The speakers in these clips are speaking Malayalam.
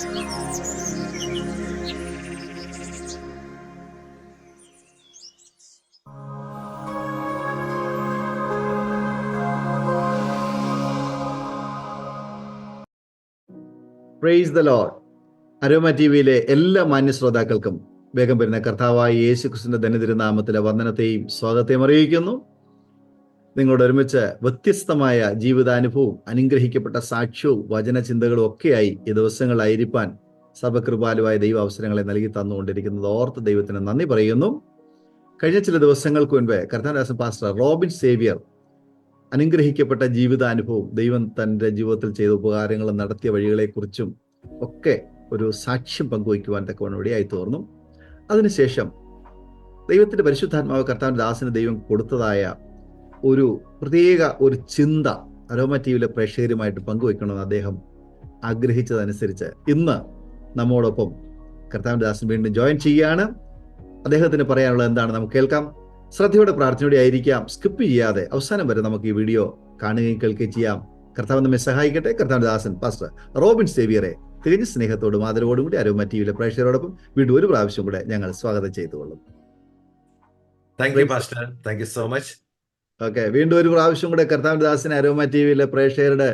Praise the Lord. Aroma T വിയിലെ എല്ലാ മാന്യ ശ്രോതാക്കൾക്കും വേഗം വരുന്ന കർത്താവായ യേശുക്രിസ്തുവിന്റെ ധന്യതിരുനാമത്തിലെ വന്ദനത്തെയും സ്വാഗതത്തെയും അറിയിക്കുന്നു. നിങ്ങളോട് ഒരുമിച്ച് വ്യത്യസ്തമായ ജീവിതാനുഭവവും അനുഗ്രഹിക്കപ്പെട്ട സാക്ഷ്യവും വചനചിന്തകളും ഒക്കെയായി ഈ ദിവസങ്ങളായിരിക്കാൻ സഭകൃപാലുവായ ദൈവ അവസരങ്ങളെ നൽകി തന്നുകൊണ്ടിരിക്കുന്നത് ഓർത്ത് ദൈവത്തിന് നന്ദി പറയുന്നു. കഴിഞ്ഞ ചില ദിവസങ്ങൾക്ക് മുൻപ് കർത്താദാസൻ പാസ്റ്റർ റോബിൻ സേവ്യർ അനുഗ്രഹിക്കപ്പെട്ട ജീവിതാനുഭവവും ദൈവം തൻ്റെ ജീവിതത്തിൽ ചെയ്ത ഉപകാരങ്ങളും നടത്തിയ വഴികളെക്കുറിച്ചും ഒക്കെ ഒരു സാക്ഷ്യം പങ്കുവയ്ക്കുവാൻ തക്കവണ്ണം ഇടയായി തീർന്നു. അതിനുശേഷം ദൈവത്തിന്റെ പരിശുദ്ധാത്മാവ് കർത്താവിന്റെ ദാസന് ദൈവം കൊടുത്തതായ ഒരു പ്രത്യേക ഒരു ചിന്ത അരോമ ടി വിയിലെ പ്രേക്ഷകരുമായിട്ട് പങ്കുവയ്ക്കണമെന്ന് അദ്ദേഹം ആഗ്രഹിച്ചതനുസരിച്ച് ഇന്ന് നമ്മോടൊപ്പം കർത്താവിന്റെ ദാസൻ വീണ്ടും ജോയിൻ ചെയ്യുകയാണ്. അദ്ദേഹത്തിന് പറയാനുള്ളത് എന്താണ് നമുക്ക് കേൾക്കാം. ശ്രദ്ധയോടെ പ്രാർത്ഥനയോടെ ആയിരിക്കാം. സ്കിപ്പ് ചെയ്യാതെ അവസാനം വരെ നമുക്ക് ഈ വീഡിയോ കാണുകയും കേൾക്കുകയും ചെയ്യാം. കർത്താവ് നമ്മെ സഹായിക്കട്ടെ. കർത്താവിന്റെ ദാസൻ പാസ്റ്റർ റോബിൻ സേവ്യറെ തികഞ്ഞ സ്നേഹത്തോടും ആദരവോടും കൂടി അരോമ ടി വിയിലെ പ്രേക്ഷകരോടൊപ്പം വീണ്ടും ഒരു പ്രാവശ്യം കൂടെ ഞങ്ങൾ സ്വാഗതം ചെയ്തുകൊള്ളും. ഓക്കെ, വീണ്ടും ഒരു പ്രാവശ്യം കൂടെ കർത്താവിന്റെ ദാസനെ അരോമ ടി വിയിലെ പ്രേക്ഷകരുടെ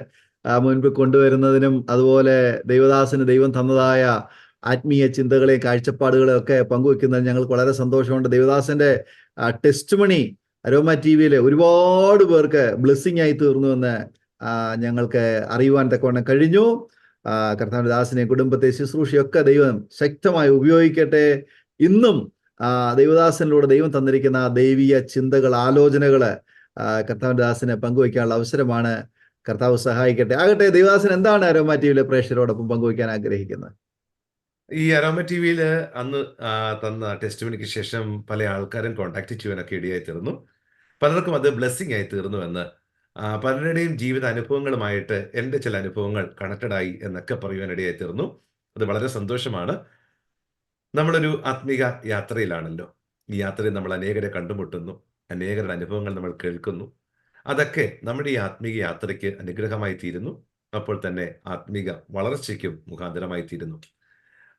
മുൻപിൽ കൊണ്ടുവരുന്നതിനും അതുപോലെ ദൈവദാസന് ദൈവം തന്നതായ ആത്മീയ ചിന്തകളെയും കാഴ്ചപ്പാടുകളെയും ഒക്കെ പങ്കുവെക്കുന്നതിന് ഞങ്ങൾക്ക് വളരെ സന്തോഷമുണ്ട്. ദൈവദാസന്റെ ടെസ്റ്റ് മണി അരോമ ടി വിയിലെ ഒരുപാട് പേർക്ക് ബ്ലെസ്സിങ് ആയി തീർന്നുവെന്ന് ഞങ്ങൾക്ക് അറിയുവാൻ തക്കവണ്ണം കഴിഞ്ഞു. കർത്താവിന്റെ ദാസനെ കുടുംബത്തെ ശുശ്രൂഷയൊക്കെ ദൈവം ശക്തമായി ഉപയോഗിക്കട്ടെ. ഇന്നും ദൈവദാസനിലൂടെ ദൈവം തന്നിരിക്കുന്ന ദൈവീയ ചിന്തകൾ, ആലോചനകള് കർത്താവിന്റെ ദാസനെ പങ്കുവയ്ക്കാനുള്ള അവസരമാണ്. കർത്താവ് സഹായിക്കട്ടെ. ആകട്ടെ, ദൈവദാസൻ എന്താണ് അരോമ ടി വിയിലെ പ്രേക്ഷകരോടൊപ്പം പങ്കുവയ്ക്കാൻ ആഗ്രഹിക്കുന്നത്? ഈ അരോമ ടി വിയിൽ അന്ന് തന്ന ടെസ്റ്റ് മണിക്ക് ശേഷം പല ആൾക്കാരും കോൺടാക്ട് ചെയ്യാനൊക്കെ ഇടയായി തീർന്നു. പലർക്കും അത് ബ്ലെസ്സിങ് ആയി തീർന്നുവെന്ന്, പലരുടെയും ജീവിത അനുഭവങ്ങളുമായിട്ട് എൻ്റെ ചില അനുഭവങ്ങൾ കണക്റ്റഡ് ആയി എന്നൊക്കെ പറയുവാൻ ഇടയായി തീർന്നു. അത് വളരെ സന്തോഷമാണ്. നമ്മളൊരു ആത്മീക യാത്രയിലാണല്ലോ. ഈ യാത്രയിൽ നമ്മൾ അനേകരെ കണ്ടുമുട്ടുന്നു, അനേകരുടെ അനുഭവങ്ങൾ നമ്മൾ കേൾക്കുന്നു. അതൊക്കെ നമ്മുടെ ഈ ആത്മീക യാത്രയ്ക്ക് അനുഗ്രഹമായി തീരുന്നു. അപ്പോൾ തന്നെ ആത്മീക വളർച്ചയ്ക്കും മുഖാന്തരമായി തീരുന്നു.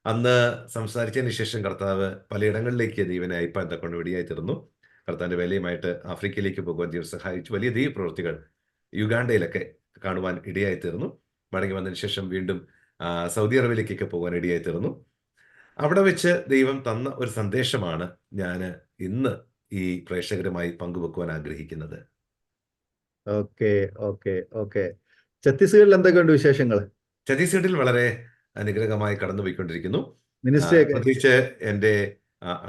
അന്ന് സംസാരിച്ചതിന് ശേഷം കർത്താവ് പലയിടങ്ങളിലേക്ക് ദൈവനെ അയപ്പാൻ തക്കൊണ്ട് ഇടയായി തീർന്നു. കർത്താവിന്റെ വേലയുമായിട്ട് ആഫ്രിക്കയിലേക്ക് പോകുവാൻ ദൈവം സഹായിച്ചു. വലിയ ദൈവപ്രവൃത്തികൾ യുഗാണ്ടയിലൊക്കെ കാണുവാൻ ഇടയായി തീർന്നു. മടങ്ങി വന്നതിന് ശേഷം വീണ്ടും സൗദി അറേബ്യയിലേക്കൊക്കെ പോകാൻ ഇടയായി തീർന്നു. അവിടെ വെച്ച് ദൈവം തന്ന ഒരു സന്ദേശമാണ് ഞാൻ ഇന്ന് ഈ പ്രേക്ഷകരുമായി പങ്കുവെക്കുവാൻ ആഗ്രഹിക്കുന്നത്. ഓക്കെ ഓക്കെ ഓക്കെ ഛത്തീസ്ഗഡിൽ എന്തൊക്കെയുണ്ട് വിശേഷങ്ങൾ? ഛത്തീസ്ഗഡിൽ വളരെ അനുഗ്രഹമായി കടന്നുപോയിക്കൊണ്ടിരിക്കുന്നു. മിനിസ്ട്രി പ്രത്യേകിച്ച് എൻ്റെ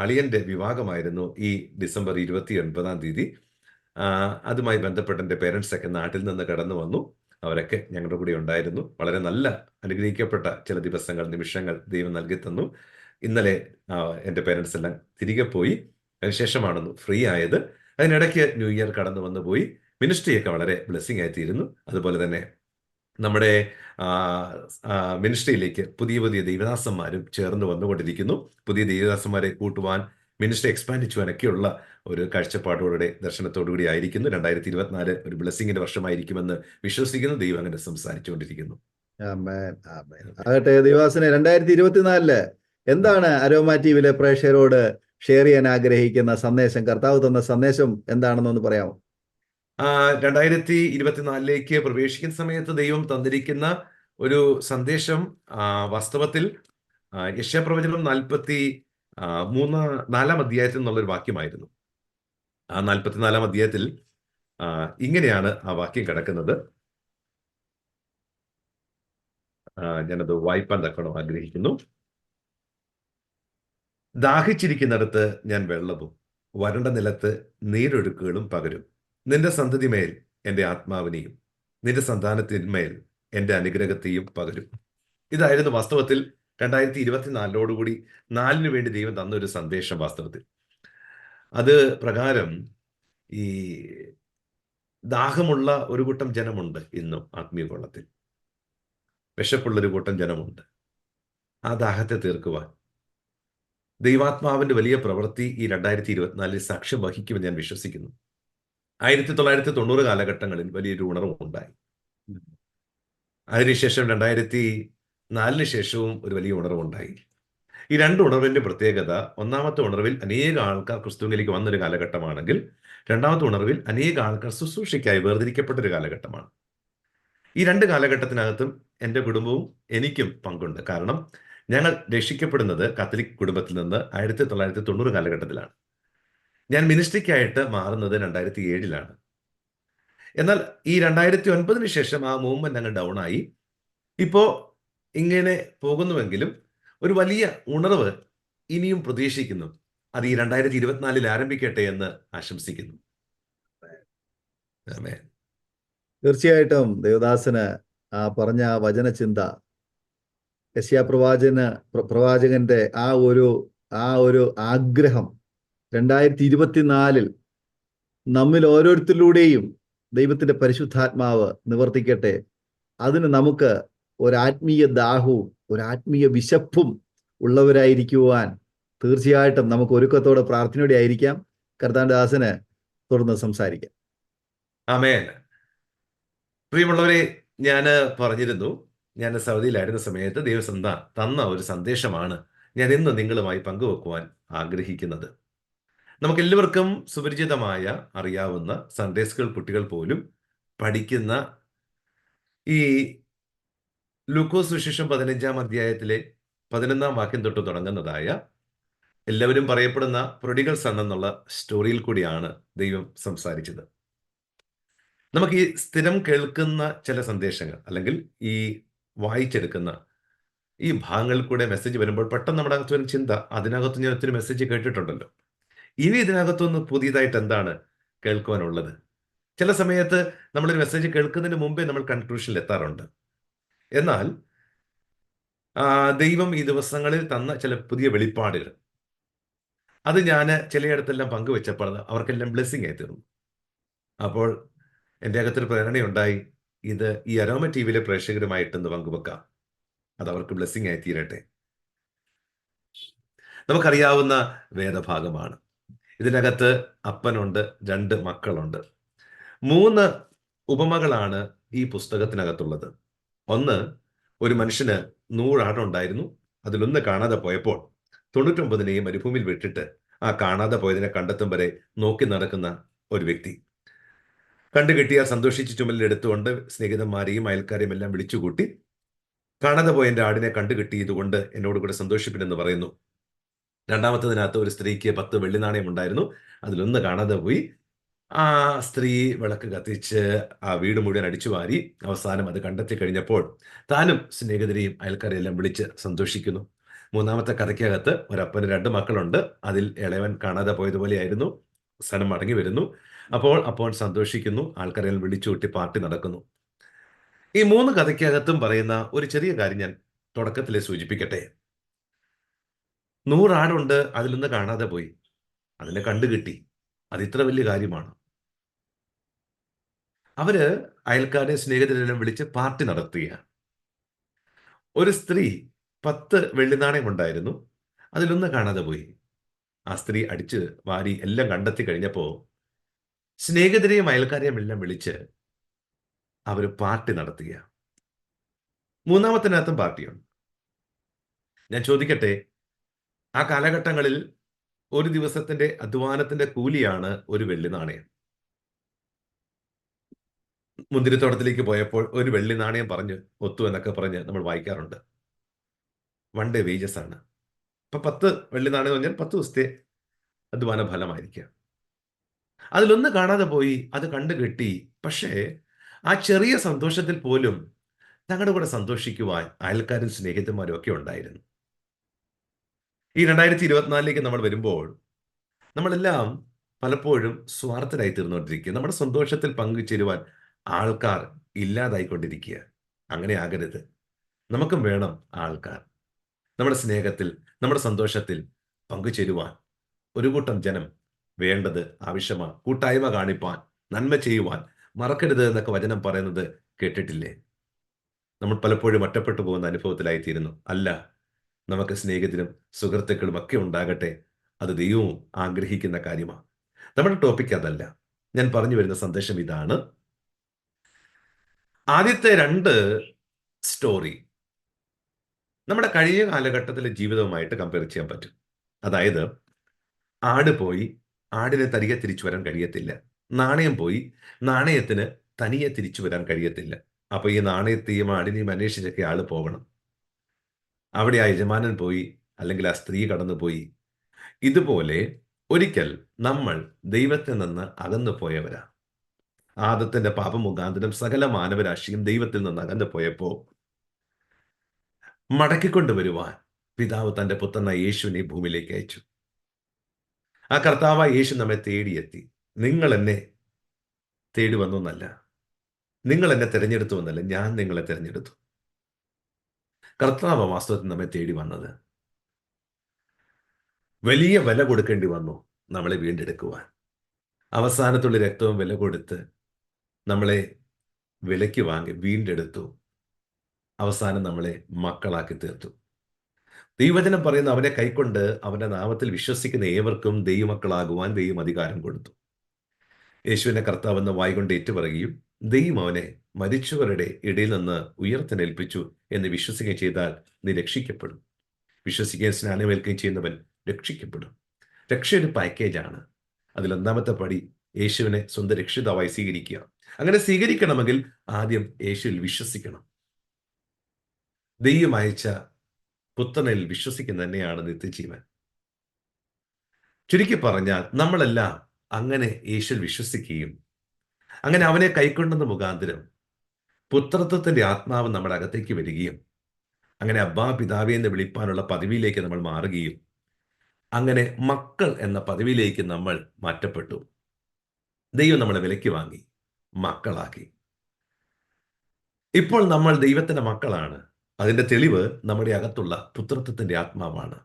അളിയന്റെ വിവാഹമായിരുന്നു ഈ ഡിസംബർ 29 അതുമായി ബന്ധപ്പെട്ട് എൻ്റെ പേരൻസ് ഒക്കെ നാട്ടിൽ നിന്ന് കടന്നു വന്നു. അവരൊക്കെ ഞങ്ങളുടെ കൂടെ ഉണ്ടായിരുന്നു. വളരെ നല്ല അനുഗ്രഹിക്കപ്പെട്ട ചില ദിവസങ്ങൾ, നിമിഷങ്ങൾ ദൈവം നൽകി തന്നു. ഇന്നലെ എൻ്റെ പേരൻസ് എല്ലാം തിരികെ പോയി. അതിനുശേഷമാണെന്ന് ഫ്രീ ആയത്. അതിനിടയ്ക്ക് ന്യൂ ഇയർ കടന്നു വന്നു പോയി. മിനിസ്ട്രിയൊക്കെ വളരെ ബ്ലെസ്സിങ് ആയി തീരുന്നു. അതുപോലെ തന്നെ നമ്മുടെ മിനിസ്ട്രിയിലേക്ക് പുതിയ പുതിയ ദൈവദാസന്മാരും ചേർന്ന് വന്നുകൊണ്ടിരിക്കുന്നു. പുതിയ ദൈവദാസന്മാരെ കൂട്ടുവാൻ, മിനിസ്ട്രി എക്സ്പാൻഡ് ചെയ്യുവാനൊക്കെയുള്ള ഒരു കാഴ്ചപ്പാടോടെ ദർശനത്തോടുകൂടി ആയിരിക്കുന്നു. 2024 ഒരു ബ്ലെസ്സിങ്ങിന്റെ വർഷമായിരിക്കുമെന്ന് വിശ്വസിക്കുന്നു. ദൈവം അങ്ങനെ സംസാരിച്ചുകൊണ്ടിരിക്കുന്നു. ആകട്ടെ, ദൈവദാസനെ 2024 എന്താണ് അരോമ ടി വിയിലെ പ്രേക്ഷകരോട് ഷെയർ ചെയ്യാൻ ആഗ്രഹിക്കുന്ന സന്ദേശം? കർത്താവ് തന്ന സന്ദേശം എന്താണെന്നൊന്ന് പറയാമോ? 2024 പ്രവേശിക്കുന്ന സമയത്ത് ദൈവം തന്നിരിക്കുന്ന ഒരു സന്ദേശം വാസ്തവത്തിൽ യെശയ്യാപ്രവചനം 44 അധ്യായത്തിൽ നിന്നുള്ളൊരു വാക്യമായിരുന്നു. ആ 44 അധ്യായത്തിൽ ഇങ്ങനെയാണ് ആ വാക്യം കിടക്കുന്നത്. ഞാനത് വായിപ്പാൻ തക്കണം ആഗ്രഹിക്കുന്നു. ദാഹിച്ചിരിക്കുന്നിടത്ത് ഞാൻ വെള്ളവും വരണ്ട നിലത്ത് നീരൊഴുക്കുകളും പകരും. നിന്റെ സന്തതിമേൽ എൻ്റെ ആത്മാവിനെയും നിന്റെ സന്താനത്തിന്മേൽ എൻ്റെ അനുഗ്രഹത്തെയും പകരും. ഇതായിരുന്നു വാസ്തവത്തിൽ 2024 4 വേണ്ടി ദൈവം തന്നൊരു സന്ദേശം. വാസ്തവത്തിൽ അത് പ്രകാരം ഈ ദാഹമുള്ള ഒരു കൂട്ടം ജനമുണ്ട്. ഇന്നും ആത്മീയ കൊള്ളത്തിൽ വിശപ്പുള്ളൊരു കൂട്ടം ജനമുണ്ട്. ആ ദാഹത്തെ തീർക്കുവാൻ ദൈവാത്മാവിന്റെ വലിയ പ്രവൃത്തി ഈ 2024 സാക്ഷ്യം വഹിക്കുമെന്ന് ഞാൻ വിശ്വസിക്കുന്നു. 1990 കാലഘട്ടങ്ങളിൽ വലിയൊരു ഉണർവ് ഉണ്ടായി. അതിനുശേഷം 2000 4 ശേഷവും ഒരു വലിയ ഉണർവുണ്ടായി. ഈ 2 ഉണർവിന്റെ പ്രത്യേകത, ഒന്നാമത്തെ ഉണർവിൽ അനേക ആൾക്കാർ ക്രിസ്തുവിലേക്ക് വന്നൊരു കാലഘട്ടമാണെങ്കിൽ, രണ്ടാമത്തെ ഉണർവിൽ അനേക ആൾക്കാർ ശുശ്രൂഷയ്ക്കായി വേർതിരിക്കപ്പെട്ട ഒരു കാലഘട്ടമാണ്. ഈ 2 കാലഘട്ടത്തിനകത്തും എൻ്റെ കുടുംബവും എനിക്കും പങ്കുണ്ട്. കാരണം ഞങ്ങൾ രക്ഷിക്കപ്പെടുന്നത് കത്തോലിക് കുടുംബത്തിൽ നിന്ന് 1990 കാലഘട്ടത്തിലാണ്. ഞാൻ മിനിസ്ട്രിക്കായിട്ട് മാറുന്നത് 2007 എന്നാൽ ഈ 2009 ശേഷം ആ മൂവ്മെന്റ് അങ്ങ് ഡൗൺ ആയി. ഇപ്പോ ഇങ്ങനെ പോകുന്നുവെങ്കിലും ഒരു വലിയ ഉണർവ് ഇനിയും പ്രതീക്ഷിക്കുന്നു. അത് ഈ 2024 ആരംഭിക്കട്ടെ എന്ന് ആശംസിക്കുന്നു. ആമേൻ. തീർച്ചയായിട്ടും ദേവദാസന് ആ പറഞ്ഞ ആ വചനചിന്ത, യെശയ്യാ പ്രവാചകന്റെ ആ ഒരു ആഗ്രഹം 2024 നമ്മിൽ ഓരോരുത്തരിലൂടെയും ദൈവത്തിന്റെ പരിശുദ്ധാത്മാവ് നിവർത്തിക്കട്ടെ. അതിന് നമുക്ക് ഒരാത്മീയ ദാഹവും ഒരാത്മീയ വിശപ്പും ഉള്ളവരായിരിക്കുവാൻ തീർച്ചയായിട്ടും നമുക്ക് ഒരുക്കത്തോടെ പ്രാർത്ഥനയോടെ ആയിരിക്കാം. കർത്താവിന്റെ ദാസന് തുടർന്ന് സംസാരിക്കാം. ആമേൻ. പ്രിയമുള്ളവരെ, ഞാൻ പറഞ്ഞിരുന്നു, ഞാൻ സൗദിയിലായിരുന്ന സമയത്ത് ദൈവം തന്ന ഒരു സന്ദേശമാണ് ഞാൻ ഇന്ന് നിങ്ങളുമായി പങ്കുവെക്കുവാൻ ആഗ്രഹിക്കുന്നത്. നമുക്കെല്ലാവർക്കും സുപരിചിതമായ, അറിയാവുന്ന, സൺഡേ സ്കൂൾ കുട്ടികൾ പോലും പഠിക്കുന്ന ഈ ലൂക്കോസ് സുവിശേഷം 15-ാം അധ്യായത്തിലെ 11-ാം വാക്യം തൊട്ട് തുടങ്ങുന്നതായ, എല്ലാവരും പറയപ്പെടുന്ന പ്രൊഡിഗൽ സൺ എന്നുള്ള സ്റ്റോറിയിൽ കൂടിയാണ് ദൈവം സംസാരിച്ചത്. നമുക്ക് ഈ സ്ഥിരം കേൾക്കുന്ന ചില സന്ദേശങ്ങൾ, അല്ലെങ്കിൽ ഈ വായിച്ചെടുക്കുന്ന ഈ ഭാഗങ്ങളിൽ കൂടെ മെസ്സേജ് വരുമ്പോൾ പെട്ടെന്ന് നമ്മുടെ അകത്ത് ഒരു ചിന്ത, അതിനകത്ത് ഞാൻ ഒത്തിരി മെസ്സേജ് കേട്ടിട്ടുണ്ടല്ലോ, ഇനി ഇതിനകത്തൊന്ന് പുതിയതായിട്ട് എന്താണ് കേൾക്കുവാനുള്ളത്? ചില സമയത്ത് നമ്മളൊരു മെസ്സേജ് കേൾക്കുന്നതിന് മുമ്പേ നമ്മൾ കൺക്ലൂഷനിൽ എത്താറുണ്ട്. എന്നാൽ ദൈവം ഈ ദിവസങ്ങളിൽ തന്ന ചില പുതിയ വെളിപ്പാടുകൾ, അത് ഞാൻ ചിലയിടത്തെല്ലാം പങ്കുവെച്ചപ്പോൾ അവർക്കെല്ലാം ബ്ലെസ്സിങ് ആയി തീർന്നു. അപ്പോൾ എൻ്റെ അകത്തൊരു പ്രേരണയുണ്ടായി, ഇത് ഈ അരോമ ടി വിയിലെ പ്രേക്ഷകരുമായിട്ടൊന്ന് പങ്കുവെക്കാം. അത് അവർക്ക് ബ്ലെസ്സിങ് ആയി തീരട്ടെ. നമുക്കറിയാവുന്ന വേദഭാഗമാണ്. ഇതിനകത്ത് അപ്പനുണ്ട്, 2 മക്കളുണ്ട്. 3 ഉപമകളാണ് ഈ പുസ്തകത്തിനകത്തുള്ളത്. ഒന്ന്, ഒരു മനുഷ്യന് 100 ആടുണ്ടായിരുന്നു. അതിലൊന്ന് കാണാതെ പോയപ്പോൾ 99നെയും മരുഭൂമിയിൽ വിട്ടിട്ട് ആ കാണാതെ പോയതിനെ കണ്ടെത്തും വരെ നോക്കി നടക്കുന്ന ഒരു വ്യക്തി. കണ്ടുകിട്ടിയാൽ സന്തോഷിച്ച് ചുമലിൽ എടുത്തുകൊണ്ട് സ്നേഹിതന്മാരെയും അയൽക്കാരെയും എല്ലാം വിളിച്ചുകൂട്ടി, കാണാതെ പോയ എൻ്റെ ആടിനെ കണ്ടുകിട്ടിയതുകൊണ്ട് എന്നോട് കൂടെ സന്തോഷിപ്പിനെന്ന് പറയുന്നു. രണ്ടാമത്തതിനകത്ത് ഒരു സ്ത്രീക്ക് 10 വെള്ളി നാണയം ഉണ്ടായിരുന്നു. അതിലൊന്ന് കാണാതെ പോയി. ആ സ്ത്രീ വിളക്ക് കത്തിച്ച് ആ വീട് മുഴുവൻ അടിച്ചുവാരി അവസാനം അത് കണ്ടെത്തി കഴിഞ്ഞപ്പോൾ താനും സ്നേഹിതരെയും അയൽക്കാരെയും എല്ലാം വിളിച്ച് സന്തോഷിക്കുന്നു. മൂന്നാമത്തെ കഥയ്ക്കകത്ത് ഒരപ്പന് 2 മക്കളുണ്ട്. അതിൽ ഇളയവൻ കാണാതെ പോയതുപോലെയായിരുന്നു. അവസാനം മടങ്ങി വരുന്നു. അപ്പോൾ സന്തോഷിക്കുന്നു. ആൾക്കാരെല്ലാം വിളിച്ചുകൂട്ടി പാർട്ടി നടക്കുന്നു. ഈ 3 കഥയ്ക്കകത്തും പറയുന്ന ഒരു ചെറിയ കാര്യം ഞാൻ തുടക്കത്തിലെ സൂചിപ്പിക്കട്ടെ. 100 ആടുണ്ട്, അതിലൊന്ന് കാണാതെ പോയി, അതിനെ കണ്ടുകിട്ടി. അത് ഇത്ര വലിയ കാര്യമാണ്. അവര് അയൽക്കാരെ, സ്നേഹിതരെല്ലാം വിളിച്ച് പാർട്ടി നടത്തുകയാണ്. ഒരു സ്ത്രീ 10 വെള്ളി നാണയം ഉണ്ടായിരുന്നു, അതിലൊന്ന് കാണാതെ പോയി. ആ സ്ത്രീ അടിച്ച് വാരി എല്ലാം കണ്ടെത്തി കഴിഞ്ഞപ്പോ സ്നേഹിതരെയും അയൽക്കാരെയും എല്ലാം വിളിച്ച് അവർ പാർട്ടി നടത്തുക. മൂന്നാമത്തിനകത്തും പാർട്ടിയുണ്ട്. ഞാൻ ചോദിക്കട്ടെ, ആ കാലഘട്ടങ്ങളിൽ ഒരു ദിവസത്തിന്റെ അധ്വാനത്തിന്റെ കൂലിയാണ് ഒരു വെള്ളി നാണയം. മുന്തിരിത്തോട്ടത്തിലേക്ക് പോയപ്പോൾ ഒരു വെള്ളി നാണയം പറഞ്ഞു ഒത്തു എന്നൊക്കെ പറഞ്ഞ് നമ്മൾ വായിക്കാറുണ്ട്. 1 ഡേ വേജസ് ആണ്. അപ്പൊ 10 വെള്ളി നാണയം എന്ന് പറഞ്ഞാൽ 10 ദിവസത്തെ അധ്വാന ഫലമായിരിക്കാം. അതിലൊന്ന് കാണാതെ പോയി, അത് കണ്ടു കിട്ടി. പക്ഷേ ആ ചെറിയ സന്തോഷത്തിൽ പോലും തങ്ങളുടെ കൂടെ സന്തോഷിക്കുവാൻ അയൽക്കാരും സ്നേഹിതന്മാരും ഒക്കെ ഉണ്ടായിരുന്നു. ഈ 2024 നമ്മൾ വരുമ്പോൾ നമ്മളെല്ലാം പലപ്പോഴും സ്വാർത്ഥരായി തീർന്നുകൊണ്ടിരിക്കുക. നമ്മുടെ സന്തോഷത്തിൽ പങ്കുചേരുവാൻ ആൾക്കാർ ഇല്ലാതായിക്കൊണ്ടിരിക്കുക. അങ്ങനെ ആകരുത്. നമുക്കും വേണം ആൾക്കാർ. നമ്മുടെ സ്നേഹത്തിൽ, നമ്മുടെ സന്തോഷത്തിൽ പങ്കുചേരുവാൻ ഒരു കൂട്ടം ജനം വേണ്ടത് ആവശ്യമാണ്. കൂട്ടായ്മ കാണിപ്പാൻ, നന്മ ചെയ്യുവാൻ മറക്കരുത് എന്നൊക്കെ വചനം പറയുന്നത് കേട്ടിട്ടില്ലേ? നമ്മൾ പലപ്പോഴും ഒറ്റപ്പെട്ടു പോകുന്ന അനുഭവത്തിലായിത്തീരുന്നു. അല്ല, നമുക്ക് സ്നേഹിതരും സുഹൃത്തുക്കളും ഒക്കെ ഉണ്ടാകട്ടെ. അത് ദൈവവും ആഗ്രഹിക്കുന്ന കാര്യമാണ്. നമ്മുടെ ടോപ്പിക് അതല്ല. ഞാൻ പറഞ്ഞു വരുന്ന സന്ദേശം ഇതാണ്. ആദ്യത്തെ 2 സ്റ്റോറി നമ്മുടെ കഴിഞ്ഞ കാലഘട്ടത്തിലെ ജീവിതവുമായിട്ട് കമ്പയർ ചെയ്യാൻ പറ്റും. അതായത് ആട് പോയി ആടിനെ തനിയെ തിരിച്ചു വരാൻ കഴിയത്തില്ല. നാണയം പോയി നാണയത്തിന് തനിയെ തിരിച്ചു വരാൻ കഴിയത്തില്ല. അപ്പൊ ഈ നാണയത്തെയും ആടിനെയും അന്വേഷിച്ചൊക്കെ ആള് പോകണം. അവിടെ ആ യജമാനൻ പോയി, അല്ലെങ്കിൽ ആ സ്ത്രീ കടന്നുപോയി. ഇതുപോലെ ഒരിക്കൽ നമ്മൾ ദൈവത്തിൽ നിന്ന് അകന്നു പോയവരാ. ആദത്തിന്റെ പാപം മുഖാന്തരം സകല മാനവരാശിയും ദൈവത്തിൽ നിന്ന് അകന്നു പോയപ്പോ മടക്കിക്കൊണ്ടുവരുവാൻ പിതാവ് തന്റെ പുത്രനായ യേശുവിനെ ഈ ഭൂമിയിലേക്ക് അയച്ചു. ആ കർത്താവായ യേശു നമ്മെ തേടിയെത്തി. നിങ്ങൾ എന്നെ തേടി വന്നൊന്നല്ല, നിങ്ങൾ എന്നെ തിരഞ്ഞെടുത്തു എന്നല്ല, ഞാൻ നിങ്ങളെ തിരഞ്ഞെടുത്തു. കർത്താവ് വാസ്തവത്തിൽ നമ്മെ തേടി വന്നത്. വലിയ വില കൊടുക്കേണ്ടി വന്നു നമ്മളെ വീണ്ടെടുക്കുവാൻ. അവസാനത്തുള്ള രക്തവും വില കൊടുത്ത് നമ്മളെ വിലയ്ക്ക് വാങ്ങി വീണ്ടെടുത്തു. അവസാനം നമ്മളെ മക്കളാക്കി തീർത്തു. ദൈവവചനം പറയുന്ന അവനെ കൈക്കൊണ്ട് അവന്റെ നാമത്തിൽ വിശ്വസിക്കുന്ന ഏവർക്കും ദൈവമക്കളാകുവാൻ ദൈവം അധികാരം കൊടുത്തു. യേശുവിനെ കർത്താവെന്ന് വായ്കൊണ്ട് ഏറ്റുപറയുകയും ദൈവം അവനെ മരിച്ചവരുടെ ഇടയിൽ നിന്ന് ഉയർത്തെഴുന്നേൽപ്പിച്ചു എന്ന് വിശ്വസിക്കുകയും ചെയ്താൽ നീ രക്ഷിക്കപ്പെടും. വിശ്വസിക്കുകയും സ്നാനമേൽക്കുകയും ചെയ്യുന്നവൻ രക്ഷിക്കപ്പെടും. രക്ഷ ഒരു പാക്കേജാണ്. അതിലൊന്നാമത്തെ പടി യേശുവിനെ സ്വന്തം രക്ഷിതാവായി സ്വീകരിക്കുക. അങ്ങനെ സ്വീകരിക്കണമെങ്കിൽ ആദ്യം യേശുവിൽ വിശ്വസിക്കണം. ദൈവം അയച്ച പുത്രനിൽ വിശ്വസിക്കുന്ന തന്നെയാണ് നിത്യജീവൻ. ചുരുക്കി പറഞ്ഞാൽ നമ്മളെല്ലാം അങ്ങനെ യേശുവിൽ വിശ്വസിക്കുകയും അങ്ങനെ അവനെ കൈക്കൊണ്ടുന്ന മുഖാന്തരം പുത്രത്വത്തിന്റെ ആത്മാവ് നമ്മുടെ അകത്തേക്ക് വരികയും അങ്ങനെ അബ്ബാ പിതാവേ എന്ന് വിളിപ്പാനുള്ള പദവിയിലേക്ക് നമ്മൾ മാറുകയും അങ്ങനെ മക്കൾ എന്ന പദവിയിലേക്ക് നമ്മൾ മാറ്റപ്പെട്ടു. ദൈവം നമ്മളെ വിലയ്ക്ക് വാങ്ങി മക്കളാക്കി. ഇപ്പോൾ നമ്മൾ ദൈവത്തിന്റെ മക്കളാണ്. അതിന്റെ തെളിവ് നമ്മുടെ അകത്തുള്ള പുത്രത്വത്തിന്റെ ആത്മാവാണ്.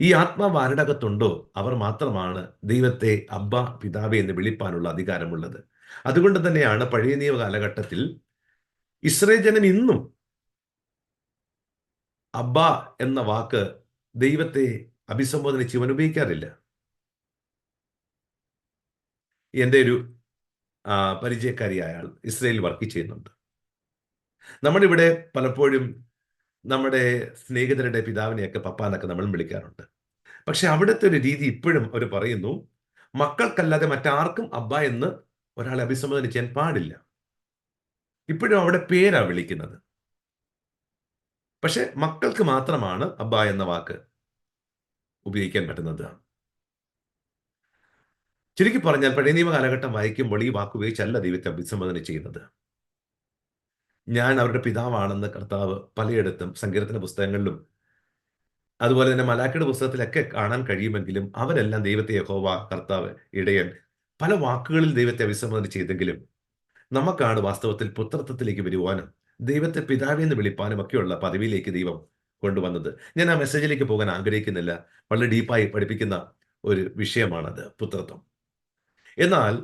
ഈ ആത്മാവ് ആരുടെ അകത്തുണ്ടോ അവർ മാത്രമാണ് ദൈവത്തെ അബ്ബ പിതാവേ എന്ന് വിളിപ്പാനുള്ള അധികാരമുള്ളത്. അതുകൊണ്ട് തന്നെയാണ് പഴയ നിയമ കാലഘട്ടത്തിൽ ഇസ്രായേൽ ജനം ഇന്നും അബ്ബ എന്ന വാക്ക് ദൈവത്തെ അഭിസംബോധന ചെയ്യുവാൻ ഉപയോഗിക്കാറില്ല. എൻ്റെ ഒരു പരിചയക്കാരിയായ ആൾ ഇസ്രായേലിൽ വർക്ക് ചെയ്യുന്നുണ്ട്. നമ്മുടെ ഇവിടെ പലപ്പോഴും നമ്മുടെ സ്നേഹിതരുടെ പിതാവിനെയൊക്കെ പപ്പ എന്നൊക്കെ നമ്മൾ വിളിക്കാറുണ്ട്. പക്ഷെ അവിടുത്തെ ഒരു രീതി ഇപ്പോഴും അവർ പറയുന്നു, മക്കൾക്കല്ലാതെ മറ്റാർക്കും അബ്ബ എന്ന് ഒരാളെ അഭിസംബോധന ചെയ്യാൻ പാടില്ല. ഇപ്പോഴും അവിടെ പേരാ വിളിക്കുന്നത്. പക്ഷെ മക്കൾക്ക് മാത്രമാണ് അബ്ബ എന്ന വാക്ക് ഉപയോഗിക്കാൻ പറ്റുന്നത്. ചുരുക്കി പറഞ്ഞാൽ പഴയ നിയമ കാലഘട്ടം വായിക്കുമ്പോൾ ഈ വാക്ക് ഉപയോഗിച്ചല്ല ദൈവത്തെ അഭിസംബോധന ചെയ്യുന്നത്. ഞാൻ അവരുടെ പിതാവാണെന്ന് കർത്താവ് പലയിടത്തും സങ്കീർത്തന പുസ്തകങ്ങളിലും അതുപോലെ തന്നെ മലാഖയുടെ പുസ്തകത്തിലൊക്കെ കാണാൻ കഴിയുമെങ്കിലും അവരെല്ലാം ദൈവത്തെ യഹോവ, കർത്താവ്, ഇടയൻ പല വാക്കുകളിൽ ദൈവത്തെ അഭിസംബോധന ചെയ്തെങ്കിലും നമുക്കാണ് വാസ്തവത്തിൽ പുത്രത്വത്തിലേക്ക് വരുവാനും ദൈവത്തെ പിതാവേ എന്ന് വിളിപ്പാനും ഒക്കെയുള്ള പദവിയിലേക്ക് ദൈവം കൊണ്ടുവന്നത്. ഞാൻ ആ മെസ്സേജിലേക്ക് പോകാൻ ആഗ്രഹിക്കുന്നില്ല. വളരെ ഡീപ്പായി പഠിപ്പിക്കുന്ന ഒരു വിഷയമാണത്, പുത്രത്വം. എന്നാൽ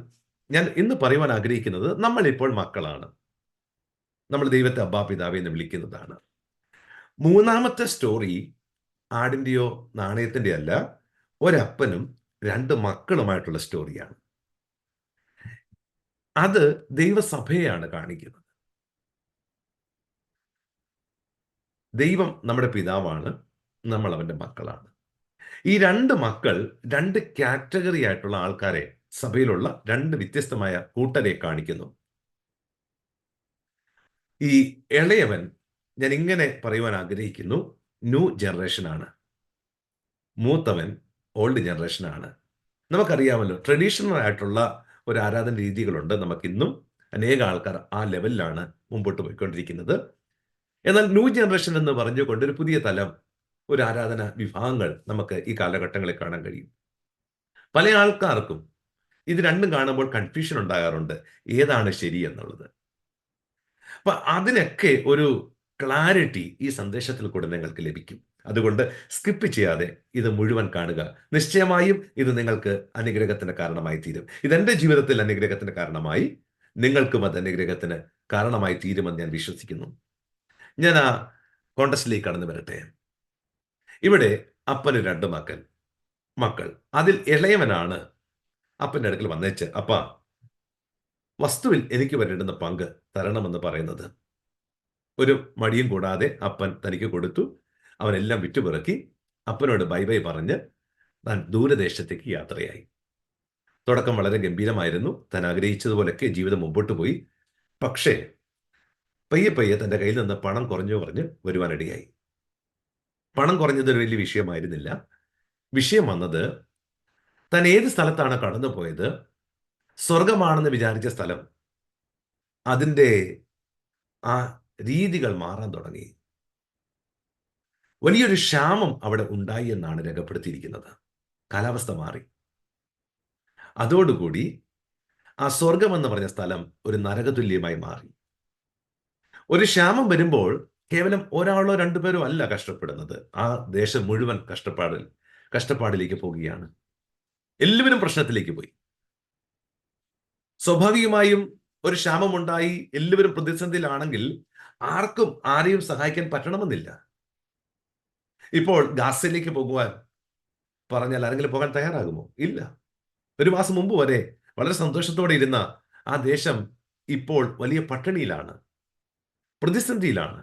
ഞാൻ ഇന്ന് പറയുവാൻ ആഗ്രഹിക്കുന്നത് നമ്മൾ ഇപ്പോൾ മക്കളാണ്. നമ്മൾ ദൈവത്തെ അബ്ബാ പിതാവേ എന്ന് വിളിക്കുന്നതാണ്. മൂന്നാമത്തെ സ്റ്റോറി ആടിന്റെയോ നാണയത്തിന്റെ അല്ല, ഒരപ്പനും 2 മക്കളുമായിട്ടുള്ള സ്റ്റോറിയാണ്. അത് ദൈവസഭയെയാണ് കാണിക്കുന്നത്. ദൈവം നമ്മുടെ പിതാവാണ്, നമ്മൾ അവന്റെ മക്കളാണ്. ഈ 2 മക്കൾ 2 കാറ്റഗറി ആയിട്ടുള്ള ആൾക്കാരെ, സഭയിലുള്ള 2 വ്യത്യസ്തമായ കൂട്ടരെ കാണിക്കുന്നു. ഈ ഇളയവൻ, ഞാൻ ഇങ്ങനെ പറയുവാൻ ആഗ്രഹിക്കുന്നു, ന്യൂ ജനറേഷനാണ്. മൂത്തവൻ ഓൾഡ് ജനറേഷനാണ്. നമുക്കറിയാമല്ലോ, ട്രഡീഷണൽ ആയിട്ടുള്ള ഒരു ആരാധന രീതികളുണ്ട്. നമുക്കിന്നും അനേക ആൾക്കാർ ആ ലെവലിലാണ് മുമ്പോട്ട് പോയിക്കൊണ്ടിരിക്കുന്നത്. എന്നാൽ ന്യൂ ജനറേഷൻ എന്ന് പറഞ്ഞുകൊണ്ട് ഒരു പുതിയ തലം, ഒരു ആരാധന വിഭാഗങ്ങൾ നമുക്ക് ഈ കാലഘട്ടങ്ങളിൽ കാണാൻ കഴിയും. പല ആൾക്കാർക്കും ഇത് രണ്ടും കാണുമ്പോൾ കൺഫ്യൂഷൻ ഉണ്ടാകാറുണ്ട്, ഏതാണ് ശരി എന്നുള്ളത്. അപ്പൊ അതിനൊക്കെ ഒരു ക്ലാരിറ്റി ഈ സന്ദേശത്തിൽ കൂടെ നിങ്ങൾക്ക് ലഭിക്കും. അതുകൊണ്ട് സ്കിപ്പ് ചെയ്യാതെ ഇത് മുഴുവൻ കാണുക. നിശ്ചയമായും ഇത് നിങ്ങൾക്ക് അനുഗ്രഹത്തിന് കാരണമായി തീരും. ഇതെന്റെ ജീവിതത്തിൽ അനുഗ്രഹത്തിന് കാരണമായി, നിങ്ങൾക്കും അത് അനുഗ്രഹത്തിന് കാരണമായി തീരുമെന്ന് ഞാൻ വിശ്വസിക്കുന്നു. ഞാൻ ആ കോണ്ടസ്റ്റിലേക്ക് കടന്നു വരട്ടെ. ഇവിടെ അപ്പന് 2 മക്കൾ. അതിൽ ഇളയവനാണ് അപ്പന്റെ അടുക്കൽ വന്നേച്ച്, അപ്പ വസ്തുവിൽ എനിക്ക് വരേണ്ടുന്ന പങ്ക് തരണമെന്ന് പറയുന്നത്. ഒരു മടിയും കൂടാതെ അപ്പൻ തനിക്ക് കൊടുത്തു. അവനെല്ലാം വിറ്റുപിറക്കി അപ്പനോട് ബൈ ബൈ പറഞ്ഞ് താൻ ദൂരദേശത്തേക്ക് യാത്രയായി. തുടക്കം വളരെ ഗംഭീരമായിരുന്നു. താൻ ആഗ്രഹിച്ചതുപോലൊക്കെ ജീവിതം മുമ്പോട്ട് പോയി. പക്ഷേ പയ്യെ പയ്യെ തന്റെ കയ്യിൽ നിന്ന് പണം കുറഞ്ഞു കുറഞ്ഞ് വരുവാനിടയായി. പണം കുറഞ്ഞതൊരു വലിയ വിഷയമായിരുന്നില്ല. വിഷയം വന്നത് താൻ ഏത് സ്ഥലത്താണ് കടന്നുപോയത്, സ്വർഗമാണെന്ന് വിചാരിച്ച സ്ഥലം, അതിൻ്റെ ആ രീതികൾ മാറാൻ തുടങ്ങി. വലിയൊരു ക്ഷാമം അവിടെ ഉണ്ടായി എന്നാണ് രേഖപ്പെടുത്തിയിരിക്കുന്നത്. കാലാവസ്ഥ മാറി. അതോടുകൂടി ആ സ്വർഗം എന്ന് പറഞ്ഞ സ്ഥലം ഒരു നരകതുല്യമായി മാറി. ഒരു ക്ഷാമം വരുമ്പോൾ കേവലം ഒരാളോ രണ്ടുപേരോ അല്ല കഷ്ടപ്പെടുന്നത്. ആ ദേശം മുഴുവൻ കഷ്ടപ്പാടിലേക്ക് പോവുകയാണ്. എല്ലാവരും പ്രശ്നത്തിലേക്ക് പോയി. സ്വാഭാവികമായും ഒരു ക്ഷാമമുണ്ടായി, എല്ലാവരും പ്രതിസന്ധിയിലാണെങ്കിൽ ആർക്കും ആരെയും സഹായിക്കാൻ പറ്റണമെന്നില്ല. ഇപ്പോൾ ഗാസയിലേക്ക് പോകുവാൻ പറഞ്ഞാൽ ആരെങ്കിലും പോകാൻ തയ്യാറാകുമോ? ഇല്ല. ഒരു മാസം മുമ്പ് വരെ വളരെ സന്തോഷത്തോടെ ഇരുന്ന ആ ദേശം ഇപ്പോൾ വലിയ പട്ടിണിയിലാണ്, പ്രതിസന്ധിയിലാണ്.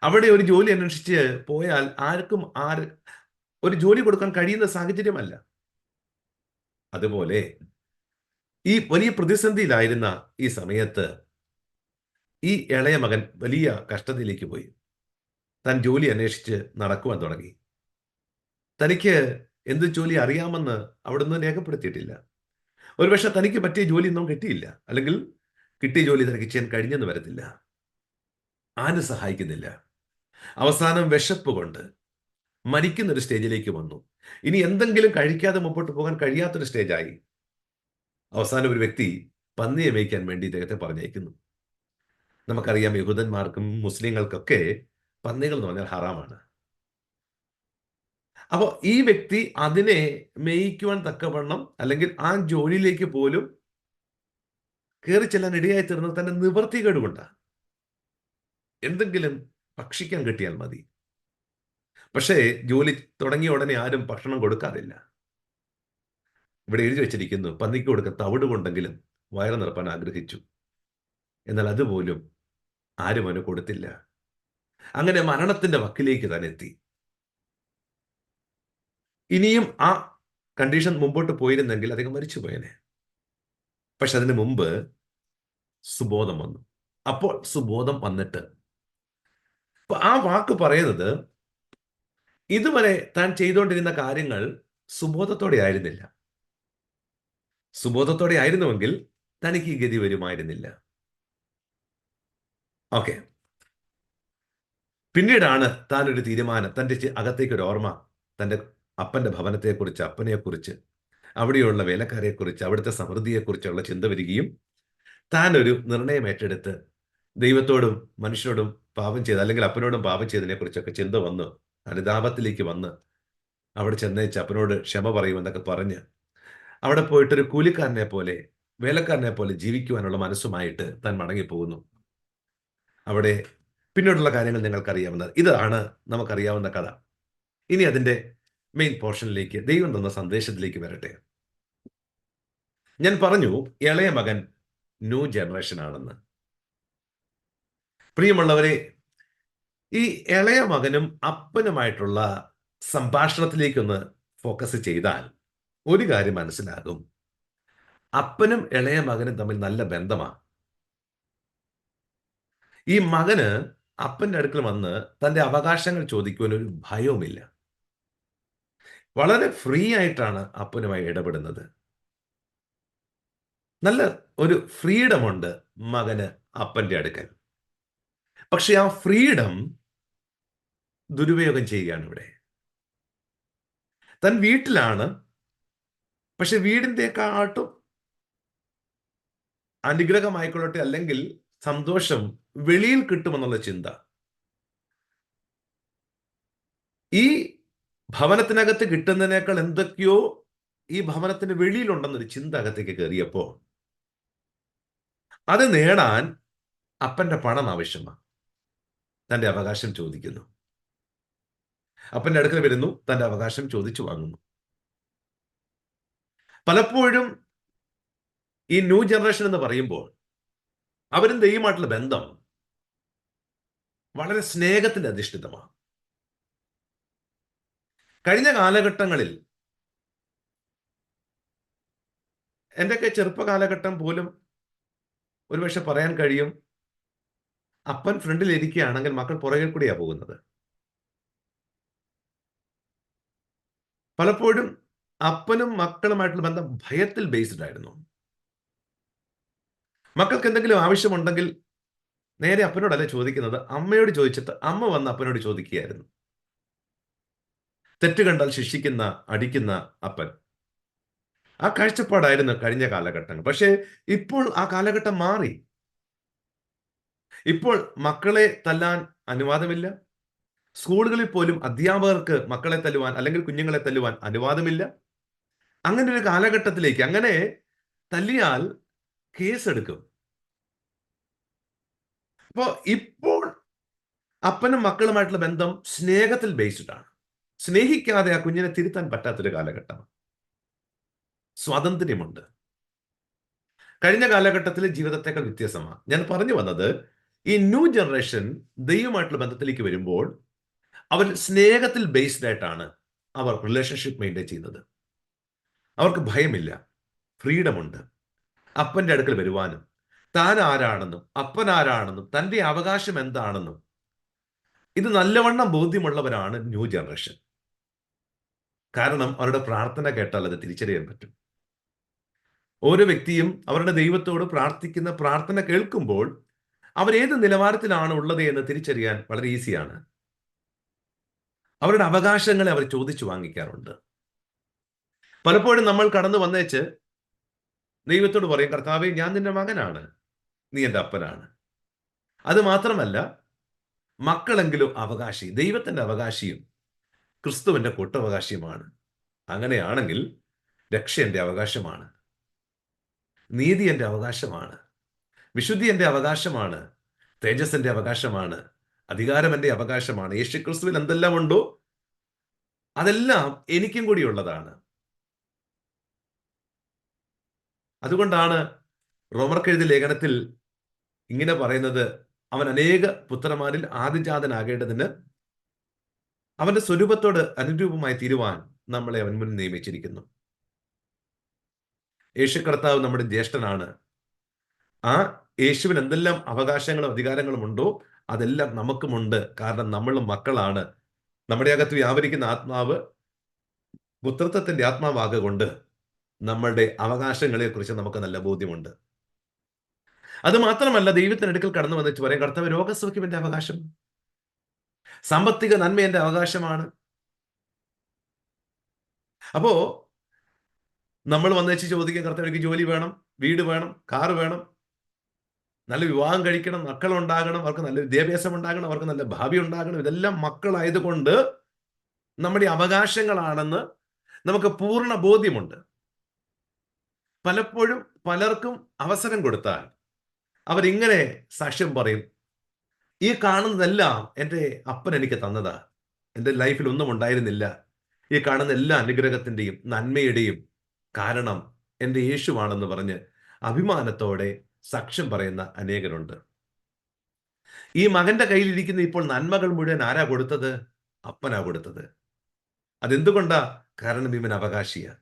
അവിടെ ഒരു ജോലി അന്വേഷിച്ച് പോയാൽ ആർക്കും ഒരു ജോലി കൊടുക്കാൻ കഴിയുന്ന സാഹചര്യമല്ല. അതുപോലെ ഈ വലിയ പ്രതിസന്ധിയിലായിരുന്ന ഈ സമയത്ത് ഈ ഇളയ മകൻ വലിയ കഷ്ടതയിലേക്ക് പോയി. താൻ ജോലി അന്വേഷിച്ച് നടക്കുവാൻ തുടങ്ങി. തനിക്ക് എന്ത് ജോലി അറിയാമെന്ന് അവിടുന്ന് രേഖപ്പെടുത്തിയിട്ടില്ല. ഒരുപക്ഷെ തനിക്ക് പറ്റിയ ജോലിയൊന്നും കിട്ടിയില്ല, അല്ലെങ്കിൽ കിട്ടിയ ജോലി തനിക്ക് ചെയ്യാൻ കഴിഞ്ഞെന്ന് വരത്തില്ല. ആരും സഹായിക്കുന്നില്ല. അവസാനം വിശപ്പ് കൊണ്ട് മരിക്കുന്ന ഒരു സ്റ്റേജിലേക്ക് വന്നു. ഇനി എന്തെങ്കിലും കഴിക്കാതെ മുമ്പോട്ട് പോകാൻ കഴിയാത്തൊരു സ്റ്റേജായി. അവസാനം ഒരു വ്യക്തി പന്നിയെ മേയ്ക്കാൻ വേണ്ടി ഇദ്ദേഹത്തെ പറഞ്ഞയക്കുന്നു. നമുക്കറിയാം, യഹൂദന്മാർക്കും മുസ്ലിങ്ങൾക്കൊക്കെ പന്നികൾ എന്ന് പറഞ്ഞാൽ ഹറാമാണ്. അപ്പോൾ ഈ വ്യക്തി അതിനെ മേയിക്കുവാൻ തക്കവണ്ണം, അല്ലെങ്കിൽ ആ ജോലിയിലേക്ക് പോലും കയറി ചെല്ലാൻ ഇടയായി തീർന്നത് തന്റെ നിവൃത്തികേട് കൊണ്ടാണ്. എന്തെങ്കിലും ഭക്ഷിക്കാൻ കിട്ടിയാൽ മതി. പക്ഷേ ജോലി തുടങ്ങിയ ഉടനെ ആരും ഭക്ഷണം കൊടുക്കാറില്ല. ഇവിടെ എഴുതി വെച്ചിരിക്കുന്നു, പന്നിക്ക് കൊടുക്കാൻ തവിട് കൊണ്ടെങ്കിലും വയറ് നിറപ്പാൻ ആഗ്രഹിച്ചു. എന്നാൽ അതുപോലും ആരും അവന് കൊടുത്തില്ല. അങ്ങനെ മരണത്തിന്റെ വക്കിലേക്ക് താൻ എത്തി. ഇനിയും ആ കണ്ടീഷൻ മുമ്പോട്ട് പോയിരുന്നെങ്കിൽ അദ്ദേഹം മരിച്ചു പോയനെ. പക്ഷെ അതിന് മുമ്പ് സുബോധം വന്നു. അപ്പോൾ സുബോധം വന്നിട്ട് ആ വാക്ക് പറയുന്നത്, ഇതുവരെ താൻ ചെയ്തുകൊണ്ടിരുന്ന കാര്യങ്ങൾ സുബോധത്തോടെ ആയിരുന്നില്ല. സുബോധത്തോടെ ആയിരുന്നുവെങ്കിൽ തനിക്ക് ഈ ഗതി വരുമായിരുന്നില്ല. ഓക്കെ. പിന്നീടാണ് താൻ ഒരു തീരുമാനം, തൻ്റെ അകത്തേക്ക് ഒരു ഓർമ്മ, തൻ്റെ അപ്പൻ്റെ ഭവനത്തെക്കുറിച്ച്, അപ്പനെക്കുറിച്ച്, അവിടെയുള്ള വേലക്കാരെക്കുറിച്ച്, അവിടുത്തെ സമൃദ്ധിയെക്കുറിച്ചുള്ള ചിന്ത വരികയും താൻ ഒരു നിർണയം ഏറ്റെടുത്ത് ദൈവത്തോടും മനുഷ്യരോടും പാപം ചെയ്ത്, അല്ലെങ്കിൽ അപ്പനോടും പാപം ചെയ്തതിനെ കുറിച്ചൊക്കെ ചിന്ത വന്ന് അനുതാപത്തിലേക്ക് വന്ന് അവിടെ ചെന്നേച്ച് അപ്പനോട് ക്ഷമ പറയുമെന്നൊക്കെ പറഞ്ഞ് അവിടെ പോയിട്ടൊരു കൂലിക്കാരനെ പോലെ, വേലക്കാരനെ പോലെ ജീവിക്കുവാനുള്ള മനസ്സുമായിട്ട് താൻ മടങ്ങിപ്പോകുന്നു. അവിടെ പിന്നീടുള്ള കാര്യങ്ങൾ നിങ്ങൾക്കറിയാവുന്നത് ഇതാണ്, നമുക്കറിയാവുന്ന കഥ. ഇനി അതിൻ്റെ മെയിൻ പോർഷനിലേക്ക്, ദൈവം തന്ന സന്ദേശത്തിലേക്ക് വരട്ടെ. ഞാൻ പറഞ്ഞു ഇളയ മകൻ ന്യൂ ജനറേഷൻ ആണെന്ന്. പ്രിയമുള്ളവരെ, ഈ ഇളയ മകനും അപ്പനുമായിട്ടുള്ള സംഭാഷണത്തിലേക്കൊന്ന് ഫോക്കസ് ചെയ്താൽ ഒരു കാര്യം മനസ്സിലാകും. അപ്പനും ഇളയ മകനും തമ്മിൽ നല്ല ബന്ധമാണ്. ഈ മകന് അപ്പന്റെ അടുക്കൽ വന്ന് തന്റെ അവകാശങ്ങൾ ചോദിക്കുവാൻ ഒരു ഭയവുമില്ല. വളരെ ഫ്രീ ആയിട്ടാണ് അപ്പനുമായി ഇടപെടുന്നത്. നല്ല ഒരു ഫ്രീഡം ഉണ്ട് മകന് അപ്പന്റെ അടുക്കൽ. പക്ഷെ ആ ഫ്രീഡം ദുരുപയോഗം ചെയ്യുകയാണ് ഇവിടെ. താൻ വീട്ടിലാണ്, പക്ഷെ വീടിൻ്റെക്കാട്ടും അനുഗ്രഹമായിക്കൊള്ളട്ടെ, അല്ലെങ്കിൽ സന്തോഷം വെളിയിൽ കിട്ടുമെന്നുള്ള ചിന്ത, ഈ ഭവനത്തിനകത്ത് കിട്ടുന്നതിനേക്കാൾ എന്തൊക്കെയോ ഈ ഭവനത്തിന് വെളിയിലുണ്ടെന്നൊരു ചിന്ത അകത്തേക്ക് കയറിയപ്പോൾ അത് നേടാൻ അപ്പന്റെ പണം ആവശ്യമാണ്. തന്റെ അവകാശം ചോദിക്കുന്നു. അപ്പന്റെ അടുക്കൽ വരുന്നു, തന്റെ അവകാശം ചോദിച്ചു വാങ്ങുന്നു. പലപ്പോഴും ഈ ന്യൂ ജനറേഷൻ എന്ന് പറയുമ്പോൾ അവരും ദൈവമായിട്ടുള്ള ബന്ധം വളരെ സ്നേഹത്തിന്റെ അധിഷ്ഠിതമാണ്. കഴിഞ്ഞ കാലഘട്ടങ്ങളിൽ, എന്റെയൊക്കെ ചെറുപ്പ കാലഘട്ടം പോലും ഒരുപക്ഷെ പറയാൻ കഴിയും, അപ്പൻ ഫ്രണ്ടിൽ ഇരിക്കുകയാണെങ്കിൽ മക്കൾ പുറകിൽ കൂടിയാ പോകുന്നത്. പലപ്പോഴും അപ്പനും മക്കളുമായിട്ടുള്ള ബന്ധം ഭയത്തിൽ ബേസ്ഡ് ആയിരുന്നു. മക്കൾക്ക് എന്തെങ്കിലും ആവശ്യമുണ്ടെങ്കിൽ നേരെ അപ്പനോടല്ല ചോദിക്കുന്നത്, അമ്മയോട് ചോദിച്ചിട്ട് അമ്മ വന്ന് അപ്പനോട് ചോദിക്കുകയായിരുന്നു. തെറ്റ് കണ്ടാൽ ശിക്ഷിക്കുന്ന, അടിക്കുന്ന അപ്പൻ. ആ കാഴ്ചപ്പാടായിരുന്നു കഴിഞ്ഞ കാലഘട്ടങ്ങൾ. പക്ഷേ ഇപ്പോൾ ആ കാലഘട്ടം മാറി. ഇപ്പോൾ മക്കളെ തല്ലാൻ അനുവാദമില്ല. സ്കൂളുകളിൽ പോലും അധ്യാപകർക്ക് മക്കളെ തല്ലുവാൻ അല്ലെങ്കിൽ കുഞ്ഞുങ്ങളെ തല്ലുവാൻ അനുവാദമില്ല. അങ്ങനെ ഒരു കാലഘട്ടത്തിലേക്ക്, അങ്ങനെ തല്ലിയാൽ കേസെടുക്കും. അപ്പോ ഇപ്പോൾ അപ്പനും മക്കളുമായിട്ടുള്ള ബന്ധം സ്നേഹത്തിൽ ബേസ്ഡ് ആണ്. സ്നേഹിക്കാതെ ആ കുഞ്ഞിനെ തിരുത്താൻ പറ്റാത്തൊരു കാലഘട്ടമാണ്. സ്വാതന്ത്ര്യമുണ്ട്. കഴിഞ്ഞ കാലഘട്ടത്തിലെ ജീവിതത്തെക്കാൾ വ്യത്യസ്തമാണ്. ഞാൻ പറഞ്ഞു വന്നത്, ഈ ന്യൂ ജനറേഷൻ ദൈവമായിട്ടുള്ള ബന്ധത്തിലേക്ക് വരുമ്പോൾ അവർ സ്നേഹത്തിൽ ബേസ്ഡ് ആയിട്ടാണ് അവർ റിലേഷൻഷിപ്പ് മെയിൻറ്റെയിൻ ചെയ്യുന്നത്. അവർക്ക് ഭയമില്ല, ഫ്രീഡം ഉണ്ട്. അപ്പന്റെ അടുക്കൽ വരുവാനും താൻ ആരാണെന്നും അപ്പൻ ആരാണെന്നും തന്റെ അവകാശം എന്താണെന്നും ഇത് നല്ലവണ്ണം ബോധ്യമുള്ളവരാണ് ന്യൂ ജനറേഷൻ. കാരണം അവരുടെ പ്രാർത്ഥന കേട്ടാൽ അത് തിരിച്ചറിയാൻ പറ്റും. ഓരോ വ്യക്തിയും അവരുടെ ദൈവത്തോട് പ്രാർത്ഥിക്കുന്ന പ്രാർത്ഥന കേൾക്കുമ്പോൾ അവരേത് നിലവാരത്തിലാണ് ഉള്ളത് എന്ന് തിരിച്ചറിയാൻ വളരെ ഈസിയാണ്. അവരുടെ അവകാശങ്ങളെ അവർ ചോദിച്ചു വാങ്ങിക്കാറുണ്ട്. പലപ്പോഴും നമ്മൾ കടന്നു വന്നേച്ച് ദൈവത്തോട് പറയും, കർത്താവേ, ഞാൻ നിന്റെ മകനാണ്, നീ എൻ്റെ അപ്പനാണ്. അത് മാത്രമല്ല, മക്കളെങ്കിലും അവകാശി, ദൈവത്തിന്റെ അവകാശിയും ക്രിസ്തുവിന്റെ കൂട്ടവകാശിയുമാണ്. അങ്ങനെയാണെങ്കിൽ രക്ഷ എന്റെ അവകാശമാണ്, നീതി എന്റെ അവകാശമാണ്, വിശുദ്ധി എന്റെ അവകാശമാണ്, തേജസ് എന്റെ അവകാശമാണ്, അധികാരം എന്റെ അവകാശമാണ്. യേശുക്രിസ്തുവിൽ എന്തെല്ലാം ഉണ്ടോ അതെല്ലാം എനിക്കും കൂടി ഉള്ളതാണ്. അതുകൊണ്ടാണ് റോമർക്കെഴുതിയ ലേഖനത്തിൽ ഇങ്ങനെ പറയുന്നത്, അവൻ അനേക പുത്രന്മാരിൽ ആദിജാതനാകേണ്ടതിന് അവന്റെ സ്വരൂപത്തോട് അനുരൂപമായി തീരുവാൻ നമ്മളെ അവൻ മുൻ നിയമിച്ചിരിക്കുന്നു. യേശു കർത്താവ് നമ്മുടെ ജ്യേഷ്ഠനാണ്. ആ യേശുവിന് എന്തെല്ലാം അവകാശങ്ങളും അധികാരങ്ങളും ഉണ്ടോ അതെല്ലാം നമുക്കുമുണ്ട്. കാരണം നമ്മളും മക്കളാണ്. നമ്മുടെ അകത്ത് വ്യാപരിക്കുന്ന ആത്മാവ് പുത്രത്വത്തിന്റെ ആത്മാവാകൊണ്ട് നമ്മളുടെ അവകാശങ്ങളെ കുറിച്ച് നമുക്ക് നല്ല ബോധ്യമുണ്ട്. അത് മാത്രമല്ല, ദൈവത്തിനടുക്കൽ കടന്നു വന്നിട്ട് പറയാം, കർത്താവ്, രോഗസൗഖ്യം എന്റെ അവകാശം, സാമ്പത്തിക നന്മ എന്റെ അവകാശമാണ്. അപ്പോ നമ്മൾ വന്നേച്ച് ചോദിക്കുക, കർത്താവ്, എനിക്ക് ജോലി വേണം, വീട് വേണം, കാറ് വേണം, നല്ല വിവാഹം കഴിക്കണം, മക്കളുണ്ടാകണം, അവർക്ക് നല്ല വിദ്യാഭ്യാസം ഉണ്ടാകണം, അവർക്ക് നല്ല ഭാവി ഉണ്ടാകണം. ഇതെല്ലാം മക്കളായതുകൊണ്ട് നമ്മുടെ അവകാശങ്ങളാണെന്ന് നമുക്ക് പൂർണ്ണ ബോധ്യമുണ്ട്. പലപ്പോഴും പലർക്കും അവസരം കൊടുത്താൽ അവരിങ്ങനെ സാക്ഷ്യം പറയും, ഈ കാണുന്നതെല്ലാം എൻ്റെ അപ്പൻ എനിക്ക് തന്നതാ, എൻ്റെ ലൈഫിൽ ഒന്നും ഉണ്ടായിരുന്നില്ല. ഈ കാണുന്ന എല്ലാ അനുഗ്രഹത്തിന്റെയും നന്മയുടെയും കാരണം എൻ്റെ യേശുവാണെന്ന് പറഞ്ഞ് അഭിമാനത്തോടെ സാക്ഷ്യം പറയുന്ന അനേകരുണ്ട്. ഈ മകന്റെ കയ്യിലിരിക്കുന്ന ഇപ്പോൾ നന്മകൾ മുഴുവൻ ആരാ കൊടുത്തത്? അപ്പനാ കൊടുത്തത്. അതെന്തുകൊണ്ടാ? കാരണം ഇവൻ അവകാശിയാ.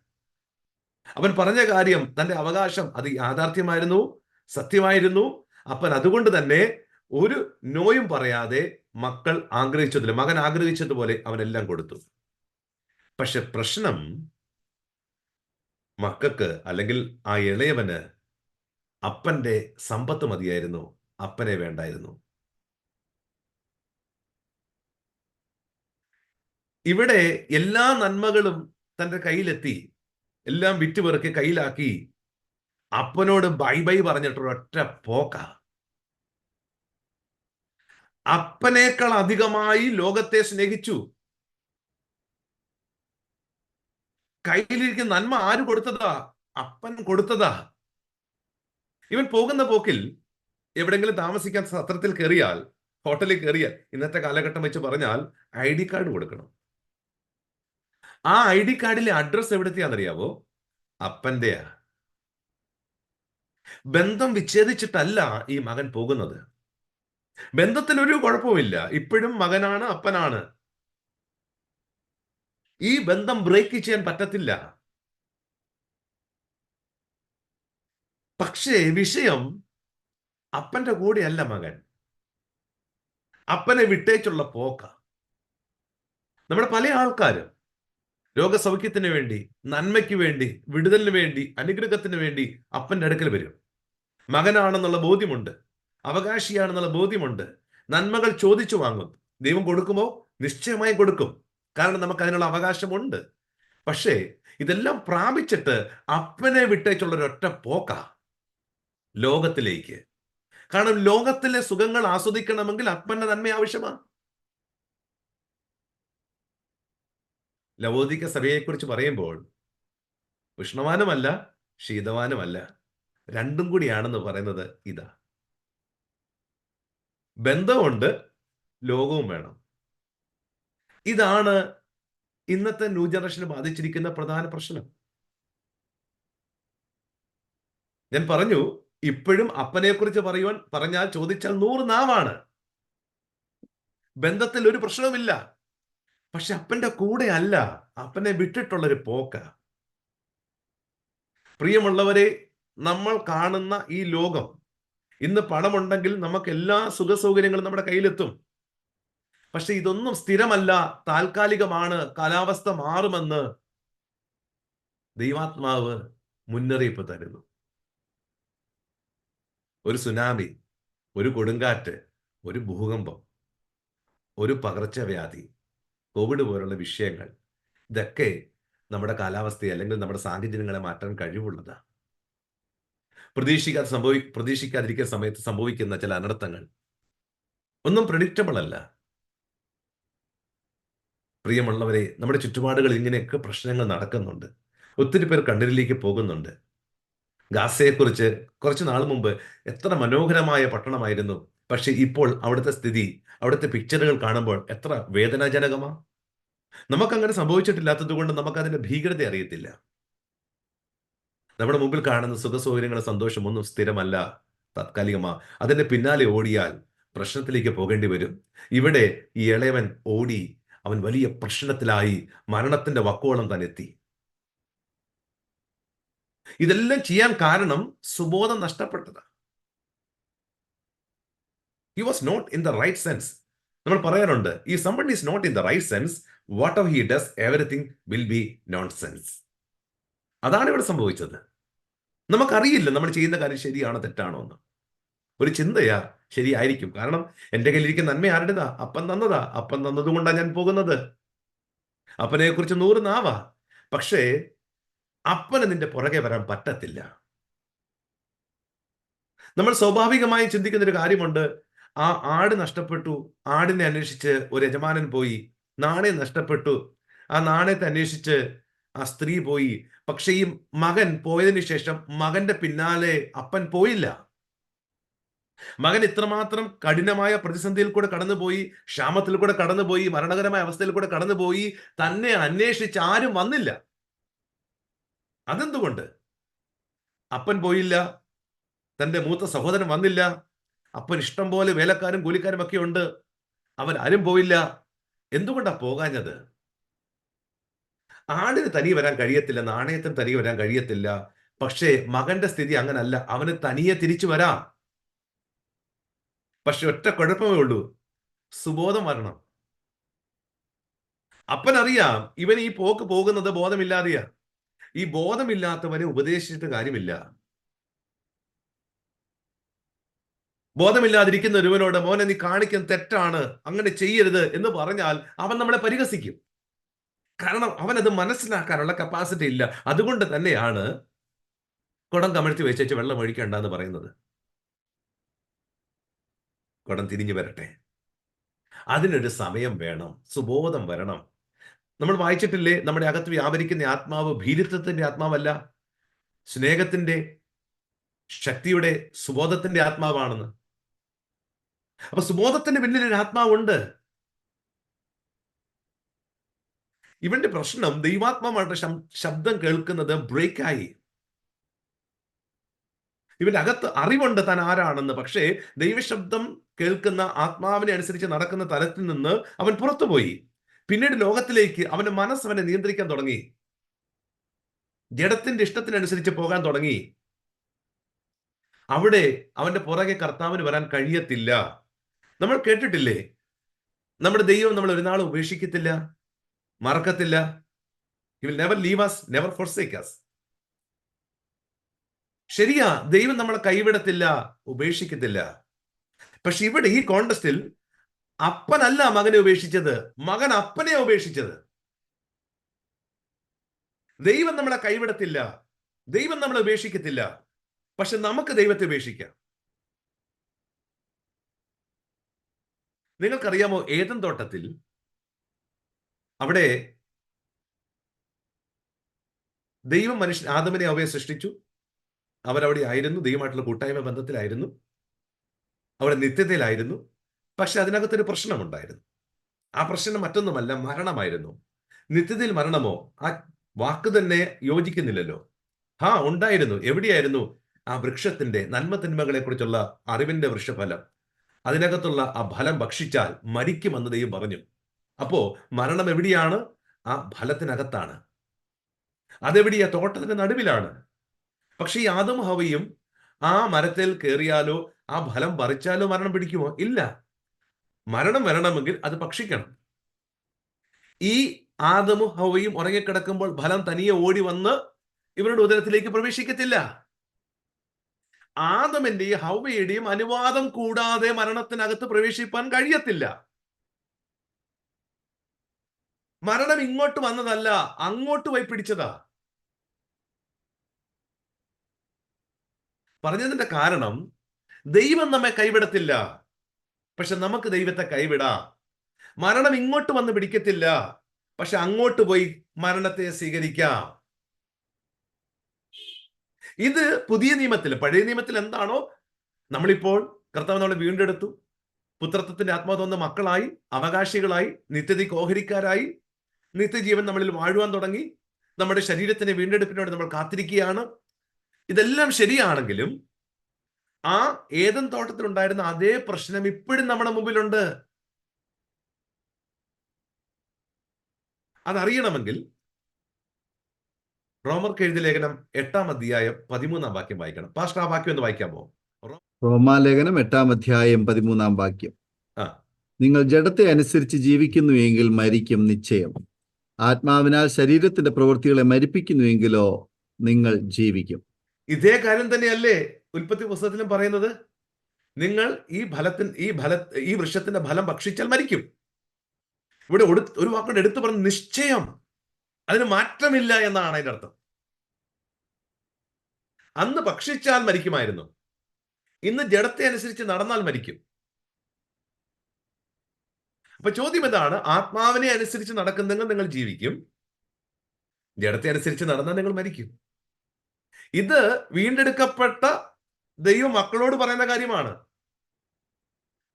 അവൻ പറഞ്ഞ കാര്യം, തന്റെ അവകാശം, അത് യാഥാർത്ഥ്യമായിരുന്നു, സത്യമായിരുന്നു. അപ്പൻ അതുകൊണ്ട് തന്നെ ഒരു നോയും പറയാതെ മക്കൾ ആഗ്രഹിച്ചതില്ല, മകൻ ആഗ്രഹിച്ചതുപോലെ അവനെല്ലാം കൊടുത്തു. പക്ഷെ പ്രശ്നം, മക്കൾക്ക് അല്ലെങ്കിൽ ആ ഇളയവന് അപ്പന്റെ സമ്പത്ത് മതിയായിരുന്നു, അപ്പനെ വേണ്ടായിരുന്നു. ഇവിടെ എല്ലാ നന്മകളും തന്റെ കയ്യിലെത്തി, എല്ലാം വിറ്റുപെറുക്കി കയ്യിലാക്കി, അപ്പനോട് ബൈ ബൈ പറഞ്ഞിട്ടുള്ള ഒറ്റ പോക്ക. അപ്പനേക്കാൾ അധികമായി ലോകത്തെ സ്നേഹിച്ചു. കയ്യിലിരിക്കുന്ന നന്മ ആര് കൊടുത്തതാ? അപ്പൻ കൊടുത്തതാ. ഇവൻ പോകുന്ന പോക്കിൽ എവിടെങ്കിലും താമസിക്കാൻ സത്രത്തിൽ കയറിയാൽ, ഹോട്ടലിൽ കയറിയാൽ, ഇന്നത്തെ കാലഘട്ടം വെച്ച് പറഞ്ഞാൽ ID കാർഡ് കൊടുക്കണം. ആ ID കാർഡിലെ അഡ്രസ് എവിടത്തെയാണെന്നറിയാവോ? അപ്പന്റെയാ. ബന്ധം വിച്ഛേദിച്ചിട്ടല്ല ഈ മകൻ പോകുന്നത്. ബന്ധത്തിന് ഒരു കുഴപ്പമില്ല, ഇപ്പോഴും മകനാണ്, അപ്പനാണ്. ഈ ബന്ധം ബ്രേക്ക് ചെയ്യാൻ പറ്റത്തില്ല. പക്ഷേ വിഷയം, അപ്പന്റെ കൂടെയല്ല മകൻ, അപ്പനെ വിട്ടേച്ചുള്ള പോക്ക. നമ്മുടെ പല ആൾക്കാരും രോഗസൗഖ്യത്തിന് വേണ്ടി, നന്മയ്ക്ക് വേണ്ടി, വിടുതലിന് വേണ്ടി, അനുഗ്രഹത്തിന് വേണ്ടി അപ്പന്റെ അടുക്കൽ വരും. മകനാണെന്നുള്ള ബോധ്യമുണ്ട്, അവകാശിയാണെന്നുള്ള ബോധ്യമുണ്ട്, നന്മകൾ ചോദിച്ചു വാങ്ങും. ദൈവം കൊടുക്കുമോ? നിശ്ചയമായി കൊടുക്കും, കാരണം നമുക്ക് അതിനുള്ള അവകാശമുണ്ട്. പക്ഷേ ഇതെല്ലാം പ്രാപിച്ചിട്ട് അപ്പനെ വിട്ടേച്ചുള്ള ഒരൊറ്റ പോക്ക ലോകത്തിലേക്ക്. കാരണം ലോകത്തിലെ സുഖങ്ങൾ ആസ്വദിക്കണമെങ്കിൽ അപ്പന്റെ നന്മ ആവശ്യമാണ്. ലവോദിക്ക സഭയെക്കുറിച്ച് പറയുമ്പോൾ ഉഷ്ണവാനുമല്ല, ശീതവാനുമല്ല, രണ്ടും കൂടിയാണെന്ന് പറയുന്നത് ഇതാ. ബന്ധമുണ്ട്, ലോകവും വേണം. ഇതാണ് ഇന്നത്തെ ന്യൂ ജനറേഷനെ ബാധിച്ചിരിക്കുന്ന പ്രധാന പ്രശ്നം. ഞാൻ പറഞ്ഞു, ഇപ്പോഴും അപ്പനെ കുറിച്ച് പറഞ്ഞാൽ ചോദിച്ചാൽ 100 നാവാണ്. ബന്ധത്തിൽ ഒരു പ്രശ്നവുമില്ല. പക്ഷെ അപ്പന്റെ കൂടെ അല്ല, അപ്പനെ വിട്ടിട്ടുള്ളൊരു പോക്ക. പ്രിയമുള്ളവരെ, നമ്മൾ കാണുന്ന ഈ ലോകം, ഇന്ന് പണമുണ്ടെങ്കിൽ നമുക്ക് എല്ലാ സുഖ സൗകര്യങ്ങളും നമ്മുടെ കയ്യിലെത്തും. പക്ഷെ ഇതൊന്നും സ്ഥിരമല്ല, താൽക്കാലികമാണ്, കാലാവസ്ഥ മാറുമെന്ന് ദൈവാത്മാവ് മുന്നറിയിപ്പ് തരുന്നു. ഒരു സുനാമി, ഒരു കൊടുങ്കാറ്റ്, ഒരു ഭൂകമ്പം, ഒരു പകർച്ചവ്യാധി, കോവിഡ് പോലുള്ള വിഷയങ്ങൾ, ഇതൊക്കെ നമ്മുടെ കാലാവസ്ഥയെ അല്ലെങ്കിൽ നമ്മുടെ സാഹചര്യങ്ങളെ മാറ്റാൻ കഴിവുള്ളതാണ്. പ്രതീക്ഷിക്കാതിരിക്കുന്ന സമയത്ത് സംഭവിക്കുന്ന ചില അനർത്ഥങ്ങൾ ഒന്നും പ്രെഡിക്റ്റബിൾ അല്ല. പ്രിയമുള്ളവരെ, നമ്മുടെ ചുറ്റുപാടുകളിൽ ഇങ്ങനെയൊക്കെ പ്രശ്നങ്ങൾ നടക്കുന്നുണ്ട്. ഒത്തിരി പേർ കണ്ണീരിലേക്ക് പോകുന്നുണ്ട്. ഗാസയെക്കുറിച്ച് കുറച്ച് നാൾ മുമ്പ് എത്ര മനോഹരമായ പട്ടണമായിരുന്നു. പക്ഷെ ഇപ്പോൾ അവിടുത്തെ സ്ഥിതി, അവിടുത്തെ പിക്ചറുകൾ കാണുമ്പോൾ എത്ര വേദനാജനകമാണ്. നമുക്കങ്ങനെ സംഭവിച്ചിട്ടില്ലാത്തത് കൊണ്ട് നമുക്കതിന്റെ ഭീകരത അറിയത്തില്ല. നമ്മുടെ മുമ്പിൽ കാണുന്ന സുഖസൗകര്യങ്ങളും സന്തോഷം ഒന്നും സ്ഥിരമല്ല, താത്കാലികമാ. അതിന്റെ പിന്നാലെ ഓടിയാൽ പ്രശ്നത്തിലേക്ക് പോകേണ്ടി വരും. ഇവിടെ ഈ ഇളയവൻ ഓടി, അവൻ വലിയ പ്രശ്നത്തിലായി, മരണത്തിന്റെ വക്കോളം തന്നെ എത്തി. ഇതെല്ലാം ചെയ്യാൻ കാരണം സുബോധം നഷ്ടപ്പെട്ടതാണ്. He was not in the right sense. നമ്മൾ പറയാറുണ്ട്, ഈ somebody is not in the right sense, whatever he does, everything will be nonsense. അതാണ് ഇവിടെ സംഭവിച്ചത്. നമുക്കറിയില്ല നമ്മൾ ചെയ്യുന്ന കാര്യം ശരിയാണോ തെറ്റാണോ എന്ന്. ഒരു ചിന്തയാ ശരിയായിരിക്കും, കാരണം എൻ്റെ കയ്യിലിരിക്കുന്ന നന്മ ആരുടേതാ? അപ്പൻ തന്നതാ. അപ്പൻ തന്നതുകൊണ്ടാണ് ഞാൻ പോകുന്നത്. അപ്പനെ കുറിച്ച് 100 നാവാ. പക്ഷേ അപ്പന് നിന്റെ പുറകെ വരാൻ പറ്റത്തില്ല. നമ്മൾ സ്വാഭാവികമായി ചിന്തിക്കുന്ന ഒരു കാര്യമുണ്ട്. ആ ആട് നഷ്ടപ്പെട്ടു, ആടിനെ അന്വേഷിച്ച് ഒരു യജമാനൻ പോയി. നാണയം നഷ്ടപ്പെട്ടു, ആ നാണയത്തെ അന്വേഷിച്ച് ആ സ്ത്രീ പോയി. പക്ഷെ ഈ മകൻ പോയതിനു ശേഷം മകന്റെ പിന്നാലെ അപ്പൻ പോയില്ല. മകൻ ഇത്രമാത്രം കഠിനമായ പ്രതിസന്ധിയിൽ കൂടെ കടന്നുപോയി, ക്ഷാമത്തിൽ കൂടെ കടന്നുപോയി, മരണകരമായ അവസ്ഥയിൽ കൂടെ കടന്നുപോയി. തന്നെ അന്വേഷിച്ച് ആരും വന്നില്ല. അതെന്തുകൊണ്ട്? അപ്പൻ പോയില്ല, തന്റെ മൂത്ത സഹോദരൻ വന്നില്ല. അപ്പൻ ഇഷ്ടം പോലെ വേലക്കാരും കൂലിക്കാരും ഒക്കെ ഉണ്ട്, അവരാരും പോയില്ല. എന്തുകൊണ്ടാ പോകാഞ്ഞത്? ആടിന് തനിയെ വരാൻ കഴിയത്തില്ല, നാണയത്തിന് തനിയെ വരാൻ കഴിയത്തില്ല. പക്ഷേ മകന്റെ സ്ഥിതി അങ്ങനല്ല, അവന് തനിയെ തിരിച്ചു വരാം. പക്ഷെ ഒറ്റ കുഴപ്പമേ ഉള്ളൂ, സുബോധം വരണം. അപ്പനറിയാം ഇവൻ ഈ പോക്ക് പോകുന്നത് ബോധമില്ലാതെയാ. ഈ ബോധമില്ലാത്തവനെ ഉപദേശിച്ചിട്ട് കാര്യമില്ല. ബോധമില്ലാതിരിക്കുന്ന ഒരുവനോട്, മോനെ നീ കാണിക്കുന്ന തെറ്റാണ്, അങ്ങനെ ചെയ്യരുത് എന്ന് പറഞ്ഞാൽ അവൻ നമ്മളെ പരിഹസിക്കും. കാരണം അവനത് മനസ്സിലാക്കാനുള്ള കപ്പാസിറ്റി ഇല്ല. അതുകൊണ്ട് തന്നെയാണ് കുടം കമഴ്ത്തി വെച്ചേച്ച് വെള്ളം ഒഴിക്കണ്ട എന്ന് പറയുന്നത്. കുടം തിരിഞ്ഞു വരട്ടെ. അതിനൊരു സമയം വേണം, സുബോധം വരണം. നമ്മൾ വായിച്ചിട്ടില്ലേ, നമ്മുടെ അകത്ത് വ്യാപരിക്കുന്ന ആത്മാവ് ഭീരുത്വത്തിന്റെ ആത്മാവല്ല, സ്നേഹത്തിന്റെ, ശക്തിയുടെ, സുബോധത്തിന്റെ ആത്മാവാണെന്ന്. അപ്പൊ സുബോധത്തിന്റെ പിന്നിൽ ഒരു ആത്മാവുണ്ട്. ഇവന്റെ പ്രശ്നം ദൈവാത്മാവായിട്ട് ശബ്ദം കേൾക്കുന്നത് ബ്രേക്കായി. ഇവന്റെ അകത്ത് അറിവുണ്ട് താൻ ആരാണെന്ന്, പക്ഷേ ദൈവശബ്ദം കേൾക്കുന്ന ആത്മാവിനെ അനുസരിച്ച് നടക്കുന്ന തലത്തിൽ നിന്ന് അവൻ പുറത്തുപോയി. പിന്നീട് ലോകത്തിലേക്ക് അവന്റെ മനസ്സ് അവനെ നിയന്ത്രിക്കാൻ തുടങ്ങി. ജഡത്തിന്റെ ഇഷ്ടത്തിനനുസരിച്ച് പോകാൻ തുടങ്ങി. അവിടെ അവന്റെ പുറകെ കർത്താവിന് വരാൻ കഴിയത്തില്ല. നമ്മൾ കേട്ടിട്ടില്ലേ, നമ്മുടെ ദൈവം നമ്മൾ ഒരു നാളും ഉപേക്ഷിക്കത്തില്ല, മറക്കത്തില്ല. He will never leave us, never forsake us. ശരിയാ, ദൈവം നമ്മളെ കൈവിടത്തില്ല, ഉപേക്ഷിക്കത്തില്ല. പക്ഷെ ഇവിടെ ഈ കോണ്ടസ്റ്റിൽ അപ്പനല്ല മകനെ ഉപേക്ഷിച്ചത്, മകൻ അപ്പനെ ഉപേക്ഷിച്ചത്. ദൈവം നമ്മളെ കൈവിടത്തില്ല, ദൈവം നമ്മളെ ഉപേക്ഷിക്കത്തില്ല. പക്ഷെ നമുക്ക് ദൈവത്തെ ഉപേക്ഷിക്കാം. നിങ്ങൾക്കറിയാമോ, ഏദൻ തോട്ടത്തിൽ അവിടെ ദൈവം ആദമിനെ അവയെ സൃഷ്ടിച്ചു. അവരവിടെ ആയിരുന്നു, ദൈവമായിട്ടുള്ള കൂട്ടായ്മ ബന്ധത്തിലായിരുന്നു, അവിടെ നിത്യതയിലായിരുന്നു. പക്ഷെ അതിനകത്തൊരു പ്രശ്നമുണ്ടായിരുന്നു. ആ പ്രശ്നം മറ്റൊന്നുമല്ല, മരണമായിരുന്നു. നിത്യതയിൽ മരണമോ? ആ വാക്ക് തന്നെ യോജിക്കുന്നില്ലല്ലോ. ഉണ്ടായിരുന്നു. എവിടെയായിരുന്നു? ആ വൃക്ഷത്തിന്റെ നന്മ തിന്മകളെ കുറിച്ചുള്ള അറിവിന്റെ വൃക്ഷഫലം, അതിനകത്തുള്ള ആ ഫലം ഭക്ഷിച്ചാൽ മരിക്കുമെന്ന് ദൈവം പറഞ്ഞു. അപ്പോ മരണം എവിടെയാണ്? ആ ഫലത്തിനകത്താണ്. അതെവിടെയാ? തോട്ടത്തിന്റെ നടുവിലാണ്. പക്ഷെ ഈ ആദം ഹവയും ആ മരത്തിൽ കയറിയാലോ ആ ഫലം പറിച്ചാലോ മരണം പിടിക്കുമോ? ഇല്ല. മരണം വരണമെങ്കിൽ അത് ഭക്ഷിക്കണം. ഈ ആദമും ഹവയും ഉറങ്ങിക്കിടക്കുമ്പോൾ ഫലം തനിയെ ഓടി വന്ന് ഇവരുടെ ഉദരത്തിലേക്ക് പ്രവേശിക്കത്തില്ല. ആദമിന്റെയും ഹവയുടെയും അനുവാദം കൂടാതെ മരണത്തിനകത്ത് പ്രവേശിപ്പാൻ കഴിയത്തില്ല. മരണം ഇങ്ങോട്ട് വന്നതല്ല, അങ്ങോട്ട് പോയി പിടിച്ചതാ. പറഞ്ഞതിന്റെ കാരണം, ദൈവം നമ്മെ കൈവിടത്തില്ല, പക്ഷെ നമുക്ക് ദൈവത്തെ കൈവിടാം. മരണം ഇങ്ങോട്ട് വന്ന് പിടിക്കത്തില്ല, പക്ഷെ അങ്ങോട്ട് പോയി മരണത്തെ സ്വീകരിക്കാം. ഇത് പുതിയ നിയമത്തിൽ. പഴയ നിയമത്തിൽ എന്താണോ, നമ്മളിപ്പോൾ കർത്താവ് നമ്മളെ വീണ്ടെടുത്തു, പുത്രത്വത്തിന്റെ ആത്മാവ് തന്ന മക്കളായി, അവകാശികളായി, നിത്യതയ്ക്ക് ഓഹരിക്കാരായി, നിത്യജീവൻ നമ്മളിൽ വാഴുവാൻ തുടങ്ങി. നമ്മുടെ ശരീരത്തിന്റെ വീണ്ടെടുപ്പിനോട് നമ്മൾ കാത്തിരിക്കുകയാണ്. ഇതെല്ലാം ശരിയാണെങ്കിലും ആ ഏദൻ തോട്ടത്തിൽ ഉണ്ടായിരുന്ന അതേ പ്രശ്നം ഇപ്പോഴും നമ്മുടെ മുമ്പിലുണ്ട്. അതറിയണമെങ്കിൽ റോമർക്ക് എഴുതിയ ലേഖനം 8-ാം അധ്യായം 13-ാം വാക്യം വായിക്കണം. പാസ്റ്റർ, ആ വാക്യം ഒന്ന് വായിക്കാമോ? റോമാലേഖനം 8-ാം അധ്യായം 13-ാം വാക്യം. നിങ്ങൾ ജഡത്തെ അനുസരിച്ച് ജീവിക്കുന്നു എങ്കിൽ മരിക്കും നിശ്ചയം. ആത്മാവിനാൽ ശരീരത്തിന്റെ പ്രവൃത്തികളെ മരിപ്പിക്കുന്നുവെങ്കിലോ നിങ്ങൾ ജീവിക്കും. ഇതേ കാര്യം തന്നെയല്ലേ ഉൽപ്പത്തി പുസ്തകത്തിലും പറയുന്നത്? നിങ്ങൾ ഈ വൃക്ഷത്തിന്റെ ഫലം ഭക്ഷിച്ചാൽ മരിക്കും. ഇവിടെ ഒരു വാക്കുകൊണ്ട് എടുത്തു പറഞ്ഞ നിശ്ചയം, അതിന് മാറ്റമില്ല എന്നാണ് അതിന്റെ അർത്ഥം. അന്ന് ഭക്ഷിച്ചാൽ മരിക്കുമായിരുന്നു, ഇന്ന് ജഡത്തെ അനുസരിച്ച് നടന്നാൽ മരിക്കും. അപ്പൊ ചോദ്യം എന്താണ്? ആത്മാവിനെ അനുസരിച്ച് നടക്കുന്നെങ്കിൽ നിങ്ങൾ ജീവിക്കും, ജഡത്തെ അനുസരിച്ച് നടന്നാൽ നിങ്ങൾ മരിക്കും. ഇത് വീണ്ടെടുക്കപ്പെട്ട ദൈവ മക്കളോട് പറയുന്ന കാര്യമാണ്,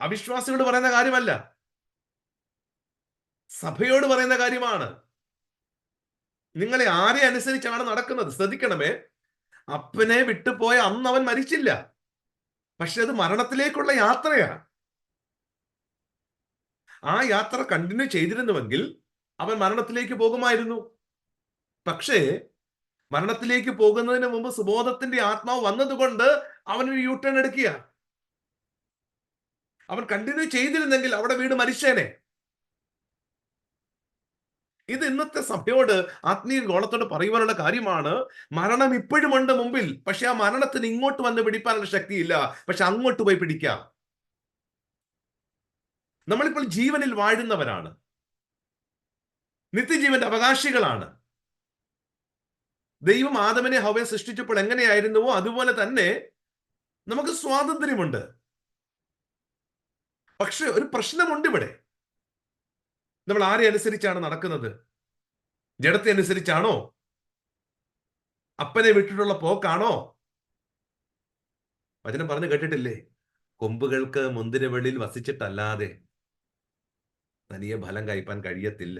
അവിശ്വാസികളോട് പറയുന്ന കാര്യമല്ല, സഭയോട് പറയുന്ന കാര്യമാണ്. നിങ്ങളെ ആരെ അനുസരിച്ചാണ് നടക്കുന്നത്? ശ്രദ്ധിക്കണമേ, അപ്പനെ വിട്ടുപോയ അന്ന് അവൻ മരിച്ചില്ല, പക്ഷെ അത് മരണത്തിലേക്കുള്ള യാത്രയാണ്. ആ യാത്ര കണ്ടിന്യൂ ചെയ്തിരുന്നുവെങ്കിൽ അവൻ മരണത്തിലേക്ക് പോകുമായിരുന്നു. പക്ഷേ മരണത്തിലേക്ക് പോകുന്നതിന് മുമ്പ് സുബോധത്തിന്റെ ആത്മാവ് വന്നതുകൊണ്ട് അവനൊരു യൂട്ടേൺ എടുക്കുക. അവൻ കണ്ടിന്യൂ ചെയ്തിരുന്നെങ്കിൽ അവിടെ വീട് മരിച്ചേനെ. ഇത് ഇന്നത്തെ സഭയോട്, ആത്മീയ ഗോളത്തോട് പറയുവാനുള്ള കാര്യമാണ്. മരണം ഇപ്പോഴും ഉണ്ട് മുമ്പിൽ, പക്ഷെ ആ മരണത്തിന് ഇങ്ങോട്ട് വന്ന് പിടിക്കാനുള്ള ശക്തിയില്ല, പക്ഷെ അങ്ങോട്ട് പോയി പിടിക്കാം. നമ്മളിപ്പോൾ ജീവനിൽ വാഴുന്നവരാണ്, നിത്യജീവന്റെ അവകാശികളാണ്. ദൈവം ആദമിനെ ഹവ്വയെ സൃഷ്ടിച്ചപ്പോൾ എങ്ങനെയായിരുന്നുവോ അതുപോലെ തന്നെ നമുക്ക് സ്വാതന്ത്ര്യമുണ്ട്. പക്ഷെ ഒരു പ്രശ്നമുണ്ട് ഇവിടെ. നമ്മൾ ആരെ അനുസരിച്ചാണ് നടക്കുന്നത്? ജഡത്തെ അനുസരിച്ചാണോ? അപ്പനെ വിട്ടിട്ടുള്ള പോക്കാണോ? വചനം പറഞ്ഞു കേട്ടിട്ടില്ലേ? കൊമ്പുകൾക്ക് മുന്തിരിവള്ളിയിൽ വസിച്ചിട്ടല്ലാതെ തനിയെ ഫലം കഴിപ്പാൻ കഴിയത്തില്ല.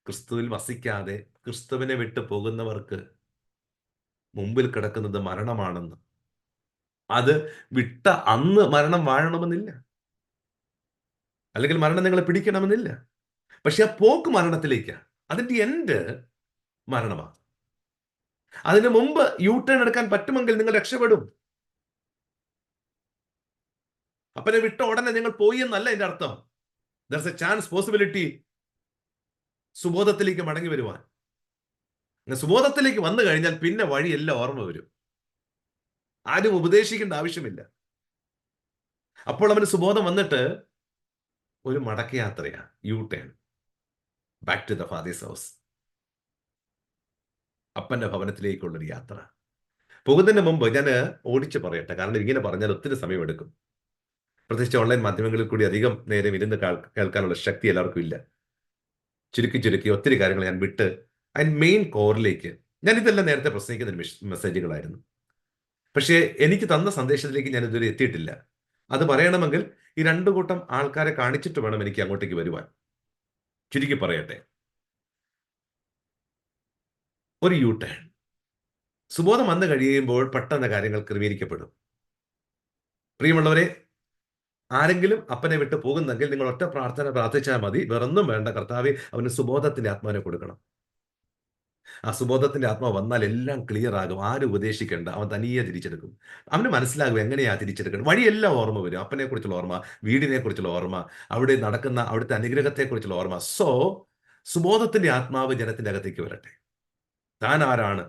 ക്രിസ്തുവിൽ വസിക്കാതെ ക്രിസ്തുവിനെ വിട്ടു പോകുന്നവർക്ക് മുമ്പിൽ കിടക്കുന്നത് മരണമാണെന്ന്. അത് വിട്ട അന്ന് മരണം വാഴണമെന്നില്ല. അല്ലെങ്കിൽ മരണം നിങ്ങളെ പിടിക്കണമെന്നില്ല. പക്ഷെ ആ പോക്ക് മരണത്തിലേക്കാണ്. അതിന്റെ എൻഡ് മരണമാണ്. അതിനു മുമ്പ് യു ടേൺ എടുക്കാൻ പറ്റുമെങ്കിൽ നിങ്ങൾ രക്ഷപ്പെടും. അപ്പനെ വിട്ട ഉടനെ നിങ്ങൾ പോയി എന്നല്ല എന്റെ അർത്ഥം. ദർസ് എ ചാൻസ്, പോസിബിലിറ്റി സുബോധത്തിലേക്ക് മടങ്ങി വരുവാൻ. സുബോധത്തിലേക്ക് വന്നു കഴിഞ്ഞാൽ പിന്നെ വഴിയെല്ലാം ഓർമ്മ വരും. ആരും ഉപദേശിക്കേണ്ട ആവശ്യമില്ല. അപ്പോൾ അവന് സുബോധം വന്നിട്ട് ഒരു മടക്കയാത്രയാണ്, U turn, back to the father's house, അപ്പന്റെ ഭവനത്തിലേക്കുള്ളൊരു യാത്ര. പോകുന്നതിന് മുമ്പ് ഞാൻ ഓടിച്ച് പറയട്ടെ, കാരണം ഇങ്ങനെ പറഞ്ഞാൽ ഒത്തിരി സമയമെടുക്കും. പ്രത്യേകിച്ച് ഓൺലൈൻ മാധ്യമങ്ങളിൽ കൂടി അധികം നേരം ഇരുന്ന് കേൾക്കാനുള്ള ശക്തി എല്ലാവർക്കും ഇല്ല. ചുരുക്കി ഒത്തിരി കാര്യങ്ങൾ ഞാൻ വിട്ട് അതിന് മെയിൻ കോറിലേക്ക്, ഞാൻ ഇതെല്ലാം നേരത്തെ പ്രസംഗിക്കുന്ന മെസ്സേജുകളായിരുന്നു. പക്ഷേ എനിക്ക് തന്ന സന്ദേശത്തിലേക്ക് ഞാൻ ഇതുവരെ എത്തിയിട്ടില്ല. അത് പറയണമെങ്കിൽ ഈ രണ്ടു കൂട്ടം ആൾക്കാരെ കാണിച്ചിട്ട് വേണം എനിക്ക് അങ്ങോട്ടേക്ക് വരുവാൻ. ചുരുക്കി പറയട്ടെ, ഒരു യു ടേൺ. സുബോധം വന്നു കഴിയുമ്പോൾ പെട്ടെന്ന് കാര്യങ്ങൾ ക്രമീകരിക്കപ്പെടും. പ്രിയമുള്ളവരെ, ആരെങ്കിലും അപ്പനെ വിട്ട് പോകുന്നെങ്കിൽ നിങ്ങൾ ഒറ്റ പ്രാർത്ഥന പ്രാർത്ഥിച്ചാൽ മതി. വേറൊന്നും വേണ്ട. കർത്താവേ, അവന് സുബോധത്തിന്റെ ആത്മാവിനെ കൊടുക്കണം. ആ സുബോധത്തിന്റെ ആത്മാവ് വന്നാൽ എല്ലാം ക്ലിയർ ആകും. ആരും ഉപദേശിക്കേണ്ട. അവൻ തനിയെ തിരിച്ചെടുക്കും. അവന് മനസ്സിലാകും എങ്ങനെയാ തിരിച്ചെടുക്കണം. വഴിയെല്ലാം ഓർമ്മ വരും. അപ്പനെ കുറിച്ചുള്ള ഓർമ്മ, വീടിനെ കുറിച്ചുള്ള ഓർമ്മ, അവിടെ നടക്കുന്ന അവിടുത്തെ അനുഗ്രഹത്തെ കുറിച്ചുള്ള ഓർമ്മ. സോ സുബോധത്തിന്റെ ആത്മാവ് ജനത്തിന്റെ അകത്തേക്ക് വരട്ടെ. താൻ ആരാണ്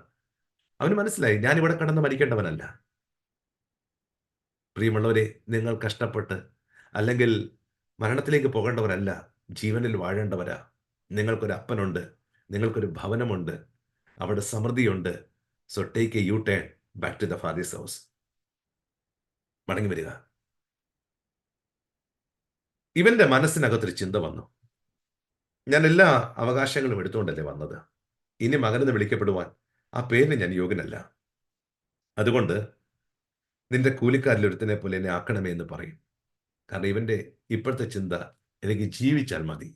അവന് മനസ്സിലായി. ഞാൻ ഇവിടെ കിടന്ന് മരിക്കേണ്ടവനല്ല. പ്രിയമുള്ളവരെ, നിങ്ങൾ കഷ്ടപ്പെട്ട് അല്ലെങ്കിൽ മരണത്തിലേക്ക് പോകേണ്ടവരല്ല, ജീവനിൽ വാഴേണ്ടവരാ. നിങ്ങൾക്കൊരു അപ്പനുണ്ട്, നിങ്ങൾക്കൊരു ഭവനമുണ്ട്, അവിടെ സമൃദ്ധിയുണ്ട്. So take a U turn back to the father's house. മടങ്ങി വരിക. ഇവന്റെ മനസ്സിനകത്തൊരു ചിന്ത വന്നു. ഞാൻ എല്ലാ അവകാശങ്ങളും എടുത്തുകൊണ്ടല്ലേ വന്നത്. ഇനി മകനെന്ന് വിളിക്കപ്പെടുവാൻ ആ പേരിന് ഞാൻ യോഗ്യനല്ല. അതുകൊണ്ട് നിന്റെ കൂലിക്കാരിൽ ഒരുത്തനെ പോലെ എന്നെ ആക്കണമേ എന്ന് പറയും. കാരണം ഇവന്റെ ഇപ്പോഴത്തെ ചിന്ത, എനിക്ക് ജീവിച്ചാൽ മതി,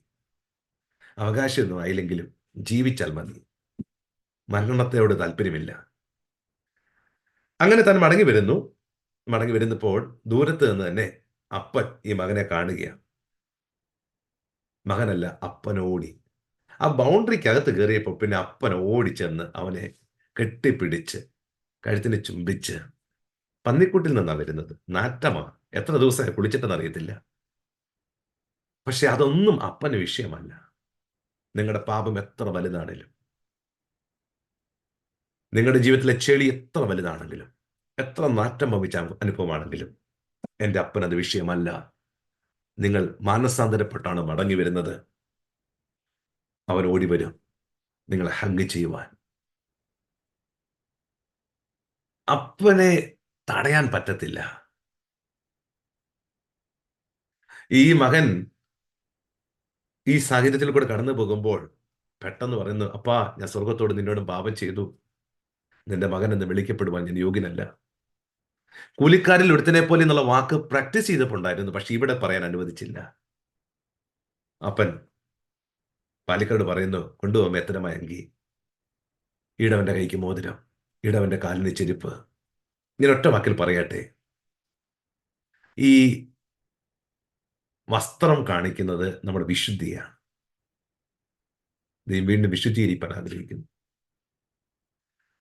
അവകാശമൊന്നും ആയില്ലെങ്കിലും ജീവിച്ചാൽ മതി, മരണത്തോട് താല്പര്യമില്ല. അങ്ങനെ താൻ മടങ്ങി വരുന്നു. മടങ്ങി വരുന്നപ്പോൾ ദൂരത്ത് നിന്ന് തന്നെ അപ്പൻ ഈ മകനെ കാണുകയാണ്. മകനല്ല, അപ്പനോടി. ആ ബൗണ്ടറിക്കകത്ത് കയറിയപ്പോൾ പിന്നെ അപ്പൻ ഓടിച്ചെന്ന് അവനെ കെട്ടിപ്പിടിച്ച് കഴുത്തിന് ചുംബിച്ച്. പന്നിക്കുട്ടിൽ നിന്നാണ് വരുന്നത്, നാറ്റമാ, എത്ര ദിവസമായി കുളിച്ചിട്ടെന്ന് അറിയത്തില്ല. പക്ഷെ അതൊന്നും അപ്പന് വിഷയമല്ല. നിങ്ങളുടെ പാപം എത്ര വലുതാണെങ്കിലും, നിങ്ങളുടെ ജീവിതത്തിലെ ചെളി എത്ര വലുതാണെങ്കിലും, എത്ര നാറ്റം വമിച്ച അനുഭവമാണെങ്കിലും, എൻ്റെ അപ്പൻ അത് വിഷയമല്ല. നിങ്ങൾ മാനസാന്തരപ്പെട്ടാണ് മടങ്ങി വരുന്നത്. അവൻ ഓടി വരും നിങ്ങളെ ഹഗ് ചെയ്യുവാൻ. അപ്പനെ തടയാൻ പറ്റത്തില്ല. ഈ മകൻ ഈ സാഹചര്യത്തിൽ കൂടെ കടന്നു പോകുമ്പോൾ പെട്ടെന്ന് പറയുന്നു, അപ്പാ, ഞാൻ സ്വർഗത്തോട് നിന്നോടും പാപം ചെയ്തു, നിന്റെ മകൻ എന്ന് വിളിക്കപ്പെടുവാൻ ഞാൻ യോഗ്യനല്ല. കൂലിക്കാരിൽ ഒരുത്തനെ പോലെ എന്നുള്ള വാക്ക് പ്രാക്ടീസ് ചെയ്തപ്പോണ്ടായിരുന്നു, പക്ഷെ ഇവിടെ പറയാൻ അനുവദിച്ചില്ല. അപ്പൻ പാലിക്കരോട് പറയുന്നു, കൊണ്ടുപോകാൻ എത്തരമായ അങ്കി, ഈടവന്റെ കൈക്ക് മോതിരം, ഈടവന്റെ കാലിന് ചെരുപ്പ്. ഇങ്ങനെ ഒറ്റ വാക്കിൽ പറയട്ടെ, ഈ വസ്ത്രം കാണിക്കുന്നത് നമ്മുടെ വിശുദ്ധിയാണ്. നീ വീണ്ടും വിശുദ്ധീകരിക്കാൻ ആഗ്രഹിക്കുന്നു.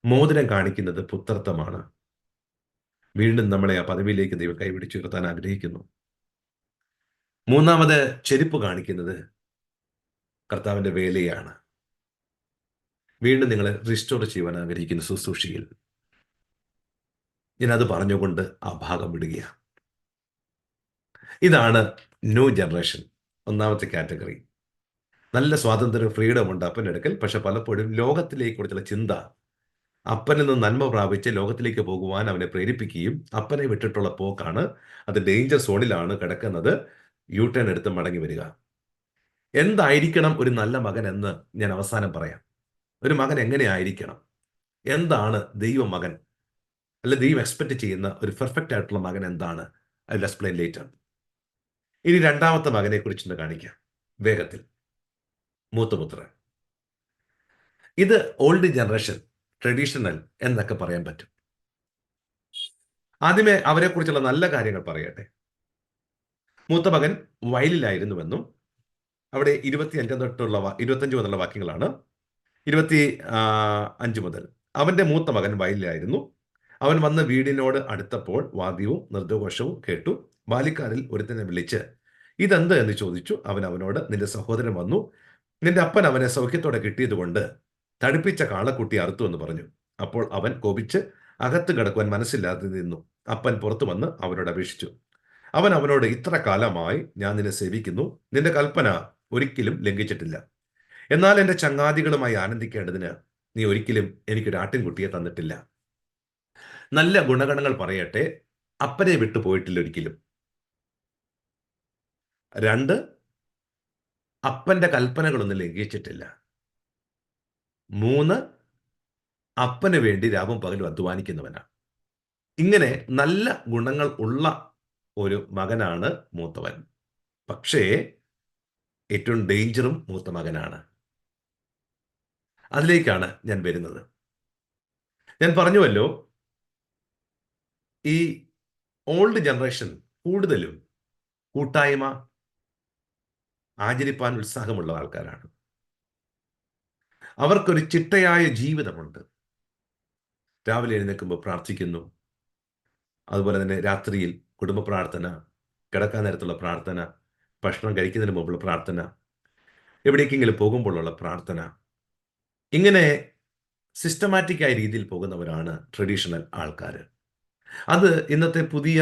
മോതിരം കാണിക്കുന്നത് പുത്രത്വമാണ്. വീണ്ടും നമ്മളെ ആ പദവിയിലേക്ക് ദൈവം കൈപിടിച്ചുയർത്താൻ ആഗ്രഹിക്കുന്നു. മൂന്നാമത് ചെരുപ്പ് കാണിക്കുന്നത് കർത്താവിന്റെ വേലയാണ്. വീണ്ടും നിങ്ങളെ റിസ്റ്റോർ ചെയ്യുവാൻ ആഗ്രഹിക്കുന്നു ശുശ്രൂഷയിൽ. ഞാനത് പറഞ്ഞുകൊണ്ട് ആ ഭാഗം വിടുകയാണ്. ഇതാണ് ന്യൂ ജനറേഷൻ, ഒന്നാമത്തെ കാറ്റഗറി. നല്ല സ്വാതന്ത്ര്യം, ഫ്രീഡം ഉണ്ട് അപ്പൻ്റെ അടുക്കൽ. പക്ഷെ പലപ്പോഴും ലോകത്തിലേക്കുള്ള ചിന്ത അപ്പനിൽ നിന്ന് നന്മ പ്രാപിച്ച് ലോകത്തിലേക്ക് പോകുവാൻ അവനെ പ്രേരിപ്പിക്കുകയും അപ്പനെ വിട്ടിട്ടുള്ള പോക്കാണ്. അത് ഡേഞ്ചർ സോണിലാണ് കിടക്കുന്നത്. യു ടേൺ എടുത്ത് മടങ്ങി വരിക. എന്തായിരിക്കണം ഒരു നല്ല മകൻ എന്ന് ഞാൻ അവസാനം പറയാം. ഒരു മകൻ എങ്ങനെയായിരിക്കണം, എന്താണ് ദൈവം മകൻ, അല്ല ദൈവം എക്സ്പെക്ട് ചെയ്യുന്ന ഒരു പെർഫെക്റ്റ് ആയിട്ടുള്ള മകൻ എന്താണ്, ഐ വിൽ എക്സ്പ്ലെയിൻ ലേറ്റർ. ഇനി രണ്ടാമത്തെ മകനെ കുറിച്ചൊന്ന് കാണിക്കാം വേഗത്തിൽ. മൂത്തപുത്രൻ. ഇത് ഓൾഡ് ജനറേഷൻ, ട്രഡീഷണൽ എന്നൊക്കെ പറയാൻ പറ്റും. ആദ്യമേ അവരെ കുറിച്ചുള്ള നല്ല കാര്യങ്ങൾ പറയട്ടെ. മൂത്ത മകൻ വയലിലായിരുന്നുവെന്നും അവിടെ 25 മുതലുള്ള വാക്യങ്ങളാണ്. 25 മുതൽ അവന്റെ മൂത്ത മകൻ വയലിലായിരുന്നു. അവൻ വന്ന് വീടിനോട് അടുത്തപ്പോൾ വാദ്യവും നൃത്തഘോഷവും കേട്ടു. ബാല്യക്കാരിൽ ഒരുത്തനെ വിളിച്ച് ഇതെന്ത് എന്ന് ചോദിച്ചു. അവൻ അവനോട്, നിന്റെ സഹോദരൻ വന്നു, നിന്റെ അപ്പൻ അവനെ സൗഖ്യത്തോടെ കിട്ടിയതുകൊണ്ട് തടിപ്പിച്ച കാളക്കുട്ടി അറുത്തു എന്ന് പറഞ്ഞു. അപ്പോൾ അവൻ കോപിച്ച് അകത്ത് കിടക്കുവാൻ മനസ്സില്ലാതെ നിന്നു. അപ്പൻ പുറത്തു വന്ന് അവനോട് അപേക്ഷിച്ചു. അവൻ അവനോട്, ഇത്ര കാലമായി ഞാൻ നിന്നെ സേവിക്കുന്നു, നിന്റെ കൽപ്പന ഒരിക്കലും ലംഘിച്ചിട്ടില്ല. എന്നാൽ എന്റെ ചങ്ങാതികളുമായി ആനന്ദിക്കേണ്ടതിന് നീ ഒരിക്കലും എനിക്കൊരു ആട്ടിൻകുട്ടിയെ തന്നിട്ടില്ല. നല്ല ഗുണഗണങ്ങൾ പറയട്ടെ, അപ്പനെ വിട്ടു പോയിട്ടില്ല ഒരിക്കലും. 2, അപ്പന്റെ കൽപ്പനകളൊന്നും ലംഘിച്ചിട്ടില്ല. 3, അപ്പന് വേണ്ടി രാവും പകലും അധ്വാനിക്കുന്നവനാണ്. ഇങ്ങനെ നല്ല ഗുണങ്ങൾ ഉള്ള ഒരു മകനാണ് മൂത്തവൻ. പക്ഷേ ഏറ്റവും ഡേഞ്ചറും മൂത്ത മകനാണ്. അതിലേക്കാണ് ഞാൻ വരുന്നത്. ഞാൻ പറഞ്ഞുവല്ലോ, ഈ ഓൾഡ് ജനറേഷൻ കൂടുതലും കൂട്ടായ്മ ആചരിപ്പാൻ ഉത്സാഹമുള്ള ആൾക്കാരാണ്. അവർക്കൊരു ചിട്ടയായ ജീവിതമുണ്ട്. രാവിലെ എഴുന്നേൽക്കുമ്പോൾ പ്രാർത്ഥിക്കുന്നു. അതുപോലെ തന്നെ രാത്രിയിൽ കുടുംബ പ്രാർത്ഥന, കിടക്കാൻ നേരത്തുള്ള പ്രാർത്ഥന, ഭക്ഷണം കഴിക്കുന്നതിന് മുമ്പുള്ള പ്രാർത്ഥന, എവിടേക്കെങ്കിലും പോകുമ്പോഴുള്ള പ്രാർത്ഥന. ഇങ്ങനെ സിസ്റ്റമാറ്റിക് ആയ രീതിയിൽ പോകുന്നവരാണ് ട്രഡീഷണൽ ആൾക്കാർ. അത് ഇന്നത്തെ പുതിയ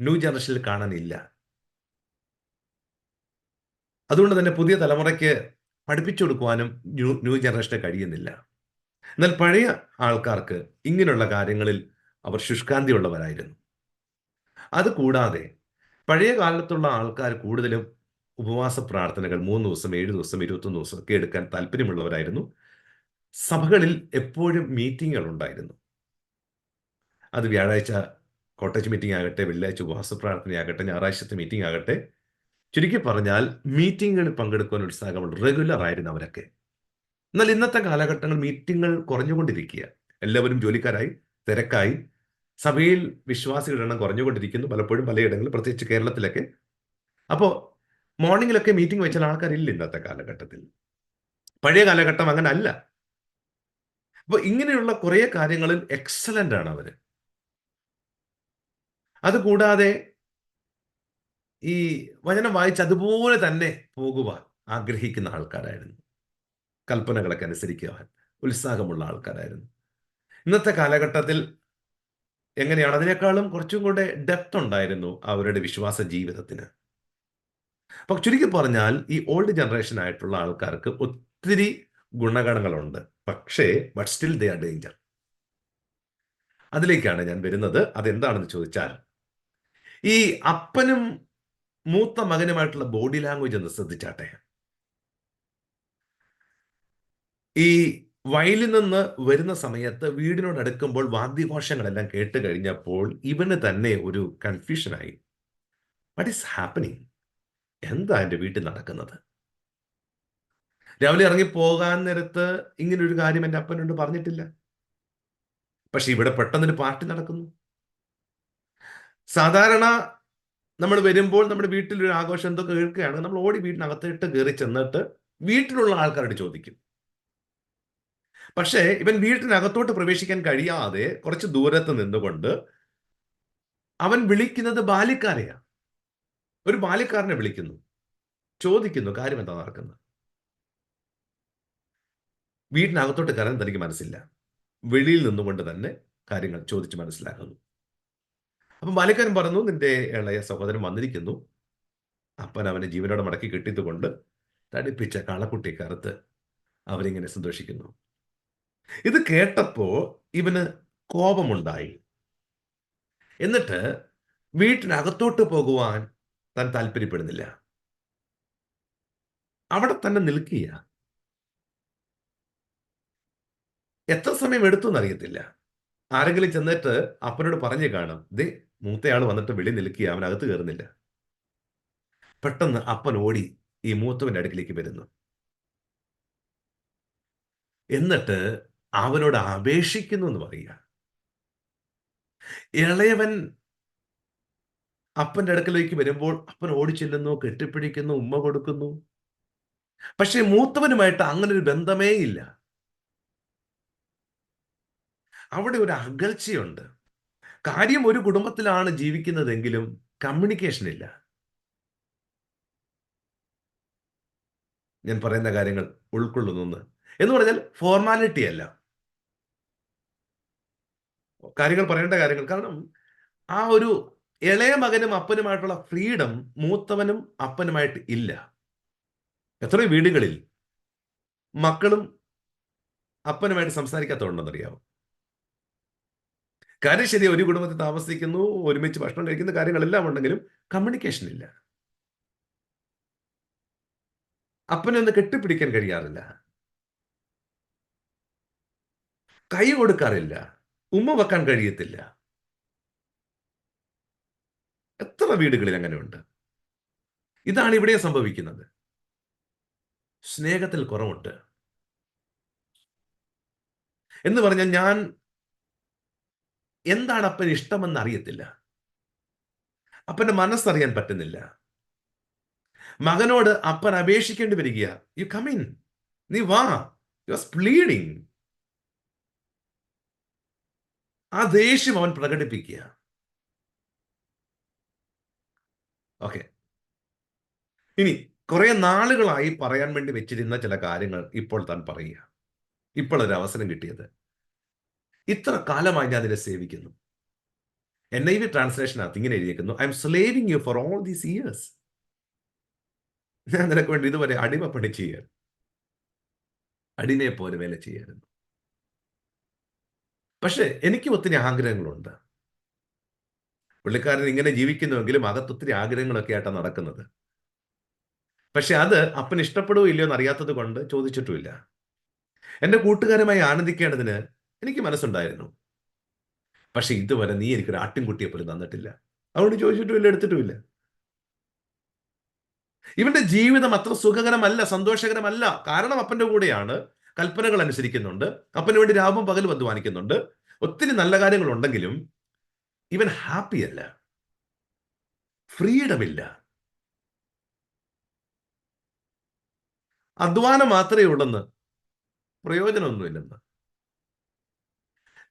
ന്യൂ ജനറേഷനിൽ കാണാനില്ല. അതുകൊണ്ട് തന്നെ പുതിയ തലമുറയ്ക്ക് പഠിപ്പിച്ചു കൊടുക്കുവാനും ന്യൂ ജനറേഷന് കഴിയുന്നില്ല. എന്നാൽ പഴയ ആൾക്കാർക്ക് ഇങ്ങനെയുള്ള കാര്യങ്ങളിൽ അവർ ശുഷ്കാന്തിയുള്ളവരായിരുന്നു. അതുകൂടാതെ പഴയ കാലത്തുള്ള ആൾക്കാർ കൂടുതലും ഉപവാസ പ്രാർത്ഥനകൾ 3 ദിവസം, 7 ദിവസം, 21 ദിവസം ഒക്കെ എടുക്കാൻ താല്പര്യമുള്ളവരായിരുന്നു. സഭകളിൽ എപ്പോഴും മീറ്റിങ്ങുകൾ ഉണ്ടായിരുന്നു. അത് വ്യാഴാഴ്ച കോട്ടേജ് മീറ്റിംഗ് ആകട്ടെ, വെള്ളിയാഴ്ച ഉപവാസ പ്രാർത്ഥനയാകട്ടെ, ഞായറാഴ്ചത്തെ മീറ്റിംഗ് ആകട്ടെ, ചുരുക്കി പറഞ്ഞാൽ മീറ്റിങ്ങുകളിൽ പങ്കെടുക്കുവാൻ ഉത്സാഹമുള്ള റെഗുലർ ആയിരുന്നു അവരൊക്കെ. എന്നാൽ ഇന്നത്തെ കാലഘട്ടങ്ങൾ മീറ്റിങ്ങുകൾ കുറഞ്ഞുകൊണ്ടിരിക്കുക. എല്ലാവരും ജോലിക്കാരായി, തിരക്കായി, സഭയിൽ വിശ്വാസികളുടെ എണ്ണം കുറഞ്ഞുകൊണ്ടിരിക്കുന്നു. പലപ്പോഴും പലയിടങ്ങളിൽ, പ്രത്യേകിച്ച് കേരളത്തിലൊക്കെ. അപ്പോൾ മോർണിംഗിലൊക്കെ മീറ്റിംഗ് വെച്ചാൽ ആൾക്കാരില്ല ഇന്നത്തെ കാലഘട്ടത്തിൽ. പഴയ കാലഘട്ടം അങ്ങനെ അല്ല. അപ്പോൾ ഇങ്ങനെയുള്ള കുറേ കാര്യങ്ങളിൽ എക്സലന്റ് ആണ് അവര്. അതുകൂടാതെ ഈ വചനം വായിച്ച് അതുപോലെ തന്നെ പോകുവാൻ ആഗ്രഹിക്കുന്ന ആൾക്കാരായിരുന്നു. കൽപ്പനകളൊക്കെ അനുസരിക്കുവാൻ ഉത്സാഹമുള്ള ആൾക്കാരായിരുന്നു. ഇന്നത്തെ കാലഘട്ടത്തിൽ എങ്ങനെയാണ്? അതിനേക്കാളും കുറച്ചും കൂടെ ഡെപ്ത് ഉണ്ടായിരുന്നു അവരുടെ വിശ്വാസ ജീവിതത്തിന്. അപ്പൊ ചുരുക്കി പറഞ്ഞാൽ ഈ ഓൾഡ് ജനറേഷൻ ആയിട്ടുള്ള ആൾക്കാർക്ക് ഒത്തിരി ഗുണഗണങ്ങളുണ്ട്. പക്ഷേ but still they are danger. അതിലേക്കാണ് ഞാൻ വരുന്നത്. അതെന്താണെന്ന് ചോദിച്ചാൽ, ഈ അപ്പനും മൂത്ത മകനുമായിട്ടുള്ള ബോഡി ലാംഗ്വേജ് ഒന്ന് ശ്രദ്ധിച്ചാട്ടെ. ഈ വയലിൽ നിന്ന് വരുന്ന സമയത്ത് വീടിനോട് അടുക്കുമ്പോൾ വാദ്യഘോഷങ്ങളെല്ലാം കേട്ട് കഴിഞ്ഞപ്പോൾ ഇവന് തന്നെ ഒരു കൺഫ്യൂഷനായി. What is happening? എന്താ എൻ്റെ വീട്ടിൽ നടക്കുന്നത്? രാവിലെ ഇറങ്ങി പോകാൻ നേരത്ത് ഇങ്ങനെ ഒരു കാര്യം എൻ്റെ അപ്പനോട് പറഞ്ഞിട്ടില്ല. പക്ഷെ ഇവിടെ പെട്ടെന്നൊരു പാർട്ടി നടക്കുന്നു. സാധാരണ നമ്മൾ വരുമ്പോൾ നമ്മുടെ വീട്ടിലൊരു ആഘോഷം എന്തൊക്കെ കേൾക്കുകയാണ്, നമ്മൾ ഓടി വീട്ടിനകത്തേട്ട് കയറി ചെന്നിട്ട് വീട്ടിലുള്ള ആൾക്കാരോട് ചോദിക്കും. പക്ഷേ ഇവൻ വീട്ടിനകത്തോട്ട് പ്രവേശിക്കാൻ കഴിയാതെ കുറച്ച് ദൂരത്ത് നിന്നുകൊണ്ട് അവൻ വിളിക്കുന്നത് ബാല്യക്കാരെയാ. ഒരു ബാല്യക്കാരനെ വിളിക്കുന്നു, ചോദിക്കുന്നു കാര്യം എന്താ നടക്കുന്നത്. വീട്ടിനകത്തോട്ട് കയറാൻ തനിക്ക് മനസ്സില്ല. വെളിയിൽ നിന്നുകൊണ്ട് തന്നെ കാര്യങ്ങൾ ചോദിച്ച് മനസ്സിലാക്കുന്നു. അപ്പം ബാല്യക്കാരൻ പറഞ്ഞു, നിന്റെ ഇളയ സഹോദരൻ വന്നിരിക്കുന്നു. അപ്പൻ അവനെ ജീവനോടെ മടക്കി കിട്ടിയതുകൊണ്ട് തടിപ്പിച്ച കാളക്കുട്ടിയെ കറുത്ത് അവരിങ്ങനെ സന്തോഷിക്കുന്നു. ഇത് കേട്ടപ്പോ ഇവന് കോപമുണ്ടായി. എന്നിട്ട് വീട്ടിനകത്തോട്ട് പോകുവാൻ താൻ താല്പര്യപ്പെടുന്നില്ല. അവിടെ തന്നെ നിൽക്കുക. എത്ര സമയം എടുത്തു എന്നറിയത്തില്ല. ആരെങ്കിലും ചെന്നിട്ട് അപ്പനോട് പറഞ്ഞു കാണും, ദേ മൂത്തയാൾ വന്നിട്ട് വെളി നിൽക്കുക, അവനകത്ത് കയറുന്നില്ല. പെട്ടെന്ന് അപ്പൻ ഓടി ഈ മൂത്തവന്റെ അടുക്കിലേക്ക് വരുന്നു. എന്നിട്ട് അവനോട് അപേക്ഷിക്കുന്നു എന്ന് പറയുക. ഇളയവൻ അപ്പന്റെ അടുക്കലേക്ക് വരുമ്പോൾ അപ്പൻ ഓടിച്ചെല്ലുന്നു, കെട്ടിപ്പിടിക്കുന്നു, ഉമ്മ കൊടുക്കുന്നു. പക്ഷേ മൂത്തവനുമായിട്ട് അങ്ങനെ ഒരു ബന്ധമേ ഇല്ല. അവിടെ ഒരു അകൽച്ചയുണ്ട്. കാര്യം ഒരു കുടുംബത്തിലാണ് ജീവിക്കുന്നതെങ്കിലും കമ്മ്യൂണിക്കേഷൻ ഇല്ല. ഞാൻ പറയുന്ന കാര്യങ്ങൾ ഉൾക്കൊള്ളുന്നു എന്ന് പറഞ്ഞാൽ ഫോർമാലിറ്റി അല്ല, കാര്യങ്ങൾ പറയേണ്ട കാര്യങ്ങൾ. കാരണം ആ ഒരു ഇളയ മകനും അപ്പനുമായിട്ടുള്ള ഫ്രീഡം മൂത്തവനും അപ്പനുമായിട്ട് ഇല്ല. എത്രയോ വീടുകളിൽ മക്കളും അപ്പനുമായിട്ട് സംസാരിക്കാത്തതുണ്ടെന്നറിയാമോ? കാര്യം ശരി, ഒരു കുടുംബത്തിൽ താമസിക്കുന്നു, ഒരുമിച്ച് ഭക്ഷണം കഴിക്കുന്ന കാര്യങ്ങളെല്ലാം ഉണ്ടെങ്കിലും കമ്മ്യൂണിക്കേഷൻ ഇല്ല. അപ്പനെ ഒന്ന് കെട്ടിപ്പിടിക്കാൻ കഴിയാറില്ല, കൈ കൊടുക്കാറില്ല, ഉമ്മ വെക്കാൻ കഴിയത്തില്ല. എത്ര വീടുകളിൽ അങ്ങനെയുണ്ട്. ഇതാണ് ഇവിടെ സംഭവിക്കുന്നത്. സ്നേഹത്തിൽ കുറവുണ്ട്. എന്ന് പറഞ്ഞാൽ ഞാൻ എന്താണ് അപ്പന് ഇഷ്ടമെന്ന് അറിയത്തില്ല, അപ്പന്റെ മനസ്സറിയാൻ പറ്റുന്നില്ല. മകനോട് അപ്പൻ അപേക്ഷിക്കേണ്ടി വരിക, യു കം ഇൻ, നീ വാ, യു ആർ പ്ലീഡിങ്. ആ ദേഷ്യം അവൻ പ്രകടിപ്പിക്കുക. ഓക്കെ, ഇനി കുറെ നാളുകളായി പറയാൻ വേണ്ടി വെച്ചിരുന്ന ചില കാര്യങ്ങൾ ഇപ്പോൾ താൻ പറയുക. ഇപ്പോൾ ഒരു അവസരം കിട്ടിയത്. ഇത്ര കാലമായി ഞാൻ അതിനെ സേവിക്കുന്നു. NIV ട്രാൻസ്ലേഷനകത്ത് ഇങ്ങനെ എഴുതിയിരിക്കുന്നു, I'm slaving you for all these years. ഞാൻ നിനക്ക് വേണ്ടി ഇതുവരെ അടിമപ്പണി ചെയ്യാൻ, അടിമയെ പോലെ വേല ചെയ്യായിരുന്നു. പക്ഷെ എനിക്ക് ഒത്തിരി ആഗ്രഹങ്ങളുണ്ട്. പുള്ളിക്കാരൻ ഇങ്ങനെ ജീവിക്കുന്നുവെങ്കിലും അകത്തൊത്തിരി ആഗ്രഹങ്ങളൊക്കെ ആയിട്ടാണ് നടക്കുന്നത്. പക്ഷെ അത് അപ്പന് ഇഷ്ടപ്പെടുകയോ ഇല്ലയോ എന്ന് അറിയാത്തത് കൊണ്ട് ചോദിച്ചിട്ടുമില്ല. എന്റെ കൂട്ടുകാരുമായി ആനന്ദിക്കേണ്ടതിന് എനിക്ക് മനസ്സുണ്ടായിരുന്നു. പക്ഷെ ഇതുവരെ നീ എനിക്കൊരു ആട്ടിൻകുട്ടിയെ പോലും തന്നിട്ടില്ല. അതുകൊണ്ട് ചോദിച്ചിട്ടുമില്ല, എടുത്തിട്ടുമില്ല. ഇവന്റെ ജീവിതം അത്ര സുഖകരമല്ല, സന്തോഷകരമല്ല. കാരണം അപ്പന്റെ കൂടെയാണ്, കൽപ്പനകൾ അനുസരിക്കുന്നുണ്ട്, അപ്പന് വേണ്ടി രാവും പകലും അധ്വാനിക്കുന്നുണ്ട്, ഒത്തിരി നല്ല കാര്യങ്ങൾ ഉണ്ടെങ്കിലും ഇവൻ ഹാപ്പി അല്ല, ഫ്രീഡം ഇല്ല. അധ്വാനം മാത്രമേ ഉള്ളെന്ന്, പ്രയോജനമൊന്നുമില്ലെന്ന്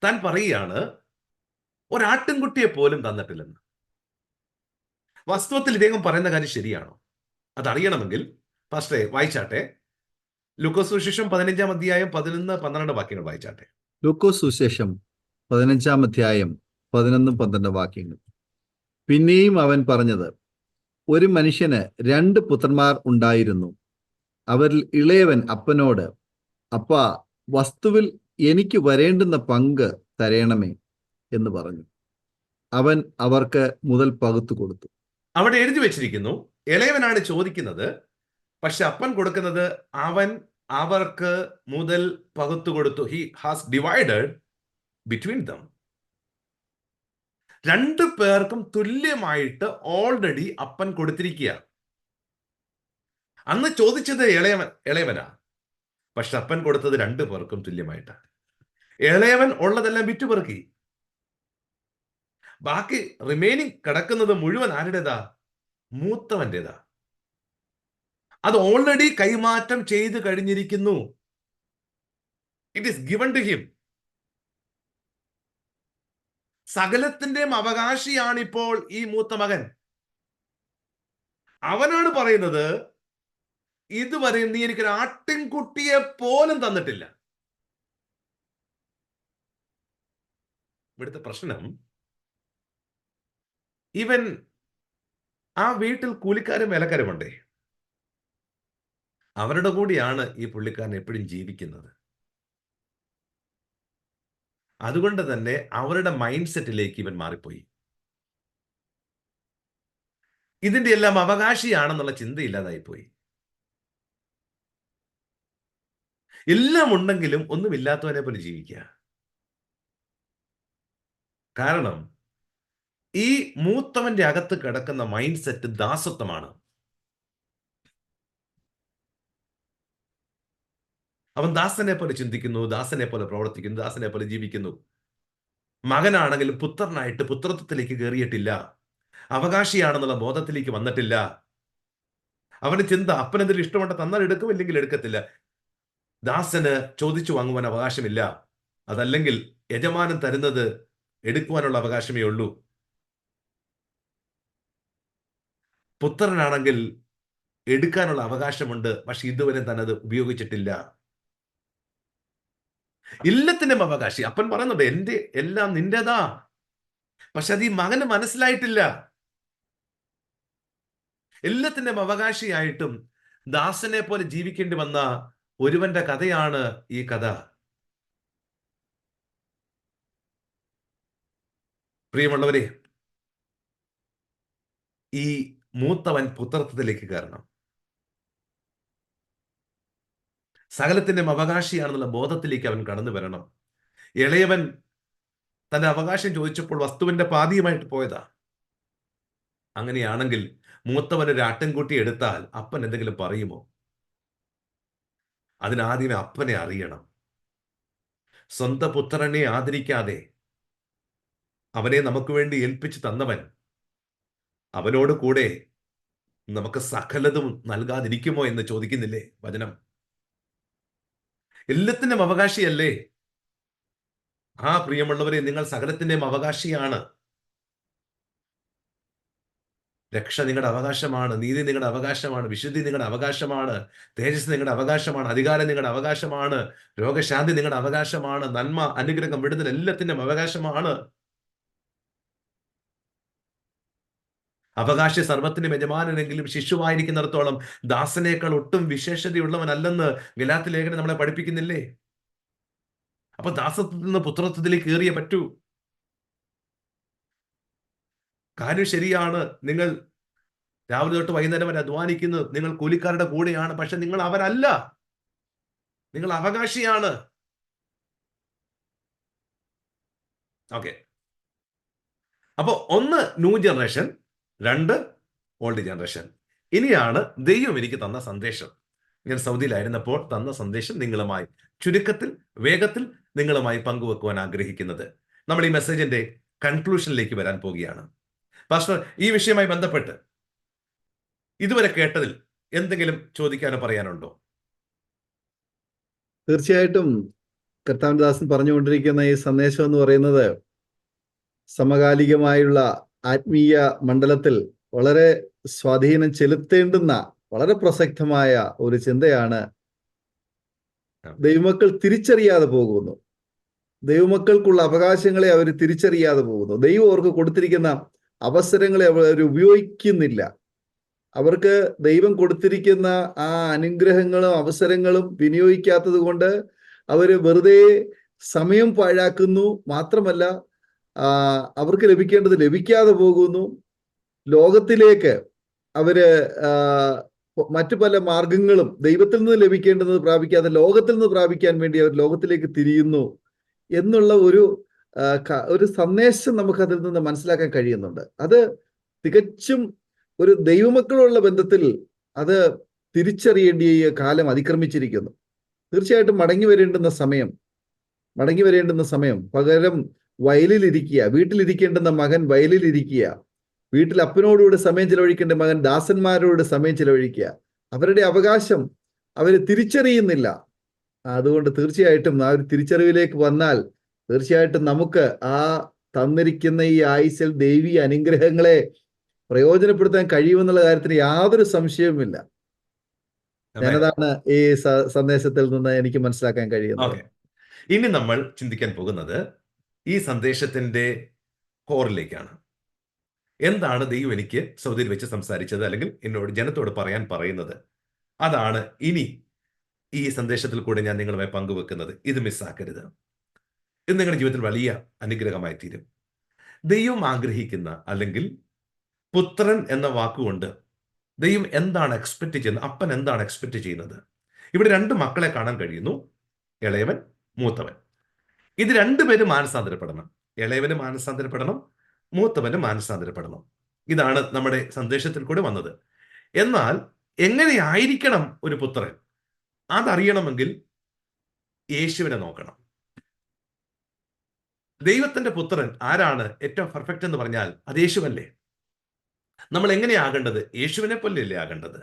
താൻ പറയുകയാണ്. ഒരാട്ടിൻകുട്ടിയെ പോലും തന്നിട്ടില്ലെന്ന്. വാസ്തവത്തിൽ ഇദ്ദേഹം പറയുന്ന കാര്യം ശരിയാണോ? അതറിയണമെങ്കിൽ പാസ്റ്ററെ വായിച്ചാട്ടെ, ലൂക്കോസ് സുവിശേഷം 15-ാം അധ്യായം 11-12 വാക്യങ്ങൾ വായിച്ചാട്ടെ. ലൂക്കോസ് സുവിശേഷം 15-ാം അധ്യായം 11-12 വാക്യങ്ങൾ. പിന്നെയും അവൻ പറഞ്ഞത്, ഒരു മനുഷ്യന് 2 പുത്രന്മാർ ഉണ്ടായിരുന്നു. അവരിൽ ഇളയവൻ അപ്പനോട്, അപ്പാ, വസ്തുവിൽ എനിക്ക് വരേണ്ടുന്ന പങ്ക് തരേണമേ എന്ന് പറഞ്ഞു. അവൻ അവർക്ക് മുതൽ പകുത്തു കൊടുത്തു. അവിടെ എഴുതി വെച്ചിരിക്കുന്നു, ഇളയവനാണ് ചോദിക്കുന്നത്, പക്ഷെ അപ്പൻ കൊടുക്കുന്നത് അവൻ അവർക്ക് മുതൽ പകുത്തു കൊടുത്തു. He has divided between them. 2 പേർക്കും തുല്യമായിട്ട് ഓൾറെഡി അപ്പൻ കൊടുത്തിരിക്കുക. അന്ന് ചോദിച്ചത് ഇളയവനാ, പക്ഷെ അപ്പൻ കൊടുത്തത് 2 പേർക്കും തുല്യമായിട്ടാണ്. ഇളയവൻ ഉള്ളതെല്ലാം വിറ്റുപെറുക്കി. ബാക്കി റിമൈനിങ് കിടക്കുന്നത് മുഴുവൻ ആരുടേതാ? മൂത്തവന്റേതാ. അത് ഓൾറെഡി കൈമാറ്റം ചെയ്ത് കഴിഞ്ഞിരിക്കുന്നു. It is given to him. സകലത്തിന്റെയും അവകാശിയാണ് ഇപ്പോൾ ഈ മൂത്ത മകൻ. അവനാണ് പറയുന്നത്, ഇതുവരെ നീ എനിക്കൊരു ആട്ടിൻകുട്ടിയെ പോലും തന്നിട്ടില്ല. ഇവിടുത്തെ പ്രശ്നം, ഇവൻ ആ വീട്ടിൽ കൂലിക്കാരും വേലക്കാരുമുണ്ടേ, അവരുടെ കൂടിയാണ് ഈ പുള്ളിക്കാരൻ എപ്പോഴും ജീവിക്കുന്നത്. അതുകൊണ്ട് തന്നെ അവരുടെ മൈൻഡ് സെറ്റിലേക്ക് ഇവൻ മാറിപ്പോയി. ഇതിന്റെ എല്ലാം അവകാശിയാണെന്നുള്ള ചിന്തയില്ലാതായിപ്പോയി. എല്ലാം ഉണ്ടെങ്കിലും ഒന്നുമില്ലാത്തവനെ പോലെ ജീവിക്കുക. കാരണം ഈ മൂത്തവന്റെ അകത്ത് കിടക്കുന്ന മൈൻഡ് സെറ്റ് ദാസത്വമാണ്. അവൻ ദാസനെ പോലെ ചിന്തിക്കുന്നു, ദാസനെ പോലെ പ്രവർത്തിക്കുന്നു, ദാസനെ പോലെ ജീവിക്കുന്നു. മകനാണെങ്കിലും പുത്രനായിട്ട് പുത്രത്വത്തിലേക്ക് കയറിയിട്ടില്ല. അവകാശിയാണെന്നുള്ള ബോധത്തിലേക്ക് വന്നിട്ടില്ല. അവന് ചിന്ത അപ്പൻ എന്തെങ്കിലും ഇഷ്ടമുണ്ട് തന്നാൽ എടുക്കും, ഇല്ലെങ്കിൽ എടുക്കത്തില്ല. ദാസന് ചോദിച്ചു വാങ്ങുവാൻ അവകാശമില്ല. അതല്ലെങ്കിൽ യജമാനൻ തരുന്നത് എടുക്കുവാനുള്ള അവകാശമേ ഉള്ളൂ. പുത്രനാണെങ്കിൽ എടുക്കാനുള്ള അവകാശമുണ്ട്, പക്ഷെ ഇതുവരെ തന്നെ അത് ഉപയോഗിച്ചിട്ടില്ല. എല്ലാത്തിനും അവകാശി. അപ്പൻ പറയുന്നുണ്ട് എന്റെ എല്ലാം നിന്റേതാ, പക്ഷെ അത് ഈ മകന് മനസ്സിലായിട്ടില്ല. എല്ലാത്തിനും അവകാശിയായിട്ടും ദാസനെ പോലെ ജീവിക്കേണ്ടി വന്ന ഒരുവന്റെ കഥയാണ് ഈ കഥ. പ്രിയമുള്ളവരെ, ഈ മൂത്തവൻ പുത്രത്വത്തിലേക്ക് കയറണം. സകലത്തിന്റെയും അവകാശിയാണെന്നുള്ള ബോധത്തിലേക്ക് അവൻ കടന്നു വരണം. ഇളയവൻ തന്റെ അവകാശം ചോദിച്ചപ്പോൾ വസ്തുവിന്റെ പാതിയുമായിട്ട് പോയതാ. അങ്ങനെയാണെങ്കിൽ മൂത്തവൻ ഒരു ആട്ടിൻകുട്ടി എടുത്താൽ അപ്പൻ എന്തെങ്കിലും പറയുമോ? അതിനാദ്യമേ അപ്പനെ അറിയണം. സ്വന്തം പുത്രനെ ആദരിക്കാതെ അവനെ നമുക്ക് വേണ്ടി ഏൽപ്പിച്ചു തന്നവൻ അവനോട് കൂടെ നമുക്ക് സകലതും നൽകാതിരിക്കുമോ എന്ന് ചോദിക്കുന്നില്ലേ വചനം? എല്ലാത്തിനും അവകാശിയല്ലേ? ആ പ്രിയമുള്ളവരെ, നിങ്ങൾ സകലത്തിന്റെയും അവകാശിയാണ്. രക്ഷ നിങ്ങളുടെ അവകാശമാണ്, നീതി നിങ്ങളുടെ അവകാശമാണ്, വിശുദ്ധി നിങ്ങളുടെ അവകാശമാണ്, തേജസ് നിങ്ങളുടെ അവകാശമാണ്, അധികാരം നിങ്ങളുടെ അവകാശമാണ്, രോഗശാന്തി നിങ്ങളുടെ അവകാശമാണ്, നന്മ, അനുഗ്രഹം, വിടുതൽ എല്ലാത്തിന്റെയും അവകാശമാണ്. അവകാശി സർവ്വത്തിനും യജമാനെങ്കിലും ശിശുവായിരിക്കുന്നിടത്തോളം ദാസനേക്കാൾ ഒട്ടും വിശേഷതയുള്ളവനല്ലെന്ന് ഗലാത്യ ലേഖനം നമ്മളെ പഠിപ്പിക്കുന്നില്ലേ? അപ്പൊ ദാസത്വത്തിൽ നിന്ന് പുത്രത്വത്തിലേക്ക് കയറിയേ പറ്റൂ. കാര്യം ശരിയാണ്. നിങ്ങൾ രാവിലെ തൊട്ട് വൈകുന്നേരം വരെ അധ്വാനിക്കുന്നു, നിങ്ങൾ കൂലിക്കാരുടെ കൂടെയാണ്, പക്ഷെ നിങ്ങൾ അവരല്ല, നിങ്ങൾ അവകാശിയാണ്. ഓക്കെ. അപ്പൊ ഒന്ന് ന്യൂ ജനറേഷൻ, രണ്ട് ഓൾഡ് ജനറേഷൻ. ഇനിയാണ് ദൈവം എനിക്ക് തന്ന സന്ദേശം. ഞാൻ സൗദിയിലായിരുന്നപ്പോൾ തന്ന സന്ദേശം നിങ്ങളുമായി ചുരുക്കത്തിൽ, വേഗത്തിൽ നിങ്ങളുമായി പങ്കുവെക്കുവാൻ ആഗ്രഹിക്കുന്നത്. നമ്മൾ ഈ മെസ്സേജിന്റെ കൺക്ലൂഷനിലേക്ക് വരാൻ പോവുകയാണ്. പാസ്റ്റർ, ഈ വിഷയവുമായി ബന്ധപ്പെട്ട് ഇതുവരെ കേട്ടതിൽ എന്തെങ്കിലും ചോദിക്കാനോ പറയാനുണ്ടോ? തീർച്ചയായിട്ടും കർത്താവിന്റെ ദാസൻ പറഞ്ഞുകൊണ്ടിരിക്കുന്ന ഈ സന്ദേശം എന്ന് പറയുന്നത് സമകാലികമായുള്ള ആത്മീയ മണ്ഡലത്തിൽ വളരെ സ്വാധീനം ചെലുത്തേണ്ടുന്ന വളരെ പ്രസക്തമായ ഒരു ചിന്തയാണ്. ദൈവമക്കൾ തിരിച്ചറിയാതെ പോകുന്നു. ദൈവമക്കൾക്കുള്ള അവകാശങ്ങളെ അവർ തിരിച്ചറിയാതെ പോകുന്നു. ദൈവം അവർക്ക് കൊടുത്തിരിക്കുന്ന അവസരങ്ങളെ അവർ ഉപയോഗിക്കുന്നില്ല. അവർക്ക് ദൈവം കൊടുത്തിരിക്കുന്ന ആ അനുഗ്രഹങ്ങളും അവസരങ്ങളും വിനിയോഗിക്കാത്തത് കൊണ്ട് അവര് വെറുതെ സമയം പാഴാക്കുന്നു. മാത്രമല്ല, അവർക്ക് ലഭിക്കേണ്ടത് ലഭിക്കാതെ പോകുന്നു. ലോകത്തിലേക്ക് അവര് മറ്റു പല മാർഗങ്ങളും ദൈവത്തിൽ നിന്ന് ലഭിക്കേണ്ടത് പ്രാപിക്കാതെ ലോകത്തിൽ നിന്ന് പ്രാപിക്കാൻ വേണ്ടി അവർ ലോകത്തിലേക്ക് തിരിയുന്നു എന്നുള്ള ഒരു സന്ദേശം നമുക്ക് അതിൽ നിന്ന് മനസ്സിലാക്കാൻ കഴിയുന്നുണ്ട്. അത് തികച്ചും ഒരു ദൈവമക്കളുള്ള ബന്ധത്തിൽ അത് തിരിച്ചറിയേണ്ട കാലം അതിക്രമിച്ചിരിക്കുന്നു. തീർച്ചയായിട്ടും മടങ്ങി വരേണ്ടുന്ന സമയം പകരം വയലിലിരിക്കുക. വീട്ടിലിരിക്കേണ്ടുന്ന മകൻ വയലിലിരിക്കുക. വീട്ടിൽ അപ്പനോടുകൂടെ സമയം ചെലവഴിക്കേണ്ട മകൻ ദാസന്മാരോട് സമയം ചെലവഴിക്കുക. അവരുടെ അവകാശം അവർ തിരിച്ചറിയുന്നില്ല. അതുകൊണ്ട് തീർച്ചയായിട്ടും ആ ഒരു തിരിച്ചറിവിലേക്ക് വന്നാൽ തീർച്ചയായിട്ടും നമുക്ക് ആ തന്നിരിക്കുന്ന ഈ ആയുസ്സിൽ ദൈവീയ അനുഗ്രഹങ്ങളെ പ്രയോജനപ്പെടുത്താൻ കഴിയുമെന്നുള്ള കാര്യത്തിന് യാതൊരു സംശയവുമില്ല. ഞാനതാണ് ഈ സന്ദേശത്തിൽ നിന്ന് എനിക്ക് മനസ്സിലാക്കാൻ കഴിയുന്നത്. ഇനി നമ്മൾ ചിന്തിക്കാൻ പോകുന്നത് ഈ സന്ദേശത്തിന്റെ കോറിലേക്കാണ്. എന്താണ് ദൈവം എനിക്ക് സൗദിയിൽ വെച്ച് സംസാരിച്ചത്, അല്ലെങ്കിൽ എന്നോട് ജനത്തോട് പറയാൻ പറയുന്നത്? അതാണ് ഇനി ഈ സന്ദേശത്തിൽ കൂടെ ഞാൻ നിങ്ങളുമായി പങ്കുവെക്കുന്നത്. ഇത് മിസ്സാക്കരുത്. ഇത് നിങ്ങളുടെ ജീവിതത്തിൽ വലിയ അനുഗ്രഹമായി തീരും. ദൈവം ആഗ്രഹിക്കുന്ന, അല്ലെങ്കിൽ പുത്രൻ എന്ന വാക്കുകൊണ്ട് ദൈവം എന്താണ് എക്സ്പെക്ട് ചെയ്യുന്നത്, അപ്പൻ എന്താണ് എക്സ്പെക്ട് ചെയ്യുന്നത്? ഇവിടെ രണ്ട് മക്കളെ കാണാൻ കഴിയുന്നു, ഇളയവൻ, മൂത്തവൻ. ഇത് രണ്ടുപേരും മാനസാന്തരപ്പെടണം. ഇളയവന് മാനസാന്തരപ്പെടണം, മൂത്തവന് മാനസാന്തരപ്പെടണം. ഇതാണ് നമ്മുടെ സന്ദേശത്തിൽ കൂടെ വന്നത്. എന്നാൽ എങ്ങനെയായിരിക്കണം ഒരു പുത്രൻ? അതറിയണമെങ്കിൽ യേശുവിനെ നോക്കണം. ദൈവത്തിന്റെ പുത്രൻ ആരാണ്? ഏറ്റവും പെർഫെക്റ്റ് എന്ന് പറഞ്ഞാൽ അത് യേശുവല്ലേ? നമ്മൾ എങ്ങനെയാ ആകേണ്ടത്? യേശുവിനെ പോലെയല്ലേ ആകേണ്ടത്?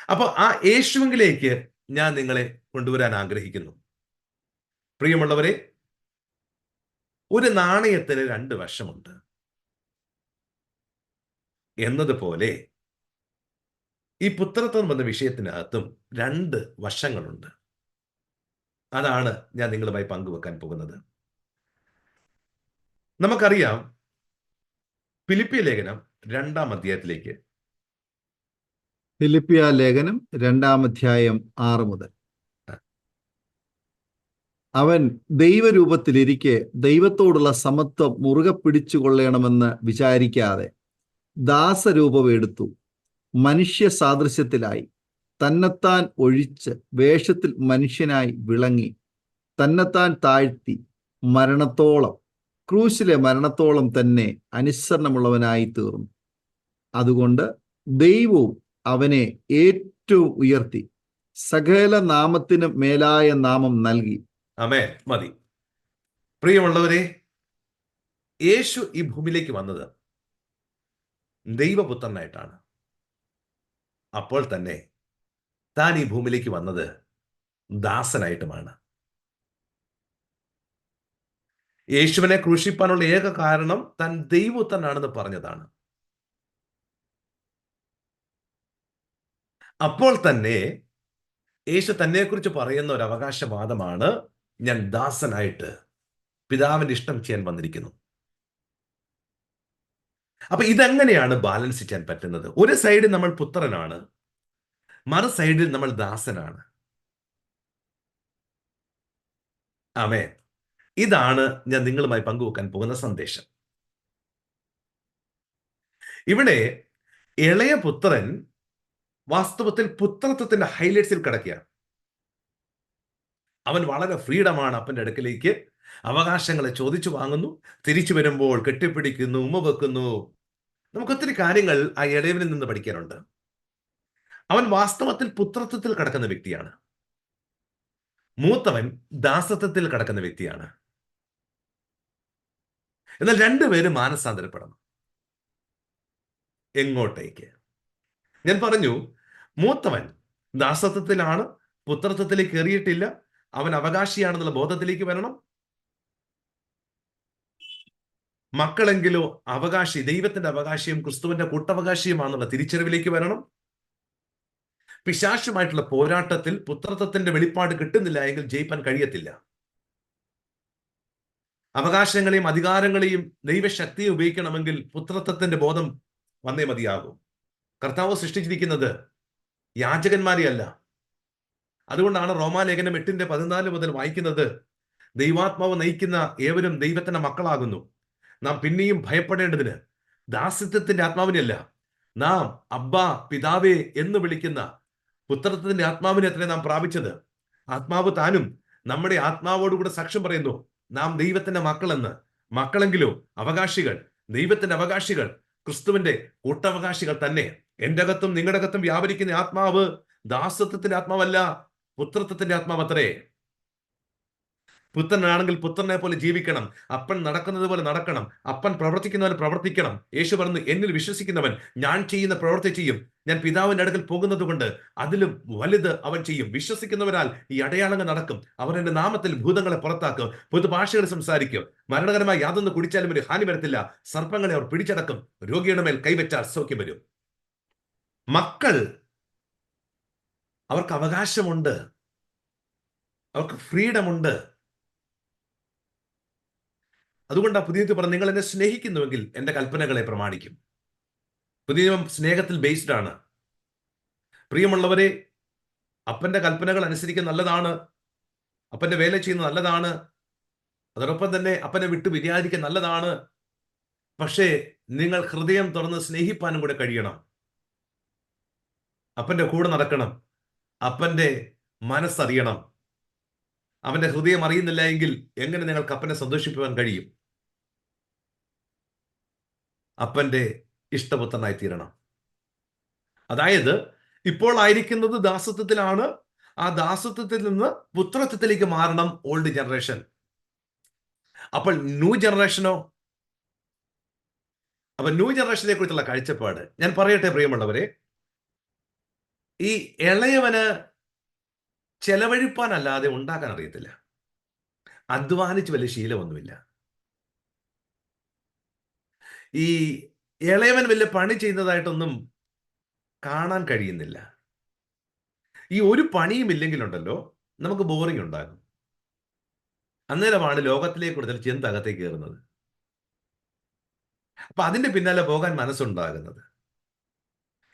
അപ്പൊ ആ യേശുവിലേക്ക് ഞാൻ നിങ്ങളെ കൊണ്ടുവരാൻ ആഗ്രഹിക്കുന്നു. പ്രിയമുള്ളവരെ, ഒരു നാണയത്തിന് രണ്ട് വശമുണ്ട് എന്നതുപോലെ ഈ പുത്രത്വം എന്ന വിഷയത്തിനകത്തും രണ്ട് വശങ്ങളുണ്ട്. അതാണ് ഞാൻ നിങ്ങളുമായി പങ്കുവെക്കാൻ പോകുന്നത്. നമുക്കറിയാം, ഫിലിപ്പിയ ലേഖനം 2-ാം അധ്യായത്തിലേക്ക്. ഫിലിപ്പിയ ലേഖനം 2-ാം അധ്യായം 6 മുതൽ. അവൻ ദൈവരൂപത്തിലിരിക്കെ ദൈവത്തോടുള്ള സമത്വം മുറുകെ പിടിച്ചുകൊള്ളണമെന്ന് വിചാരിക്കാതെ ദാസരൂപം എടുത്തു, മനുഷ്യ സാദൃശ്യത്തിലായി, തന്നെത്താൻ ഒഴിച്ച് വേഷത്തിൽ മനുഷ്യനായി വിളങ്ങി, തന്നെത്താൻ താഴ്ത്തി മരണത്തോളം, ക്രൂശിലെ മരണത്തോളം തന്നെ അനുസരണമുള്ളവനായി തീർന്നു. അതുകൊണ്ട് ദൈവവും അവനെ ഏറ്റവും ഉയർത്തി സകല നാമത്തിനും മേലായ നാമം നൽകി. ആമേൻ. മതി. പ്രിയമുള്ളവരെ, യേശു ഈ ഭൂമിയിലേക്ക് വന്നത് ദൈവപുത്രനായിട്ടാണ്. അപ്പോൾ തന്നെ താൻ ഈ ഭൂമിയിലേക്ക് വന്നത് ദാസനായിട്ടുമാണ്. യേശുവിനെ ക്രൂശിപ്പാനുള്ള ഏക കാരണം താൻ ദൈവപുത്രനാണെന്ന് പറഞ്ഞതാണ്. അപ്പോൾ തന്നെ യേശു തന്നെക്കുറിച്ച് പറയുന്ന ഒരു അവകാശവാദമാണ്, ഞാൻ ദാസനായിട്ട് പിതാവിന്റെ ഇഷ്ടം ചെയ്യാൻ വന്നിരിക്കുന്നു. അപ്പൊ ഇതെങ്ങനെയാണ് ബാലൻസ് ചെയ്യാൻ പറ്റുന്നത്? ഒരു സൈഡിൽ നമ്മൾ പുത്രനാണ്, മറു സൈഡിൽ നമ്മൾ ദാസനാണ്. ആമേൻ. ഇതാണ് ഞാൻ നിങ്ങളുമായി പങ്കുവെക്കാൻ പോകുന്ന സന്ദേശം. ഇവിടെ ഇളയ പുത്രൻ വാസ്തവത്തിൽ പുത്രത്വത്തിന്റെ ഹൈലൈറ്റ്സിൽ കിടക്കുകയാണ്. അവൻ വളരെ ഫ്രീഡമാണ്. അപ്പന്റെ അടുക്കലേക്ക് അവകാശങ്ങളെ ചോദിച്ചു വാങ്ങുന്നു, തിരിച്ചു വരുമ്പോൾ കെട്ടിപ്പിടിക്കുന്നു, ഉമ്മ വെക്കുന്നു. നമുക്കൊത്തിരി കാര്യങ്ങൾ ആ ഇളയവനിൽ നിന്ന് പഠിക്കാനുണ്ട്. അവൻ വാസ്തവത്തിൽ പുത്രത്വത്തിൽ കിടക്കുന്ന വ്യക്തിയാണ്. മൂത്തവൻ ദാസത്വത്തിൽ കിടക്കുന്ന വ്യക്തിയാണ്. എന്നാൽ രണ്ടുപേരും മാനസാന്തരപ്പെടണം. എങ്ങോട്ടേക്ക്? ഞാൻ പറഞ്ഞു, മൂത്തവൻ ദാസത്വത്തിലാണ്, പുത്രത്വത്തിലേക്ക് കയറിയിട്ടില്ല. അവൻ അവകാശിയാണെന്നുള്ള ബോധത്തിലേക്ക് വരണം. മക്കളെങ്കിലോ അവകാശി, ദൈവത്തിന്റെ അവകാശിയും ക്രിസ്തുവിന്റെ കൂട്ടവകാശിയുമാണെന്നുള്ള തിരിച്ചറിവിലേക്ക് വരണം. പിശാചുമായിട്ടുള്ള പോരാട്ടത്തിൽ പുത്രത്വത്തിന്റെ വെളിപ്പാട് കിട്ടുന്നില്ല എങ്കിൽ ജയിപ്പാൻ കഴിയത്തില്ല. അവകാശങ്ങളെയും അധികാരങ്ങളെയും ദൈവശക്തിയും ഉപയോഗിക്കണമെങ്കിൽ പുത്രത്വത്തിന്റെ ബോധം വന്നേ മതിയാകും. കർത്താവ് സൃഷ്ടിച്ചിരിക്കുന്നത് യാചകന്മാരെയല്ല. അതുകൊണ്ടാണ് റോമാലേഖനം 8:14 മുതൽ വായിക്കുന്നത്, ദൈവാത്മാവ് നയിക്കുന്ന ഏവരും ദൈവത്തിന്റെ മക്കളാകുന്നു. നാം പിന്നെയും ഭയപ്പെടേണ്ടതിന് ദാസ്യത്വത്തിന്റെ ആത്മാവിനെയല്ല, നാം അബ്ബാ പിതാവേ എന്ന് വിളിക്കുന്ന പുത്രത്വത്തിന്റെ ആത്മാവിനെ അത്രേ നാം പ്രാപിച്ചത്. ആത്മാവ് താനും നമ്മുടെ ആത്മാവോടുകൂടെ സാക്ഷ്യം പറയുന്നു, നാം ദൈവത്തിന്റെ മക്കളെന്ന്. മക്കളെങ്കിലോ അവകാശികൾ, ദൈവത്തിന്റെ അവകാശികൾ, ക്രിസ്തുവിന്റെ കൂട്ടവകാശികൾ തന്നെ. എന്റെ അകത്തും നിങ്ങളുടെ അകത്തും വ്യാപരിക്കുന്ന ആത്മാവ് ദാസത്വത്തിന്റെ ആത്മാവല്ല, പുത്രത്വത്തിന്റെ ആത്മാവത്രേ. പുത്രനാണെങ്കിൽ പുത്രനെ പോലെ ജീവിക്കണം. അപ്പൻ നടക്കുന്നത് പോലെ നടക്കണം. അപ്പൻ പ്രവർത്തിക്കുന്ന പോലെ പ്രവർത്തിക്കണം. യേശു പറഞ്ഞു, എന്നിൽ വിശ്വസിക്കുന്നവൻ ഞാൻ ചെയ്യുന്ന പ്രവൃത്തി ചെയ്യും. ഞാൻ പിതാവിന്റെ അടുക്കൽ പോകുന്നത് കൊണ്ട് അതിലും വലുത് അവൻ ചെയ്യും. വിശ്വസിക്കുന്നവരാൽ ഈ അടയാളങ്ങൾ നടക്കും. അവർ എന്റെ നാമത്തിൽ ഭൂതങ്ങളെ പുറത്താക്കും, പുതുഭാഷകൾ സംസാരിക്കും, മരണകരമായി യാതൊന്ന് കുടിച്ചാലും ഒരു ഹാനി വരത്തില്ല, സർപ്പങ്ങളെ അവർ പിടിച്ചടക്കും, രോഗിയുടെ മേൽ കൈവച്ചാൽ സൗഖ്യം വരും. മക്കൾ, അവർക്ക് അവകാശമുണ്ട്, അവർക്ക് ഫ്രീഡം ഉണ്ട്. അതുകൊണ്ടാണ് പുതിയ നിയമത്തിൽ പറഞ്ഞു, നിങ്ങൾ എന്നെ സ്നേഹിക്കുന്നുവെങ്കിൽ എന്റെ കൽപ്പനകളെ പ്രമാണിക്കും. പുതിയ നിയമം സ്നേഹത്തിൽ ബേസ്ഡ് ആണ്. പ്രിയമുള്ളവരെ, അപ്പന്റെ കൽപ്പനകൾ അനുസരിക്കുന്നത് നല്ലതാണ്, അപ്പന്റെ വേല ചെയ്യുന്നത് നല്ലതാണ്, അതോടൊപ്പം തന്നെ അപ്പനെ വിട്ടു വിചാരിക്കാൻ നല്ലതാണ്. പക്ഷേ നിങ്ങൾ ഹൃദയം തുറന്ന് സ്നേഹിപ്പാനും കൂടെ കഴിയണം. അപ്പന്റെ കൂടെ നടക്കണം. അപ്പന്റെ മനസ്സറിയണം. അവന്റെ ഹൃദയം അറിയുന്നില്ല എങ്കിൽ എങ്ങനെ നിങ്ങൾക്ക് അപ്പനെ സന്തോഷിപ്പിക്കാൻ കഴിയും? അപ്പന്റെ ഇഷ്ടപുത്രനായി തീരണം. അതായത് ഇപ്പോൾ ആയിരിക്കുന്നത് ദാസത്വത്തിലാണ്. ആ ദാസത്വത്തിൽ നിന്ന് പുത്രത്വത്തിലേക്ക് മാറണം ഓൾഡ് ജനറേഷൻ. അപ്പോൾ ന്യൂ ജനറേഷനോ? അപ്പൊ ന്യൂ ജനറേഷനെ കുറിച്ചുള്ള കാഴ്ചപ്പാട് ഞാൻ പറയട്ടെ പ്രിയമുള്ളവരെ, ഈ ഇളയവന് ചെലവഴിപ്പാനല്ലാതെ ഉണ്ടാക്കാൻ അറിയത്തില്ല. അധ്വാനിച്ച് വലിയ ശീലമൊന്നുമില്ല. ഈ ഇളയവൻ വലിയ പണി ചെയ്യുന്നതായിട്ടൊന്നും കാണാൻ കഴിയുന്നില്ല. ഈ ഒരു പണിയും ഇല്ലെങ്കിലുണ്ടല്ലോ നമുക്ക് ബോറിംഗ് ഉണ്ടാകും. അന്നേരമാണ് ലോകത്തിലേക്ക് കൂടുതൽ ചിന്ത അകത്തേക്ക് കയറുന്നത്. അപ്പൊ അതിന്റെ പിന്നാലെ പോകാൻ മനസ്സുണ്ടാകുന്നത്.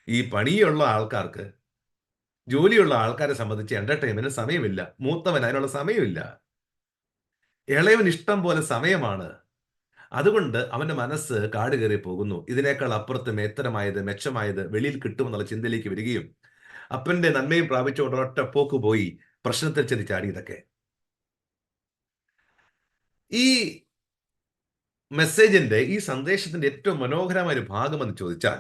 ഈ പണിയുള്ള ആൾക്കാർക്ക്, ജോലിയുള്ള ആൾക്കാരെ സംബന്ധിച്ച് എന്റർടൈൻമെന്റിന് സമയമില്ല. മൂത്തവൻ അതിനുള്ള സമയമില്ല. ഇളയവൻ ഇഷ്ടം പോലെ സമയമാണ്. അതുകൊണ്ട് അവന്റെ മനസ്സ് കാട് കയറി പോകുന്നു. ഇതിനേക്കാൾ അപ്പുറത്ത് മേത്തരമായത്, മെച്ചമായത് വെളിയിൽ കിട്ടുമെന്നുള്ള ചിന്തയിലേക്ക് വരികയും അപ്പന്റെ നന്മയും പ്രാപിച്ചുകൊണ്ട് ഒറ്റ പോക്ക് പോയി പ്രശ്നത്തിൽ ചെന്ന് ചാടിയതൊക്കെ. ഈ മെസ്സേജിന്റെ, ഈ സന്ദേശത്തിന്റെ ഏറ്റവും മനോഹരമായ ഒരു ഭാഗം എന്ന് ചോദിച്ചാൽ,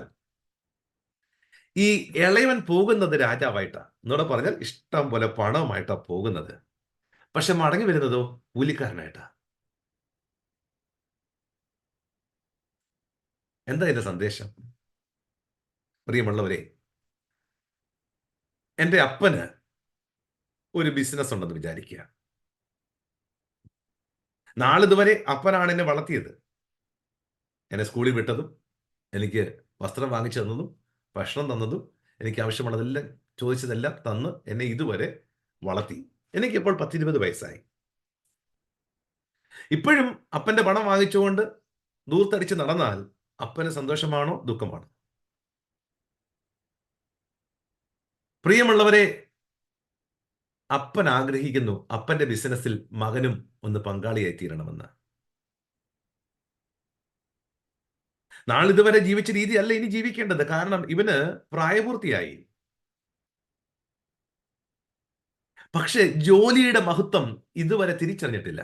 ഈ ഇളയവൻ പോകുന്നത് രാജാവായിട്ടാണ്. എന്നോട് പറഞ്ഞാൽ ഇഷ്ടം പോലെ പണവുമായിട്ടാണ് പോകുന്നത്. പക്ഷെ മടങ്ങി വരുന്നതോ കൂലിക്കാരനായിട്ടാ. എന്താ ഇതിന്റെ സന്ദേശം? പ്രിയമുള്ളവരെ, എന്റെ അപ്പന് ഒരു ബിസിനസ് ഉണ്ടെന്ന് വിചാരിക്കുക. നാളിതുവരെ അപ്പനാണ് എന്നെ വളർത്തിയത്. എന്നെ സ്കൂളിൽ വിട്ടതും, എനിക്ക് വസ്ത്രം വാങ്ങിച്ചു തന്നതും, ഭക്ഷണം തന്നതും, എനിക്ക് ആവശ്യമുള്ളതെല്ലാം ചോദിച്ചതെല്ലാം തന്ന് എന്നെ ഇതുവരെ വളർത്തി. എനിക്കിപ്പോൾ 10-20 വയസ്സായി. ഇപ്പോഴും അപ്പന്റെ പണം വാങ്ങിച്ചുകൊണ്ട് ദൂർത്തടിച്ച് നടന്നാൽ അപ്പന് സന്തോഷമാണോ ദുഃഖമാണോ? പ്രിയമുള്ളവരെ, അപ്പൻ ആഗ്രഹിക്കുന്നു അപ്പന്റെ ബിസിനസ്സിൽ മകനും ഒന്ന് പങ്കാളിയായി തീരണമെന്ന്. നാളിതുവരെ ജീവിച്ച രീതിയല്ല ഇനി ജീവിക്കേണ്ടത്. കാരണം ഇവന് പ്രായപൂർത്തിയായി. പക്ഷെ ജോലിയുടെ മഹത്വം ഇതുവരെ തിരിച്ചറിഞ്ഞിട്ടില്ല.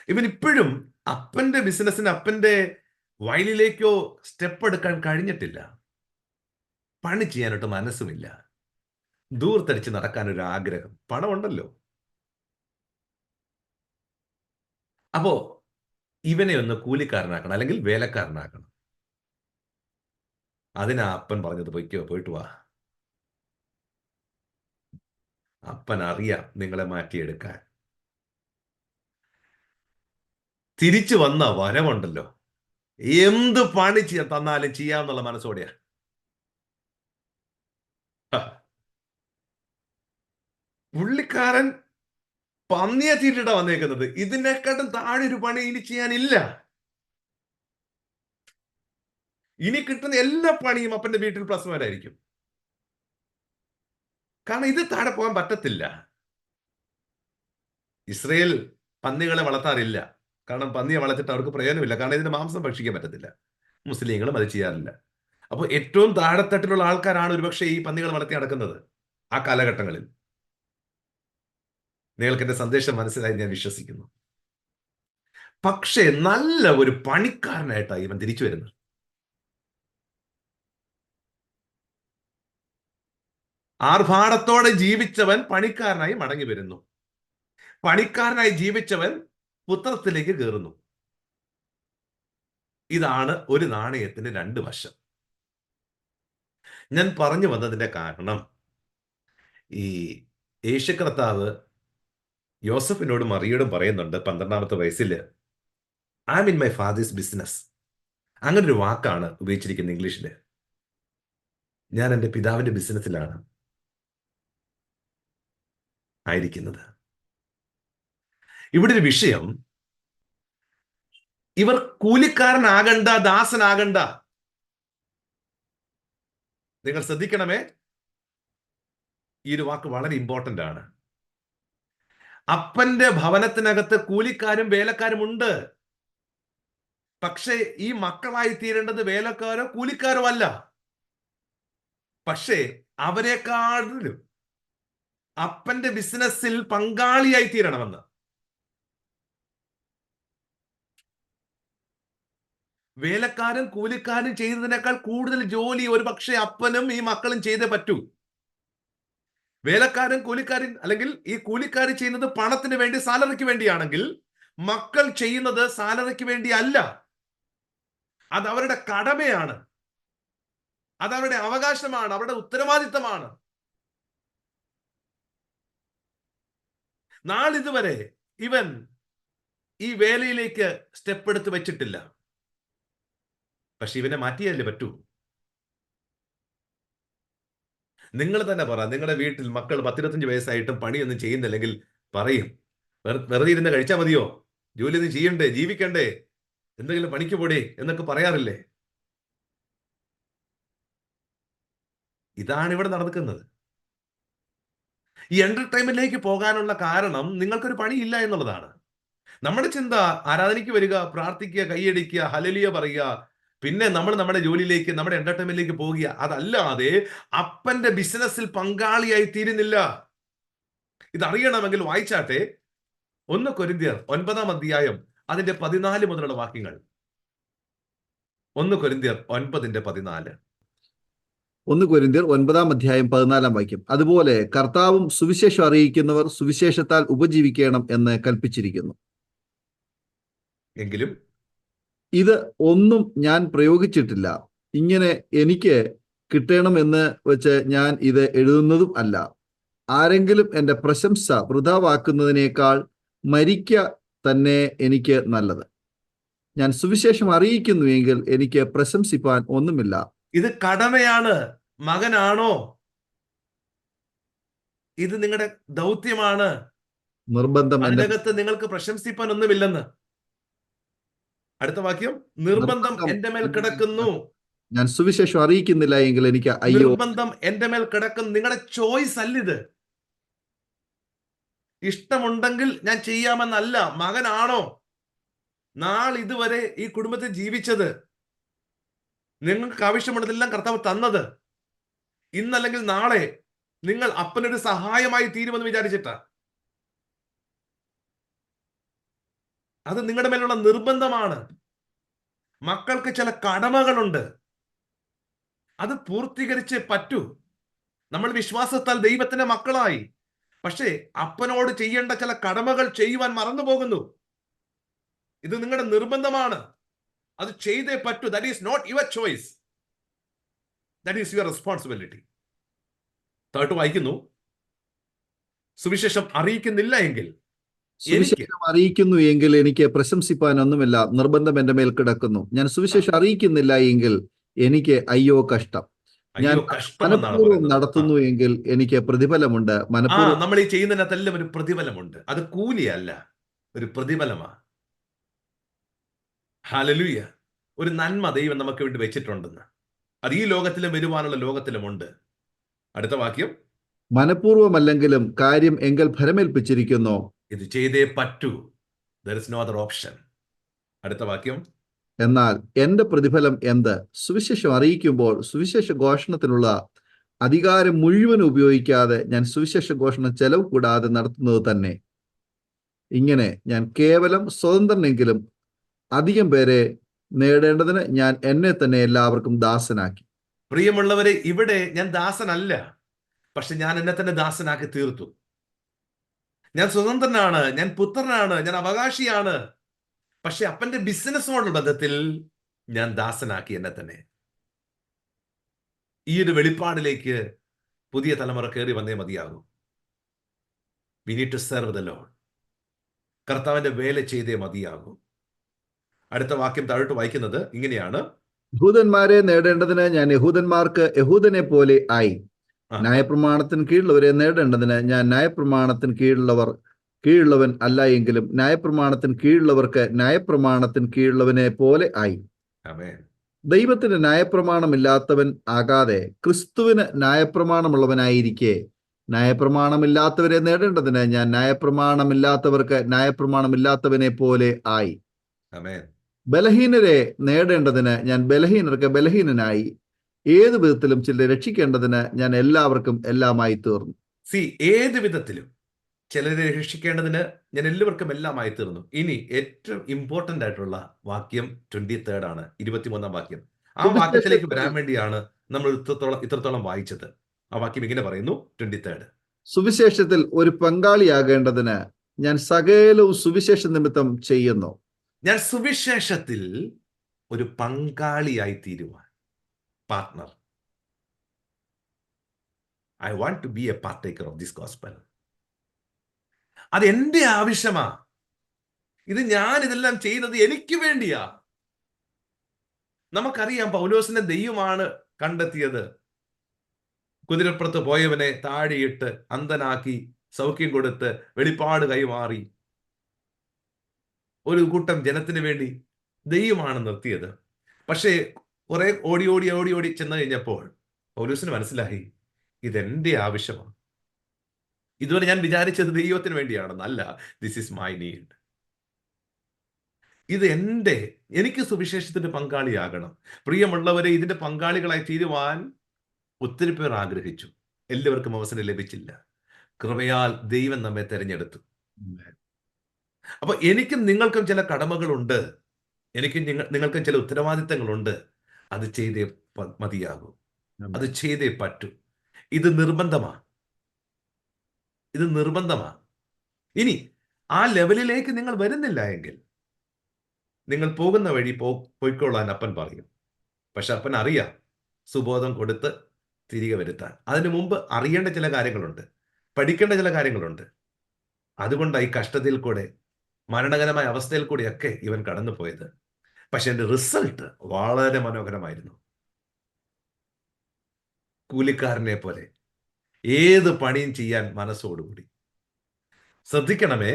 ഇവൻ ഇപ്പോഴും അപ്പന്റെ ബിസിനസ്സിന്, അപ്പന്റെ വയലിലേക്കോ സ്റ്റെപ്പ് എടുക്കാൻ കഴിഞ്ഞിട്ടില്ല. പണി ചെയ്യാനായിട്ട് മനസ്സുമില്ല. ദൂർത്തടിച്ച് നടക്കാൻ ഒരു ആഗ്രഹം. പണമുണ്ടല്ലോ. അപ്പോ ഇവനെ ഒന്ന് കൂലിക്കാരനാക്കണം, അല്ലെങ്കിൽ വേലക്കാരനാക്കണം. അതിനാ അപ്പൻ പറഞ്ഞത്, പൊയ്ക്കോ, പോയിട്ട് വാ. അപ്പൻ അറിയാം നിങ്ങളെ മാറ്റിയെടുക്കാൻ. തിരിച്ചു വന്ന വരവുണ്ടല്ലോ, എന്ത് പണി തന്നാലും ചെയ്യാന്നുള്ള മനസ്സോടെയാ. പുള്ളിക്കാരൻ പന്നിയെ തീറ്റിട്ടാ വന്നേക്കുന്നത്. ഇതിനെക്കാട്ടും താഴെ ഒരു പണി ഇനി ചെയ്യാനില്ല. ഇനി കിട്ടുന്ന എല്ലാ പണിയും അപ്പന്റെ വീട്ടിൽ പ്ലസ്മാരായിരിക്കും. കാരണം ഇത് താഴെ പോകാൻ പറ്റത്തില്ല. ഇസ്രയേൽ പന്നികളെ വളർത്താറില്ല. കാരണം പന്നിയെ വളർത്തിട്ട് അവർക്ക് പ്രയോജനമില്ല. കാരണം ഇതിന്റെ മാംസം ഭക്ഷിക്കാൻ പറ്റത്തില്ല. മുസ്ലിങ്ങളും അത് ചെയ്യാറില്ല. അപ്പോൾ ഏറ്റവും താഴെത്തട്ടിലുള്ള ആൾക്കാരാണ് ഒരുപക്ഷെ ഈ പന്നികൾ വളർത്തി നടക്കുന്നത് ആ കാലഘട്ടങ്ങളിൽ. നിങ്ങൾക്ക് എന്റെ സന്ദേശം മനസ്സിലായി ഞാൻ വിശ്വസിക്കുന്നു. പക്ഷേ നല്ല ഒരു പണിക്കാരനായിട്ടാണ് ഇവൻ തിരിച്ചു വരുന്നത്. ആർഭാടത്തോടെ ജീവിച്ചവൻ പണിക്കാരനായി മടങ്ങി വരുന്നു. പണിക്കാരനായി ജീവിച്ചവൻ പുത്രത്തിലേക്ക് കയറുന്നു. ഇതാണ് ഒരു നാണയത്തിന്റെ രണ്ട് വശം. ഞാൻ പറഞ്ഞു വന്നതിന്റെ കാരണം, ഈ യേശു കർത്താവ് യോസഫിനോടും മറിയോടും പറയുന്നുണ്ട് 12-ാമത്തെ വയസ്സിൽ, I am in my father's business. അങ്ങനെ ഒരു വാക്കാണ് ഉപയോഗിച്ചിരിക്കുന്നത് ഇംഗ്ലീഷിൽ. ഞാൻ എൻ്റെ പിതാവിന്റെ ബിസിനസ്സിലാണ് ആയിരിക്കുന്നത്. ഇവിടെ ഒരു വിഷയം, ഇവർ കൂലിക്കാരനാകണ്ട, ദാസനാകണ്ട. നിങ്ങൾ ശ്രദ്ധിക്കണമേ, ഈ ഒരു വാക്ക് വളരെ ഇമ്പോർട്ടന്റ് ആണ്. അപ്പന്റെ ഭവനത്തിനകത്ത് കൂലിക്കാരും വേലക്കാരും ഉണ്ട്. പക്ഷേ ഈ മക്കളായി തീരേണ്ടത് വേലക്കാരോ കൂലിക്കാരോ അല്ല. പക്ഷേ അവരെക്കാളിലും അപ്പന്റെ ബിസിനസ്സിൽ പങ്കാളിയായി തീരണമെന്ന്. വേലക്കാരും കൂലിക്കാരും ചെയ്യുന്നതിനേക്കാൾ കൂടുതൽ ജോലി ഒരു പക്ഷേ അപ്പനും ഈ മക്കളും ചെയ്തേ പറ്റൂ. വേലക്കാരൻ കൂലിക്കാരൻ, അല്ലെങ്കിൽ ഈ കൂലിക്കാർ ചെയ്യുന്നത് പണത്തിന് വേണ്ടി, സാലറിക്ക് വേണ്ടിയാണെങ്കിൽ, മക്കൾ ചെയ്യുന്നത് സാലറിക്ക് വേണ്ടി അല്ല. അത് അവരുടെ കടമയാണ്, അതവരുടെ അവകാശമാണ്, അവരുടെ ഉത്തരവാദിത്തമാണ്. നാളിതുവരെ ഇവൻ ഈ വേലയിലേക്ക് സ്റ്റെപ്പ് എടുത്ത് വെച്ചിട്ടില്ല. പക്ഷെ ഇവനെ മാറ്റിയല്ലേ പറ്റൂ. നിങ്ങൾ തന്നെ പറ, നിങ്ങളുടെ വീട്ടിൽ മക്കൾ 10-25 വയസ്സായിട്ടും പണിയൊന്നും ചെയ്യുന്നില്ലെങ്കിൽ പറയും, വെറുതെ ഇരുന്ന് കഴിച്ചാൽ മതിയോ, ജോലി ഒന്നും ചെയ്യണ്ടേ, ജീവിക്കണ്ടേ, എന്തെങ്കിലും പണിക്ക് പോടേ എന്നൊക്കെ പറയാറില്ലേ? ഇതാണ് ഇവിടെ നടക്കുന്നത്. ഈ എന്റർടൈൻമെന്റിലേക്ക് പോകാനുള്ള കാരണം നിങ്ങൾക്കൊരു പണിയില്ല എന്നുള്ളതാണ്. നമ്മുടെ ചിന്ത ആരാധനയ്ക്ക് വരിക, പ്രാർത്ഥിക്കുക, കൈയടിക്കുക, ഹല്ലേലൂയ പറയുക, പിന്നെ നമ്മൾ നമ്മുടെ ജോലിയിലേക്ക്, നമ്മുടെ എന്റർടൈൻമെന്റിലേക്ക് പോകുക. അതല്ലാതെ അപ്പന്റെ ബിസിനസ്സിൽ പങ്കാളിയായി തീരുന്നില്ല. ഇതറിയണമെങ്കിൽ വായിച്ചാട്ടെ 1 കൊരിന്ത്യർ 9-ാം അധ്യായം അതിന്റെ 14 മുതലുള്ള വാക്യങ്ങൾ. 1 കൊരിന്ത്യർ 9:14. 1 കൊരിന്ത്യർ 9-ാം അധ്യായം 14-ാം വാക്യം. അതുപോലെ കർത്താവും സുവിശേഷം അറിയിക്കുന്നവർ സുവിശേഷത്താൽ ഉപജീവിക്കണം എന്ന് കൽപ്പിച്ചിരിക്കുന്നു. എങ്കിലും ഇത് ഒന്നും ഞാൻ പ്രയോഗിച്ചിട്ടില്ല, ഇങ്ങനെ എനിക്ക് കിട്ടണമെന്ന് വെച്ച് ഞാൻ ഇത് എഴുതുന്നതും അല്ല. ആരെങ്കിലും എൻ്റെ പ്രശംസ വൃഥാവാക്കുന്നതിനേക്കാൾ മരിക്ക തന്നെ എനിക്ക് നല്ലത്. ഞാൻ സുവിശേഷം അറിയിക്കുന്നുവെങ്കിൽ എനിക്ക് പ്രശംസിപ്പാൻ ഒന്നുമില്ല. ഇത് കടമയാണ്. മകനാണോ? ഇത് നിങ്ങളുടെ ദൗത്യമാണ്. നിർബന്ധം അതിനകത്ത് നിങ്ങൾക്ക് പ്രശംസിപ്പാൻ ഒന്നുമില്ലെന്ന്. അടുത്ത വാക്യം, നിർബന്ധം എന്റെ മേൽ കിടക്കുന്നു. ഞാൻ സുവിശേഷം അറിയിക്കുന്നില്ല എങ്കിൽ എനിക്ക് അയ്യോ. നിർബന്ധം എന്റെ മേൽ കിടക്കുന്നു. നിങ്ങളുടെ ചോയ്സ് അല്ലിത്. ഇഷ്ടമുണ്ടെങ്കിൽ ഞാൻ ചെയ്യാമെന്നല്ല. മകനാണോ? നാളിതുവരെ ഈ കുടുംബത്തിൽ ജീവിച്ചത്, നിങ്ങൾക്ക് ആവശ്യമുള്ളതെല്ലാം കർത്താവ് തന്നത്, ഇന്നല്ലെങ്കിൽ നാളെ നിങ്ങൾ അപ്പനൊരു സഹായമായി തീരുമെന്ന് വിചാരിച്ചിട്ടാ. അത് നിങ്ങളുടെ മേലുള്ള നിർബന്ധമാണ്. മക്കൾക്ക് ചില കടമകളുണ്ട്, അത് പൂർത്തീകരിച്ച് പറ്റൂ. നമ്മൾ വിശ്വാസത്താൽ ദൈവത്തിന്റെ മക്കളായി, പക്ഷേ അപ്പനോട് ചെയ്യേണ്ട ചില കടമകൾ ചെയ്യുവാൻ മറന്നു പോകുന്നു. ഇത് നിങ്ങളുടെ നിർബന്ധമാണ്. അത് ചെയ്തേ പറ്റൂ. That is not your choice, that is your responsibility. താഴോട്ട് വായിക്കുന്നു, സുവിശേഷം അറിയിക്കുന്നില്ല എങ്കിൽ സുവിശേഷം അറിയിക്കുന്നു എങ്കിൽ എനിക്ക് പ്രശംസിപ്പാൻ ഒന്നുമില്ല. നിർബന്ധം എന്റെ മേൽ കിടക്കുന്നു. ഞാൻ സുവിശേഷം അറിയിക്കുന്നില്ല എങ്കിൽ എനിക്ക് അയ്യോ കഷ്ടം. ഞാൻ മനഃപൂർവ്വം നടത്തുന്നു എങ്കിൽ എനിക്ക് പ്രതിഫലമുണ്ട്. മനഃപൂർവ്വം നമ്മൾ ഈ ചെയ്യുന്നതിനകത്തെല്ലാം ഒരു പ്രതിഫലമുണ്ട്. അത് കൂലിയല്ല, ഒരു പ്രതിഫലമാണ്. ഹല്ലേലൂയ. ഒരു നന്മ ദൈവം നമുക്ക് വേണ്ടി വെച്ചിട്ടുണ്ടെന്ന്, അത് ഈ ലോകത്തിലും വരുവാനുള്ള ലോകത്തിലുമുണ്ട്. അടുത്ത വാക്യം, മനഃപൂർവ്വമല്ലെങ്കിലും കാര്യം എങ്കിൽ ഫലമേൽപ്പിച്ചിരിക്കുന്നു. ഇത് ചെയ്തേ പറ്റൂ. There is no other option. അടുത്ത വാക്യം, എന്നാൽ എന്റെ പ്രതിഫലം എന്ത്? സുവിശേഷം അറിയിക്കുമ്പോൾ സുവിശേഷ ഘോഷണത്തിനുള്ള അധികാരം മുഴുവൻ ഉപയോഗിക്കാതെ ഞാൻ സുവിശേഷ ഘോഷണം ചെലവ് കൂടാതെ നടത്തുന്നത് തന്നെ. ഇങ്ങനെ ഞാൻ കേവലം സ്വതന്ത്രനെങ്കിലും അധികം പേരെ നേടേണ്ടതിന് ഞാൻ എന്നെ തന്നെ എല്ലാവർക്കും ദാസനാക്കി. പ്രിയമുള്ളവരെ, ഇവിടെ ഞാൻ ദാസനല്ല, പക്ഷെ ഞാൻ എന്നെ തന്നെ ദാസനാക്കി തീർത്തു. ഞാൻ സ്വതന്ത്രനാണ്, ഞാൻ പുത്രനാണ്, ഞാൻ അവകാശിയാണ്, പക്ഷെ അപ്പന്റെ ബിസിനസ്സോടുള്ള ബന്ധത്തിൽ ഞാൻ ദാസനാക്കി എന്നെ തന്നെ. ഈ ഒരു വെളിപ്പാടിലേക്ക് പുതിയ തലമുറ കയറി വന്നേ മതിയാകും. We need to serve the Lord. കർത്താവിന്റെ വേല ചെയ്തേ മതിയാകും. അടുത്ത വാക്യം താഴോട്ട് വായിക്കുന്നത് ഇങ്ങനെയാണ്, യഹൂദന്മാരെ നേടേണ്ടതിന് ഞാൻ യഹൂദന്മാർക്ക് യഹൂദനെ പോലെ ആയി. ന്യായപ്രമാണത്തിന് കീഴുള്ളവരെ നേടേണ്ടതിന് ഞാൻ ന്യായപ്രമാണത്തിന് കീഴുള്ളവൻ അല്ല എങ്കിലും ന്യായപ്രമാണത്തിന് കീഴുള്ളവർക്ക് ന്യായപ്രമാണത്തിന് കീഴുള്ളവനെ പോലെ ആയി. ദൈവത്തിന് ന്യായപ്രമാണമില്ലാത്തവൻ ആകാതെ ക്രിസ്തുവിന് ന്യായപ്രമാണമുള്ളവനായിരിക്കെ ന്യായപ്രമാണമില്ലാത്തവരെ നേടേണ്ടതിന് ഞാൻ ന്യായപ്രമാണമില്ലാത്തവർക്ക് ന്യായപ്രമാണമില്ലാത്തവനെ പോലെ ആയി. ബലഹീനരെ നേടേണ്ടതിന് ഞാൻ ബലഹീനർക്ക് ബലഹീനനായി. ഏത് വിധത്തിലും ചിലരെ രക്ഷിക്കേണ്ടതിന് ഞാൻ എല്ലാവർക്കും എല്ലാമായി തീർന്നു. ഏത് വിധത്തിലും ചിലരെ രക്ഷിക്കേണ്ടതിന് ഞാൻ എല്ലാവർക്കും എല്ലാമായി തീർന്നു. ഇനി ഏറ്റവും ഇമ്പോർട്ടന്റ് ആയിട്ടുള്ള വാക്യം 23 ആണ്, 23-ാം വാക്യം. ആ വാക്യത്തിലേക്ക് വരാൻ വേണ്ടിയാണ് നമ്മൾ ഇത്രത്തോളം വായിച്ചത്. ആ വാക്യം ഇങ്ങനെ പറയുന്നു, 23. സുവിശേഷത്തിൽ ഒരു പങ്കാളിയാകേണ്ടതിന് ഞാൻ സകലവും സുവിശേഷ നിമിത്തം ചെയ്യുന്നു. ഞാൻ സുവിശേഷത്തിൽ ഒരു പങ്കാളിയായി തീരുവാൻ, partner. I want to be a partaker of this gospel. അത് എന്റെ ആവശ്യമാ. ഞാൻ ഇതെല്ലാം ചെയ്യുന്നത് എനിക്ക് വേണ്ടിയാ. നമുക്കറിയാം പൗലോസിനെ ദൈവമാണ് കണ്ടെത്തിയത്. കുതിരപ്പുറത്ത് പോയവനെ താഴെയിട്ട് അന്ധനാക്കി സൗഖ്യം കൊടുത്ത് വെളിപ്പാട് കൈമാറി ഒരു കൂട്ടം ജനത്തിന് വേണ്ടി ദൈവമാണ് നിർത്തിയത്. പക്ഷേ കുറെ ഓടി ഓടി ഓടി ഓടി ചെന്ന് കഴിഞ്ഞപ്പോൾ പൗലോസിന് മനസ്സിലായി, ഇതെന്റെ ആവശ്യമാണ്. ഇതുവരെ ഞാൻ വിചാരിച്ചത് ദൈവത്തിന് വേണ്ടിയാണെന്നല്ല. This is my need. ഇത് എനിക്ക് സുവിശേഷത്തിന്റെ പങ്കാളിയാകണം. പ്രിയമുള്ളവരെ, ഇതിന്റെ പങ്കാളികളായി തീരുവാൻ ഒത്തിരി പേർ ആഗ്രഹിച്ചു. എല്ലാവർക്കും അവസരം ലഭിച്ചില്ല. കൃപയാൽ ദൈവം നമ്മെ തെരഞ്ഞെടുത്തു. അപ്പൊ എനിക്കും നിങ്ങൾക്കും ചില കടമകളുണ്ട്. നിങ്ങൾക്കും ചില ഉത്തരവാദിത്തങ്ങളുണ്ട്. അത് ചെയ്തേ മതിയാകൂ. അത് ചെയ്തേ പറ്റൂ. ഇത് നിർബന്ധമാണ്. ഇനി ആ ലെവലിലേക്ക് നിങ്ങൾ വരുന്നില്ല എങ്കിൽ നിങ്ങൾ പോകുന്ന വഴി പോയിക്കൊള്ളാൻ അപ്പൻ പറയും. പക്ഷെ അപ്പൻ അറിയാം സുബോധം കൊടുത്ത് തിരികെ വരുത്താൻ. അതിനു മുമ്പ് അറിയേണ്ട ചില കാര്യങ്ങളുണ്ട്, പഠിക്കേണ്ട ചില കാര്യങ്ങളുണ്ട്. അതുകൊണ്ടാണ് ഈ കഷ്ടതയിൽ കൂടെ, മരണകരമായ അവസ്ഥയിൽ കൂടെയൊക്കെ ഇവൻ കടന്നു പോയത്. പക്ഷെ എൻ്റെ റിസൾട്ട് വളരെ മനോഹരമായിരുന്നു. കൂലിക്കാരനെ പോലെ ഏത് പണിയും ചെയ്യാൻ മനസ്സോടുകൂടി. ശ്രദ്ധിക്കണമേ,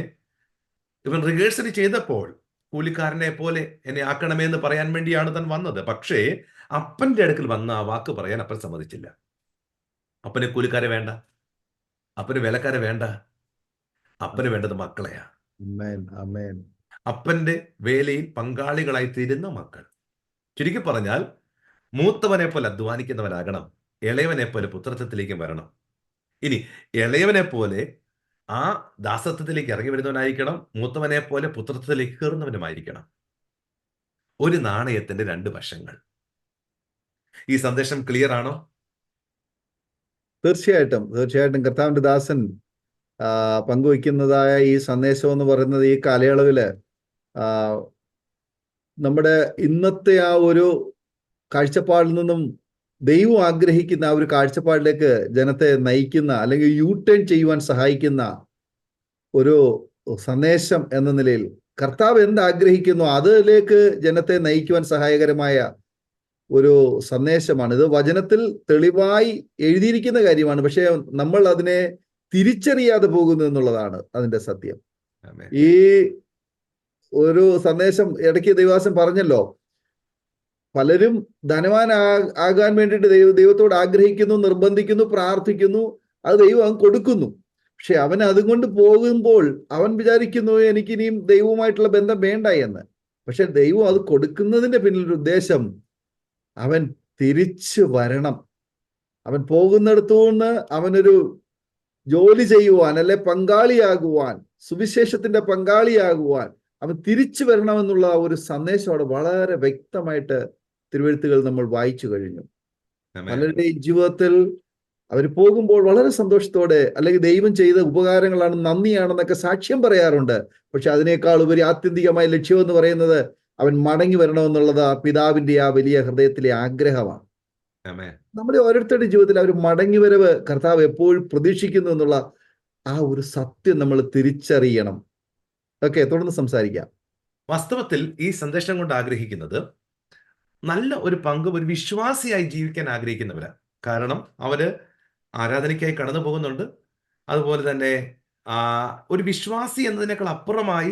ഇവൻ റിഹേഴ്സൽ ചെയ്തപ്പോൾ കൂലിക്കാരനെ പോലെ എന്നെ ആക്കണമേ എന്ന് പറയാൻ വേണ്ടിയാണ് താൻ വന്നത്. പക്ഷേ അപ്പന്റെ അടുക്കൽ വന്ന ആ വാക്ക് പറയാൻ അപ്പൻ സമ്മതിച്ചില്ല. അപ്പന് കൂലിക്കാരെ വേണ്ട, അപ്പന് വേലക്കാരെ വേണ്ട. അപ്പന് വേണ്ടത് മക്കളെയാ. അപ്പന്റെ വേലയിൽ പങ്കാളികളായി തീരുന്ന മക്കൾ. ചുരുക്കി പറഞ്ഞാൽ, മൂത്തവനെ പോലെ അധ്വാനിക്കുന്നവനാകണം, ഇളയവനെ പോലെ പുത്രത്വത്തിലേക്ക് വരണം. ഇനി ഇളയവനെ പോലെ ആ ദാസത്വത്തിലേക്ക് ഇറങ്ങി വരുന്നവനായിരിക്കണം, മൂത്തവനെ പോലെ പുത്രത്വത്തിലേക്ക് കയറുന്നവനുമായിരിക്കണം. ഒരു നാണയത്തിന്റെ രണ്ട് വശങ്ങൾ. ഈ സന്ദേശം ക്ലിയർ ആണോ? തീർച്ചയായിട്ടും കർത്താവിന്റെ ദാസൻ പങ്കുവയ്ക്കുന്നതായ ഈ സന്ദേശം എന്ന് പറയുന്നത് ഈ കാലയളവില് നമ്മുടെ ഇന്നത്തെ ആ ഒരു കാഴ്ചപ്പാടിൽ നിന്നും ദൈവം ആഗ്രഹിക്കുന്ന ആ ഒരു കാഴ്ചപ്പാടിലേക്ക് ജനത്തെ നയിക്കുന്ന, അല്ലെങ്കിൽ യു ടേൺ ചെയ്യുവാൻ സഹായിക്കുന്ന ഒരു സന്ദേശം എന്ന നിലയിൽ കർത്താവ് എന്താഗ്രഹിക്കുന്നു അതിലേക്ക് ജനത്തെ നയിക്കുവാൻ സഹായകരമായ ഒരു സന്ദേശമാണ്. ഇത് വചനത്തിൽ തെളിവായി എഴുതിയിരിക്കുന്ന കാര്യമാണ്. പക്ഷെ നമ്മൾ അതിനെ തിരിച്ചറിയാതെ പോകുന്നു എന്നുള്ളതാണ് അതിന്റെ സത്യം. ഈ ഒരു സന്ദേശം ഇടയ്ക്ക് ദൈവദാസൻ പറഞ്ഞല്ലോ, പലരും ധനവാനാകാൻ വേണ്ടിയിട്ട് ദൈവത്തോട് ആഗ്രഹിക്കുന്നു, നിർബന്ധിക്കുന്നു, പ്രാർത്ഥിക്കുന്നു. അത് ദൈവം അവൻ കൊടുക്കുന്നു. പക്ഷെ അവൻ അതുകൊണ്ട് പോകുമ്പോൾ അവൻ വിചാരിക്കുന്നു എനിക്കിനിയും ദൈവവുമായിട്ടുള്ള ബന്ധം വേണ്ട എന്ന്. പക്ഷെ ദൈവം അത് കൊടുക്കുന്നതിന്റെ പിന്നിലൊരു ഉദ്ദേശം, അവൻ തിരിച്ചു വരണം. അവൻ പോകുന്നിടത്തു നിന്ന് അവനൊരു ജോലി ചെയ്യുവാൻ, അല്ലെ പങ്കാളിയാകുവാൻ, സുവിശേഷത്തിന്റെ പങ്കാളിയാകുവാൻ അവൻ തിരിച്ചു വരണമെന്നുള്ള ഒരു സന്ദേശം അവിടെ വളരെ വ്യക്തമായിട്ട് തിരുവെഴുത്തുകൾ നമ്മൾ വായിച്ചു കഴിഞ്ഞു. പലരുടെയും ജീവിതത്തിൽ അവർ പോകുമ്പോൾ വളരെ സന്തോഷത്തോടെ, അല്ലെങ്കിൽ ദൈവം ചെയ്ത ഉപകാരങ്ങളാണ്, നന്ദിയാണെന്നൊക്കെ സാക്ഷ്യം പറയാറുണ്ട്. പക്ഷെ അതിനേക്കാൾ ഉപരി ആത്യന്തികമായ ലക്ഷ്യം എന്ന് പറയുന്നത് അവൻ മടങ്ങി വരണമെന്നുള്ളത് ആ പിതാവിന്റെ ആ വലിയ ഹൃദയത്തിലെ ആഗ്രഹമാണ്. നമ്മുടെ ഓരോരുത്തരുടെ ജീവിതത്തിൽ അവർ മടങ്ങി വരവ് കർത്താവ് എപ്പോഴും പ്രതീക്ഷിക്കുന്നു എന്നുള്ള ആ ഒരു സത്യം നമ്മൾ തിരിച്ചറിയണം. ഓക്കെ, തുടർന്ന് സംസാരിക്കാം. വാസ്തവത്തിൽ ഈ സന്ദേശം കൊണ്ട് ആഗ്രഹിക്കുന്നത് നല്ല ഒരു പങ്ക് ഒരു വിശ്വാസിയായി ജീവിക്കാൻ ആഗ്രഹിക്കുന്നവരാണ്. കാരണം അവര് ആരാധനയ്ക്കായി കടന്നു പോകുന്നുണ്ട്. അതുപോലെ തന്നെ ഒരു വിശ്വാസി എന്നതിനേക്കാൾ അപ്പുറമായി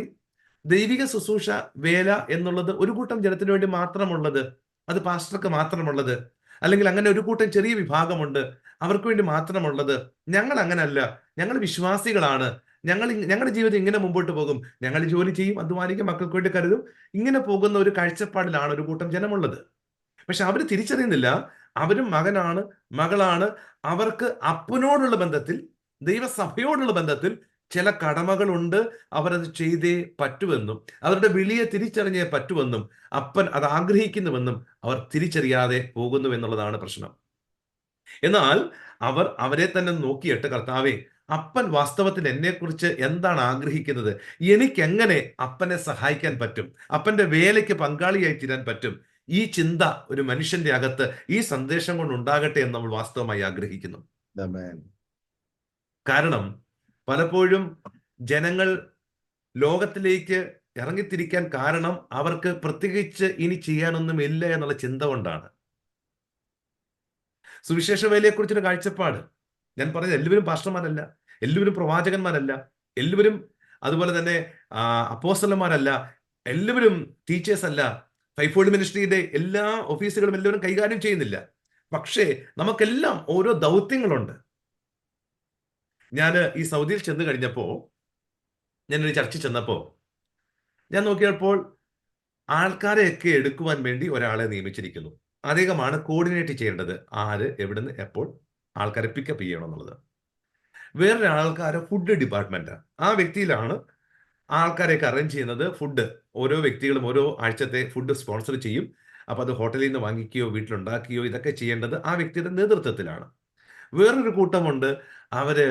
ദൈവിക ശുശ്രൂഷ വേല എന്നുള്ളത് ഒരു കൂട്ടം ജനത്തിന് വേണ്ടി മാത്രമുള്ളത്, അത് പാസ്റ്റർക്ക് മാത്രമുള്ളത്, അല്ലെങ്കിൽ അങ്ങനെ ഒരു കൂട്ടം ചെറിയ വിഭാഗമുണ്ട് അവർക്ക് വേണ്ടി മാത്രമുള്ളത്. ഞങ്ങൾ അങ്ങനല്ല, ഞങ്ങൾ വിശ്വാസികളാണ്, ഞങ്ങളുടെ ജീവിതം ഇങ്ങനെ മുമ്പോട്ട് പോകും, ഞങ്ങൾ ജോലി ചെയ്യും, അധ്വാനിക്കും, മക്കൾക്ക് വേണ്ടി കരുതും, ഇങ്ങനെ പോകുന്ന ഒരു കാഴ്ചപ്പാടിലാണ് ഒരു കൂട്ടം ജനമുള്ളത്. പക്ഷെ അവർ തിരിച്ചറിയുന്നില്ല, അവരും മകനാണ്, മകളാണ്. അവർക്ക് അപ്പനോടുള്ള ബന്ധത്തിൽ, ദൈവസഭയോടുള്ള ബന്ധത്തിൽ ചില കടമകളുണ്ട്. അവരത് ചെയ്തേ പറ്റുമെന്നും അവരുടെ വിളിയെ തിരിച്ചറിഞ്ഞേ പറ്റുമെന്നും അപ്പൻ അത് ആഗ്രഹിക്കുന്നുവെന്നും അവർ തിരിച്ചറിയാതെ പോകുന്നു എന്നുള്ളതാണ് പ്രശ്നം. എന്നാൽ അവരെ തന്നെ നോക്കിയിട്ട്, കർത്താവേ അപ്പൻ വാസ്തവത്തിൽ എന്നെക്കുറിച്ച് എന്താണ് ആഗ്രഹിക്കുന്നത്, എനിക്ക് എങ്ങനെ അപ്പനെ സഹായിക്കാൻ പറ്റും, അപ്പന്റെ വേലയ്ക്ക് പങ്കാളിയായി തീരാൻ പറ്റും, ഈ ചിന്ത ഒരു മനുഷ്യന്റെ അകത്ത് ഈ സന്ദേശം കൊണ്ട് ഉണ്ടാകട്ടെ എന്ന് നമ്മൾ വാസ്തവമായി ആഗ്രഹിക്കുന്നു. ആമേൻ. കാരണം പലപ്പോഴും ജനങ്ങൾ ലോകത്തിലേക്ക് ഇറങ്ങിത്തിരിക്കാൻ കാരണം അവർക്ക് പ്രത്യേകിച്ച് ഇനി ചെയ്യാനൊന്നും ഇല്ല എന്നുള്ള ചിന്ത കൊണ്ടാണ്. സുവിശേഷ വേലയെക്കുറിച്ചൊരു കാഴ്ചപ്പാട് ഞാൻ പറഞ്ഞത്, എല്ലാവരും പാസ്റ്റർമാരല്ല, എല്ലാവരും പ്രവാചകന്മാരല്ല, എല്ലാവരും അതുപോലെ തന്നെ അപ്പോസ്തലന്മാരല്ല, എല്ലാവരും ടീച്ചേഴ്സ് അല്ല, ഫൈഫോൾഡ് മിനിസ്ട്രിയുടെ എല്ലാ ഓഫീസുകളും എല്ലാവരും കൈകാര്യം ചെയ്യുന്നില്ല. പക്ഷേ നമുക്കെല്ലാം ഓരോ ദൗത്യങ്ങളുണ്ട്. ഞാൻ ഈ സൗദിയിൽ ചെന്ന് കഴിഞ്ഞപ്പോ, ഞാനൊരു ചർച്ചിൽ ചെന്നപ്പോ ഞാൻ നോക്കിയപ്പോൾ ആൾക്കാരെയൊക്കെ എടുക്കുവാൻ വേണ്ടി ഒരാളെ നിയമിച്ചിരിക്കുന്നു. അദ്ദേഹമാണ് കോർഡിനേറ്റ് ചെയ്യേണ്ടത്, ആര് എവിടുന്ന് എപ്പോൾ ആൾക്കാരെ പിക്കപ്പ് ചെയ്യണം എന്നുള്ളത്. വേറൊരാൾക്കാരെ ഫുഡ് ഡിപ്പാർട്ട്മെന്റ്, ആ വ്യക്തിയിലാണ് ആൾക്കാരെയൊക്കെ അറേഞ്ച് ചെയ്യുന്നത്. ഫുഡ് ഓരോ വ്യക്തികളും ഓരോ ആഴ്ചത്തെ ഫുഡ് സ്പോൺസർ ചെയ്യും. അപ്പൊ അത് ഹോട്ടലിൽ നിന്ന് വാങ്ങിക്കുകയോ വീട്ടിലുണ്ടാക്കുകയോ ഇതൊക്കെ ചെയ്യേണ്ടത് ആ വ്യക്തിയുടെ നേതൃത്വത്തിലാണ്. വേറൊരു കൂട്ടമുണ്ട്, അവര്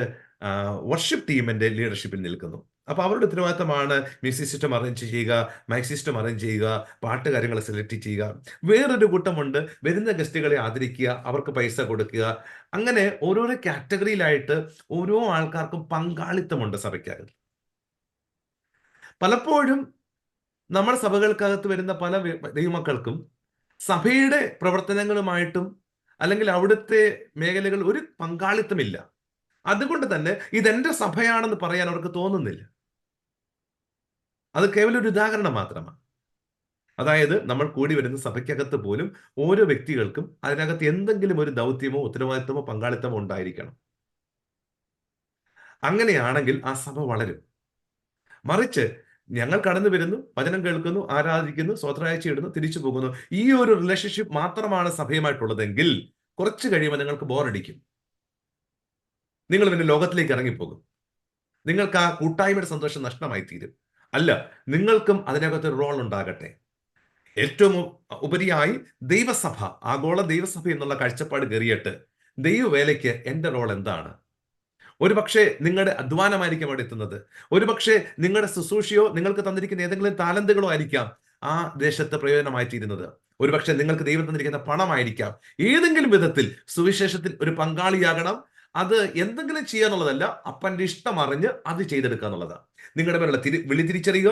വർഷിപ്പ് ടീമിന്റെ ലീഡർഷിപ്പിൽ നിൽക്കുന്നു. അപ്പൊ അവരുടെ ഉത്തരവാദിത്തമാണ് മ്യൂസിക് സിസ്റ്റം അറേഞ്ച് ചെയ്യുക, മൈക്ക് സിസ്റ്റം അറേഞ്ച് ചെയ്യുക, പാട്ട് കാര്യങ്ങൾ സെലക്ട് ചെയ്യുക. വേറൊരു കൂട്ടമുണ്ട്, വരുന്ന ഗസ്റ്റുകളെ ആദരിക്കുക, അവർക്ക് പൈസ കൊടുക്കുക. അങ്ങനെ ഓരോരോ കാറ്റഗറിയിലായിട്ട് ഓരോ ആൾക്കാർക്കും പങ്കാളിത്തമുണ്ട് സഭയ്ക്കകത്ത്. പലപ്പോഴും നമ്മുടെ സഭകൾക്കകത്ത് വരുന്ന പല ദൈവമക്കൾക്കും സഭയുടെ പ്രവർത്തനങ്ങളുമായിട്ടും അല്ലെങ്കിൽ അവിടുത്തെ മേഖലകൾ ഒരു പങ്കാളിത്തമില്ല. അതുകൊണ്ട് തന്നെ ഇതെന്റെ സഭയാണെന്ന് പറയാൻ അവർക്ക് തോന്നുന്നില്ല. അത് കേവലം ഒരു ഉദാഹരണം മാത്രമാണ്. അതായത് നമ്മൾ കൂടി വരുന്ന സഭയ്ക്കകത്ത് പോലും ഓരോ വ്യക്തികൾക്കും അതിനകത്ത് എന്തെങ്കിലും ഒരു ദൗത്യമോ ഉത്തരവാദിത്തമോ പങ്കാളിത്തമോ ഉണ്ടായിരിക്കണം. അങ്ങനെയാണെങ്കിൽ ആ സഭ വളരും. മറിച്ച് ഞങ്ങൾ കടന്നു വരുന്നു, വചനം കേൾക്കുന്നു, ആരാധിക്കുന്നു, സ്വത്രാഴ്ച ഇടുന്നു, തിരിച്ചു പോകുന്നു, ഈ ഒരു റിലേഷൻഷിപ്പ് മാത്രമാണ് സഭയുമായിട്ടുള്ളതെങ്കിൽ കുറച്ച് കഴിയുമ്പോൾ നിങ്ങൾക്ക് ബോറടിക്കും. നിങ്ങൾ പിന്നെ ലോകത്തിലേക്ക് ഇറങ്ങിപ്പോകും. നിങ്ങൾക്ക് ആ കൂട്ടായ്മയുടെ സന്തോഷം നഷ്ടമായി തീരും. അല്ല, നിങ്ങൾക്കും അതിനകത്ത് റോൾ ഉണ്ടാകട്ടെ. ഏറ്റവും ഉപരിയായി ദൈവസഭ, ആഗോള ദൈവസഭ എന്നുള്ള കാഴ്ചപ്പാട് കയറിയിട്ട് ദൈവവേലയ്ക്ക് എന്റെ റോൾ എന്താണ്? ഒരുപക്ഷെ നിങ്ങളുടെ അധ്വാനമായിരിക്കും അവിടെ എത്തുന്നത്. ഒരുപക്ഷെ നിങ്ങളുടെ ശുശ്രൂഷയോ നിങ്ങൾക്ക് തന്നിരിക്കുന്ന ഏതെങ്കിലും താലന്തുകളോ ആയിരിക്കാം ആ ദേശത്ത് പ്രയോജനമായി തീരുന്നത്. ഒരുപക്ഷെ നിങ്ങൾക്ക് ദൈവം തന്നിരിക്കുന്ന പണമായിരിക്കാം. ഏതെങ്കിലും വിധത്തിൽ സുവിശേഷത്തിൽ ഒരു പങ്കാളിയാകണം. അത് എന്തെങ്കിലും ചെയ്യാന്നുള്ളതല്ല, അപ്പന്റെ ഇഷ്ടം അറിഞ്ഞ് അത് ചെയ്തെടുക്കുക എന്നുള്ളതാണ്. നിങ്ങളുടെ പേരുള്ള വിളി തിരിച്ചറിയുക,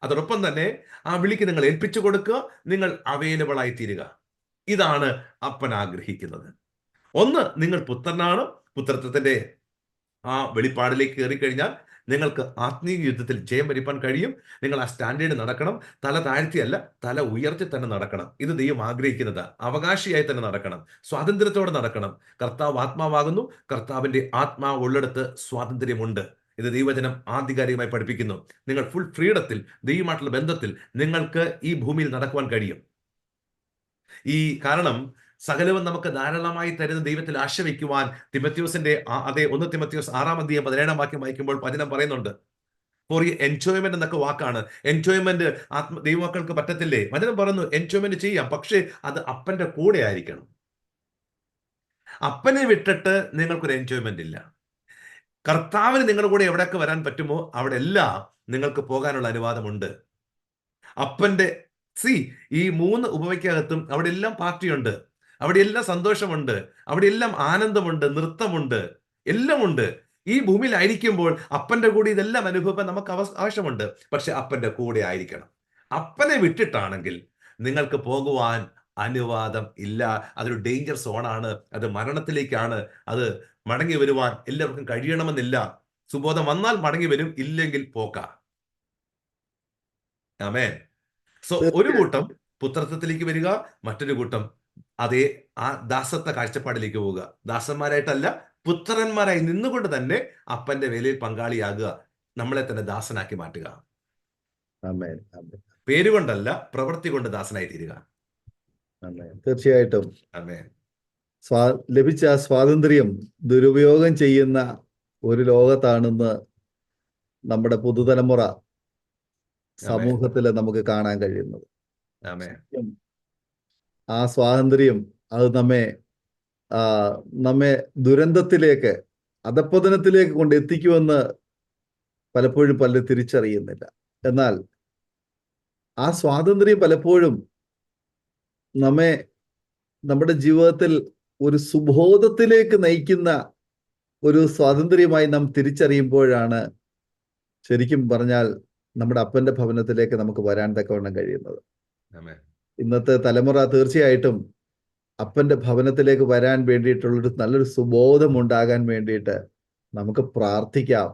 അതോടൊപ്പം തന്നെ ആ വിളിക്ക് നിങ്ങൾ ഏൽപ്പിച്ചു കൊടുക്കുക, നിങ്ങൾ അവൈലബിൾ ആയി തീരുക. ഇതാണ് അപ്പൻ ആഗ്രഹിക്കുന്നത്. ഒന്ന്, നിങ്ങൾ പുത്രനാണ്. പുത്രത്വത്തിന്റെ ആ വെളിപ്പാടിലേക്ക് കയറിക്കഴിഞ്ഞാൽ നിങ്ങൾക്ക് ആത്മീയ യുദ്ധത്തിൽ ജയം വരിപ്പാൻ കഴിയും. നിങ്ങൾ ആ സ്റ്റാൻഡേർഡ് നടക്കണം. തല താഴ്ത്തിയല്ല, തല ഉയർത്തി തന്നെ നടക്കണം. ഇത് ദൈവം ആഗ്രഹിക്കുന്നത്. അവകാശിയായി തന്നെ നടക്കണം, സ്വാതന്ത്ര്യത്തോടെ നടക്കണം. കർത്താവ് ആത്മാവാകുന്നു, കർത്താവിന്റെ ആത്മാവ് ഉള്ളിടത്ത് സ്വാതന്ത്ര്യമുണ്ട്. ഇത് ദൈവവചനം ആധികാരികമായി പഠിപ്പിക്കുന്നു. നിങ്ങൾ ഫുൾ ഫ്രീഡത്തിൽ, ദൈവമായിട്ടുള്ള ബന്ധത്തിൽ നിങ്ങൾക്ക് ഈ ഭൂമിയിൽ നടക്കുവാൻ കഴിയും. കാരണം സകലവും നമുക്ക് ധാരാളമായി തരുന്ന ദൈവത്തിൽ ആശ വയ്ക്കുവാൻ തിമത്യോസിന്റെ അതേ 1 തിമത്യോസ് 6:17 വാക്യം വായിക്കുമ്പോൾ വചനം പറയുന്നുണ്ട്. ഫോർ എൻജോയ്മെന്റ് എന്നൊക്കെ വാക്കാണ്. എൻജോയ്മെന്റ് ദൈവമക്കൾക്ക് പറ്റത്തില്ലേ? വചനം പറയുന്നു എൻജോയ്മെന്റ് ചെയ്യാം, പക്ഷേ അത് അപ്പന്റെ കൂടെ ആയിരിക്കണം. അപ്പനെ വിട്ടിട്ട് നിങ്ങൾക്കൊരു എൻജോയ്മെന്റ് ഇല്ല. കർത്താവിന് നിങ്ങളുടെ കൂടെ എവിടെയൊക്കെ വരാൻ പറ്റുമോ അവിടെ എല്ലാം നിങ്ങൾക്ക് പോകാനുള്ള അനുവാദമുണ്ട്. അപ്പന്റെ ഈ 3 ഉപവയ്ക്കകത്തും അവിടെ എല്ലാം പാർട്ടിയുണ്ട്, അവിടെ എല്ലാം സന്തോഷമുണ്ട്, അവിടെ എല്ലാം ആനന്ദമുണ്ട്, നൃത്തമുണ്ട്, എല്ലാം ഉണ്ട്. ഈ ഭൂമിയിലായിരിക്കുമ്പോൾ അപ്പന്റെ കൂടെ ഇതെല്ലാം അനുഭവിക്കാൻ നമുക്ക് ആവശ്യമുണ്ട്. പക്ഷെ അപ്പന്റെ കൂടെ ആയിരിക്കണം. അപ്പനെ വിട്ടിട്ടാണെങ്കിൽ നിങ്ങൾക്ക് പോകുവാൻ അനുവാദം ഇല്ല. അതൊരു ഡേഞ്ചർ സോണാണ്. അത് മരണത്തിലേക്കാണ്. അത് മടങ്ങി വരുവാൻ എല്ലാവർക്കും കഴിയണമെന്നില്ല. സുബോധം വന്നാൽ മടങ്ങി വരും, ഇല്ലെങ്കിൽ പോക്ക. ആമേൻ. ഒരു കൂട്ടം പുത്രത്വത്തിലേക്ക് വരിക, മറ്റൊരു കൂട്ടം അതേ ആ ദാസത്വ കാഴ്ചപ്പാടിലേക്ക് പോവുക. ദാസന്മാരായിട്ടല്ല, പുത്രന്മാരായി നിന്നുകൊണ്ട് തന്നെ അപ്പന്റെ വേലയിൽ പങ്കാളിയാകുക, നമ്മളെ തന്നെ ദാസനാക്കി മാറ്റുക. പേരുകൊണ്ടല്ല, പ്രവൃത്തി കൊണ്ട് ദാസനായി തീരുക. തീർച്ചയായിട്ടും ആമേൻ. ലഭിച്ച സ്വാതന്ത്ര്യം ദുരുപയോഗം ചെയ്യുന്ന ഒരു ലോകത്താണെന്ന് നമ്മുടെ പുതുതലമുറ സമൂഹത്തിൽ നമുക്ക് കാണാൻ കഴിയുന്നത്. ആ സ്വാതന്ത്ര്യം അത് നമ്മെ ദുരന്തത്തിലേക്ക് അധപ്പതനത്തിലേക്ക് കൊണ്ട് എത്തിക്കുമെന്ന് പലപ്പോഴും പലരും തിരിച്ചറിയുന്നില്ല. എന്നാൽ ആ സ്വാതന്ത്ര്യം പലപ്പോഴും നമ്മെ നമ്മുടെ ജീവിതത്തിൽ ഒരു സുബോധത്തിലേക്ക് നയിക്കുന്ന ഒരു സ്വാതന്ത്ര്യമായി നാം തിരിച്ചറിയുമ്പോഴാണ് ശരിക്കും പറഞ്ഞാൽ നമ്മുടെ അപ്പന്റെ ഭവനത്തിലേക്ക് നമുക്ക് വരാൻ തക്കവണ്ണം കഴിയുന്നത്. ആമേൻ. ഇന്നത്തെ തലമുറ തീർച്ചയായിട്ടും അപ്പന്റെ ഭവനത്തിലേക്ക് വരാൻ വേണ്ടിയിട്ടുള്ളൊരു നല്ലൊരു സുബോധം ഉണ്ടാകാൻ വേണ്ടിയിട്ട് നമുക്ക് പ്രാർത്ഥിക്കാം.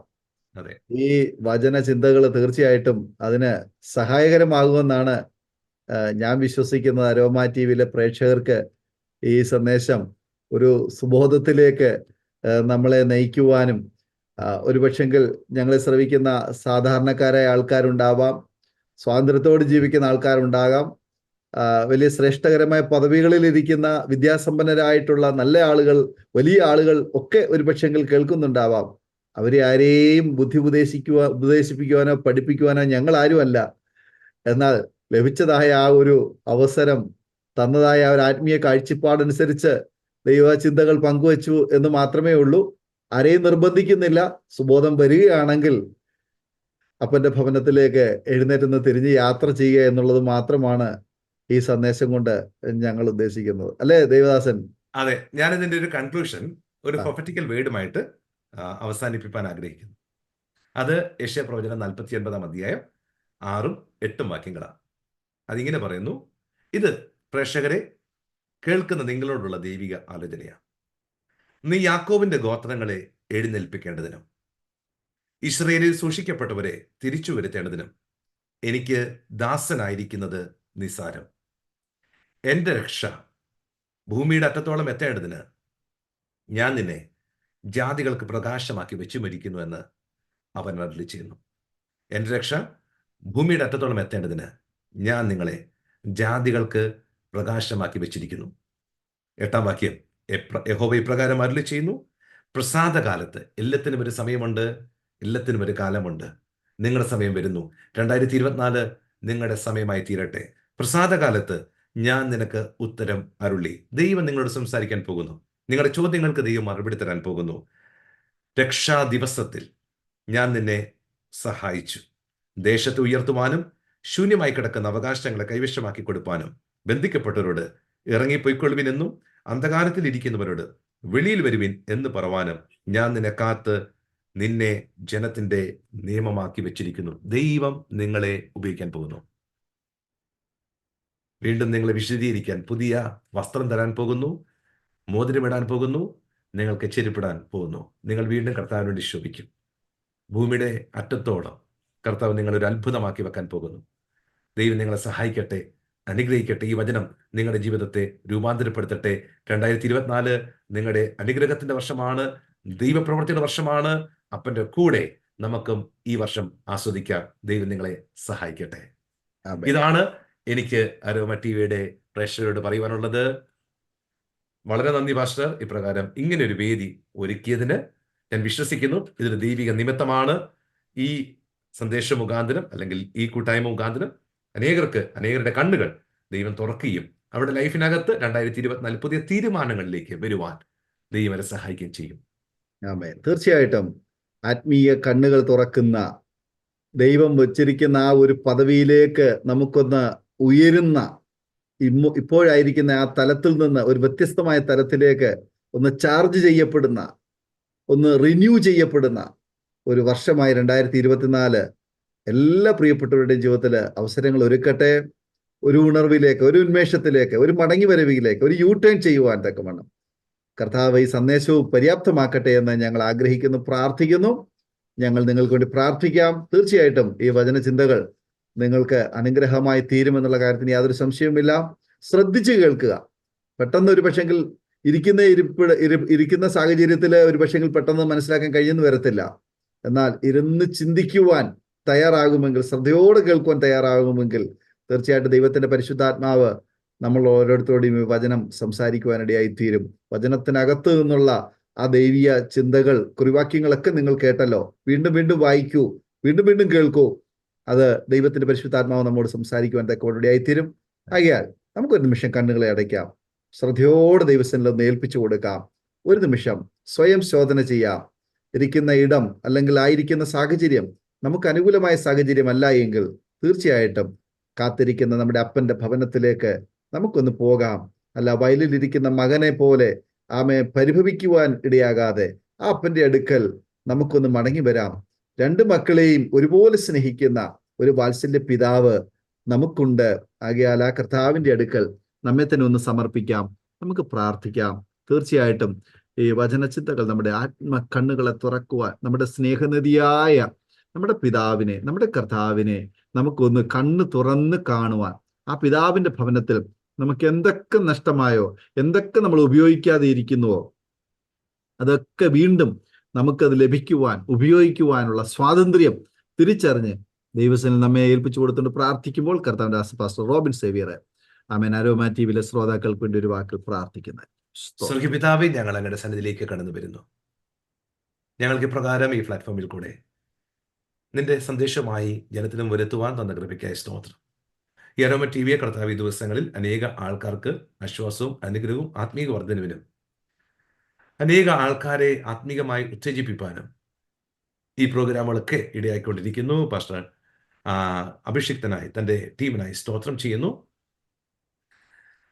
അതെ. ഈ വചന ചിന്തകൾ തീർച്ചയായിട്ടും അതിന് സഹായകരമാകുമെന്നാണ് ഞാൻ വിശ്വസിക്കുന്നത്. അരോമ ടിവിയിലെ പ്രേക്ഷകർക്ക് ഈ സന്ദേശം ഒരു സുബോധത്തിലേക്ക് നമ്മളെ നയിക്കുവാനും, ഒരുപക്ഷെങ്കിൽ ഞങ്ങളെ ശ്രവിക്കുന്ന സാധാരണക്കാരായ ആൾക്കാരുണ്ടാവാം, സ്വാതന്ത്ര്യത്തോട് ജീവിക്കുന്ന ആൾക്കാരുണ്ടാകാം, വലിയ ശ്രേഷ്ഠകരമായ പദവികളിൽ ഇരിക്കുന്ന വിദ്യാസമ്പന്നരായിട്ടുള്ള നല്ല ആളുകൾ, വലിയ ആളുകൾ ഒക്കെ ഒരുപക്ഷെങ്കിൽ കേൾക്കുന്നുണ്ടാവാം. അവരെ ആരെയും ഉപദേശിപ്പിക്കുവാനോ പഠിപ്പിക്കുവാനോ ഞങ്ങൾ ആരുമല്ല. എന്നാൽ ലഭിച്ചതായ ആ ഒരു അവസരം, തന്നതായ ഒരു ആത്മീയ കാഴ്ചപ്പാടനുസരിച്ച് ദൈവചിന്തകൾ പങ്കുവച്ചു എന്ന് മാത്രമേ ഉള്ളൂ. ആരെയും നിർബന്ധിക്കുന്നില്ല. സുബോധം വരികയാണെങ്കിൽ അപ്പന്റെ ഭവനത്തിലേക്ക് എഴുന്നേറ്റ് തിരിഞ്ഞ് യാത്ര ചെയ്യുക എന്നുള്ളത് മാത്രമാണ് ഈ സന്ദേശം കൊണ്ട് ഞങ്ങൾ ഉദ്ദേശിക്കുന്നത്. അല്ലേ ദേവദാസൻ? അതെ, ഞാൻ ഇതിന്റെ ഒരു കൺക്ലൂഷൻ ഒരു പ്രൊഫറ്റിക്കൽ വേർഡുമായിട്ട് അവസാനിപ്പിക്കാൻ ആഗ്രഹിക്കുന്നു. അത് യെശയ്യാപ്രവചനം 49 അധ്യായം 6-8 വാക്യങ്ങളാണ്. അതിങ്ങനെ പറയുന്നു: ഇത് പ്രേക്ഷകരെ കേൾക്കുന്ന നിങ്ങളോടുള്ള ദൈവിക ആലോചനയാണ്. നീ യാക്കോബിന്റെ ഗോത്രങ്ങളെ എഴുന്നേൽപ്പിക്കേണ്ടതിനും ഇസ്രയേലിൽ സൂക്ഷിക്കപ്പെട്ടവരെ തിരിച്ചു വരുത്തേണ്ടതിനും എനിക്ക് ദാസനായിരിക്കുന്നത് നിസാരം. എന്റെ രക്ഷ ഭൂമിയുടെ അറ്റത്തോളം എത്തേണ്ടതിന് ഞാൻ നിന്നെ ജാതികൾക്ക് പ്രകാശമാക്കി വെച്ചുമിരിക്കുന്നു എന്ന് അവൻ അരുളി ചെയ്യുന്നു. എന്റെ രക്ഷ ഭൂമിയുടെ അറ്റത്തോളം എത്തേണ്ടതിന് ഞാൻ നിങ്ങളെ ജാതികൾക്ക് പ്രകാശമാക്കി വെച്ചിരിക്കുന്നു. 8 വാക്യം, യഹോവ ഇപ്രകാരം അരുളി ചെയ്യുന്നു: പ്രസാദകാലത്ത് എല്ലാത്തിനും ഒരു സമയമുണ്ട്, എല്ലാത്തിനും ഒരു കാലമുണ്ട്. നിങ്ങളുടെ സമയം വരുന്നു. 2024 നിങ്ങളുടെ സമയമായി തീരട്ടെ. പ്രസാദകാലത്ത് ഞാൻ നിനക്ക് ഉത്തരം അരുളി. ദൈവം നിങ്ങളോട് സംസാരിക്കാൻ പോകുന്നു. നിങ്ങളുടെ ചോദ്യങ്ങൾക്ക് ദൈവം മറുപടി തരാൻ പോകുന്നു. രക്ഷാ ദിവസത്തിൽ ഞാൻ നിന്നെ സഹായിച്ചു. ദേശത്തെ ഉയർത്തുവാനും ശൂന്യമായി കിടക്കുന്ന അവകാശങ്ങളെ കൈവശമാക്കി കൊടുപ്പാനും ബന്ധിക്കപ്പെട്ടവരോട് ഇറങ്ങിപ്പോയിക്കൊള്ളുവിനെന്നും അന്ധകാരത്തിൽ ഇരിക്കുന്നവരോട് വെളിയിൽ വരുവിൻ എന്ന് പറവാനും ഞാൻ നിന്നെ കാത്ത് നിന്നെ ജനത്തിന്റെ നിയമമാക്കി വെച്ചിരിക്കുന്നു. ദൈവം നിങ്ങളെ ഉപയോഗിക്കാൻ പോകുന്നു. വീണ്ടും നിങ്ങളെ വിശദീകരിക്കാൻ പുതിയ വസ്ത്രം തരാൻ പോകുന്നു, മോതിരമിടാൻ പോകുന്നു, നിങ്ങൾക്ക് ചെരുപ്പിടാൻ പോകുന്നു. നിങ്ങൾ വീണ്ടും കർത്താവിന് വേണ്ടി ശോഭിക്കും. ഭൂമിയുടെ അറ്റത്തോളം കർത്താവ് നിങ്ങളൊരു അത്ഭുതമാക്കി വെക്കാൻ പോകുന്നു. ദൈവം നിങ്ങളെ സഹായിക്കട്ടെ, അനുഗ്രഹിക്കട്ടെ. ഈ വചനം നിങ്ങളുടെ ജീവിതത്തെ രൂപാന്തരപ്പെടുത്തട്ടെ. 2024 നിങ്ങളുടെ അനുഗ്രഹത്തിന്റെ വർഷമാണ്, ദൈവപ്രവൃത്തിയുടെ വർഷമാണ്. അപ്പന്റെ കൂടെ നമുക്കും ഈ വർഷം ആസ്വദിക്കാം. ദൈവം നിങ്ങളെ സഹായിക്കട്ടെ. ഇതാണ് എനിക്ക് അരോമ ടിവിയുടെ പ്രേക്ഷകരോട് പറയുവാനുള്ളത്. വളരെ നന്ദി പാസ്റ്റർ, ഇപ്രകാരം ഇങ്ങനെ ഒരു വേദി ഒരുക്കിയതിന്. ഞാൻ വിശ്വസിക്കുന്നു ഇതൊരു ദൈവിക നിമിത്തമാണ്. ഈ സന്ദേശ മുഖാന്തരം അല്ലെങ്കിൽ ഈ കൂട്ടായ്മ മുഖാന്തരം അനേകരുടെ കണ്ണുകൾ ദൈവം തുറക്കുകയും അവരുടെ ലൈഫിനകത്ത് 2024 പുതിയ തീരുമാനങ്ങളിലേക്ക് വരുവാൻ ദൈവം അവരെ സഹായിക്കുകയും ചെയ്യും. ആമേൻ. തീർച്ചയായിട്ടും ആത്മീയ കണ്ണുകൾ തുറക്കുന്ന, ദൈവം വച്ചിരിക്കുന്ന ആ ഒരു പദവിയിലേക്ക് നമുക്കൊന്ന് ഉയരുന്ന, ഇപ്പോഴായിരിക്കുന്ന ആ തലത്തിൽ നിന്ന് ഒരു വ്യത്യസ്തമായ തലത്തിലേക്ക് ഒന്ന് ചാർജ് ചെയ്യപ്പെടുന്ന, ഒന്ന് റിന്യൂ ചെയ്യപ്പെടുന്ന ഒരു വർഷമായി 2024 എല്ലാ പ്രിയപ്പെട്ടവരുടെയും ജീവിതത്തിൽ അവസരങ്ങൾ ഒരുക്കട്ടെ. ഒരു ഉണർവിലേക്ക്, ഒരു ഉന്മേഷത്തിലേക്ക്, ഒരു മടങ്ങി വരവിലേക്ക്, ഒരു യൂ ടേൺ ചെയ്യുവാൻ തക്കവണ്ണം കർത്താവ് ഈ സന്ദേശവും പര്യാപ്തമാക്കട്ടെ എന്ന് ഞങ്ങൾ ആഗ്രഹിക്കുന്നു, പ്രാർത്ഥിക്കുന്നു. ഞങ്ങൾ നിങ്ങൾക്ക് വേണ്ടി പ്രാർത്ഥിക്കാം. തീർച്ചയായിട്ടും ഈ വചനചിന്തകൾ നിങ്ങൾക്ക് അനുഗ്രഹമായി തീരുമെന്നുള്ള കാര്യത്തിന് യാതൊരു സംശയവുമില്ല. ശ്രദ്ധിച്ച് കേൾക്കുക. പെട്ടെന്ന് ഒരു പക്ഷെങ്കിൽ ഇരിക്കുന്ന സാഹചര്യത്തിൽ ഒരു പക്ഷെങ്കിൽ പെട്ടെന്ന് മനസ്സിലാക്കാൻ കഴിയുന്നു വരത്തില്ല. എന്നാൽ ഇരുന്ന് ചിന്തിക്കുവാൻ തയ്യാറാകുമെങ്കിൽ, ശ്രദ്ധയോടെ കേൾക്കുവാൻ തയ്യാറാകുമെങ്കിൽ തീർച്ചയായിട്ടും ദൈവത്തിന്റെ പരിശുദ്ധാത്മാവ് നമ്മൾ ഓരോരുത്തരോടും ഈ വചനം സംസാരിക്കുവാനിടയായി തീരും. വചനത്തിനകത്ത് നിന്നുള്ള ആ ദൈവീയ ചിന്തകൾ, കുറിവാക്യങ്ങളൊക്കെ നിങ്ങൾ കേട്ടല്ലോ. വീണ്ടും വീണ്ടും വായിക്കൂ, വീണ്ടും വീണ്ടും കേൾക്കൂ. അത് ദൈവത്തിന്റെ പരിശുദ്ധാത്മാവ് നമ്മോട് സംസാരിക്കുവാൻ തക്കോടിയായി തീരും. ആകയാൽ നമുക്കൊരു നിമിഷം കണ്ണുകളെ അടയ്ക്കാം. ശ്രദ്ധയോടെ ദൈവസന്നിധിയിൽ ഒന്ന് ഏൽപ്പിച്ചു കൊടുക്കാം. ഒരു നിമിഷം സ്വയം ശോധന ചെയ്യാം. ഇരിക്കുന്ന ഇടം അല്ലെങ്കിൽ ആയിരിക്കുന്ന സാഹചര്യം നമുക്ക് അനുകൂലമായ സാഹചര്യമല്ല എങ്കിൽ തീർച്ചയായിട്ടും കാത്തിരിക്കുന്ന നമ്മുടെ അപ്പന്റെ ഭവനത്തിലേക്ക് നമുക്കൊന്ന് പോകാം. അല്ല, വയലിലിരിക്കുന്ന മകനെ പോലെ ആമെ പരിഭവിക്കുവാൻ ഇടയാകാതെ ആ അപ്പന്റെ അടുക്കൽ നമുക്കൊന്ന് മടങ്ങി വരാം. രണ്ട് മക്കളെയും ഒരുപോലെ സ്നേഹിക്കുന്ന ഒരു വാത്സല്യ പിതാവ് നമുക്കുണ്ട്. ആകയാൽ ആ കർത്താവിന്റെ അടുക്കൽ നമ്മെ തന്നെ ഒന്ന് സമർപ്പിക്കാം, നമുക്ക് പ്രാർത്ഥിക്കാം. തീർച്ചയായിട്ടും ഈ വചനചിന്തകൾ നമ്മുടെ ആത്മ കണ്ണുകളെ തുറക്കുവാൻ, നമ്മുടെ സ്നേഹനിധിയായ നമ്മുടെ പിതാവിനെ, നമ്മുടെ കർത്താവിനെ നമുക്കൊന്ന് കണ്ണ് തുറന്ന് കാണുവാൻ, ആ പിതാവിന്റെ ഭവനത്തിൽ നമുക്ക് എന്തൊക്കെ നഷ്ടമായോ, എന്തൊക്കെ നമ്മൾ ഉപയോഗിക്കാതെ ഇരിക്കുന്നുവോ, അതൊക്കെ വീണ്ടും നമുക്കത് ലഭിക്കുവാൻ, ഉപയോഗിക്കുവാനുള്ള സ്വാതന്ത്ര്യം തിരിച്ചറിഞ്ഞ് ദൈവസേനയിൽ നമ്മെ ഏൽപ്പിച്ചു കൊടുത്തുകൊണ്ട് പ്രാർത്ഥിക്കുമ്പോൾ കർത്താവിന്റെ പാസ്റ്റർ റോബിൻ സേവ്യർ ആമേൻ അരോമ ടിവിയിലെ ശ്രോതാക്കൾക്ക് വേണ്ടി ഒരു വാക്കിൽ പ്രാർത്ഥിക്കുന്നത്. സ്വർഗീയ പിതാവേ, ഞങ്ങൾ അങ്ങയുടെ സന്നിധിയിലേക്ക് കടന്നു വരുന്നു. ഞങ്ങൾക്ക് ഇപ്രകാരം ഈ പ്ലാറ്റ്ഫോമിൽ കൂടെ നിന്റെ സന്ദേശമായി ജനത്തിനും വരുത്തുവാൻ തന്ന കൃപയ്ക്കായി സ്തോത്രം. ഈ അരോമ ടിവിയെ കർത്താവ് ഈ ദിവസങ്ങളിൽ അനേക ആൾക്കാർക്ക് ആശ്വാസവും അനുഗ്രഹവും ആത്മീക വർദ്ധനവിനും അനേക ആൾക്കാരെ ആത്മീകമായി ഉത്തേജിപ്പിക്കാനും ഈ പ്രോഗ്രാമുകളൊക്കെ ഇടയായിക്കൊണ്ടിരിക്കുന്നു. പാസ്റ്റർ അഭിഷിക്തനായി തൻ്റെ ടീമിനായി സ്തോത്രം ചെയ്യുന്നു.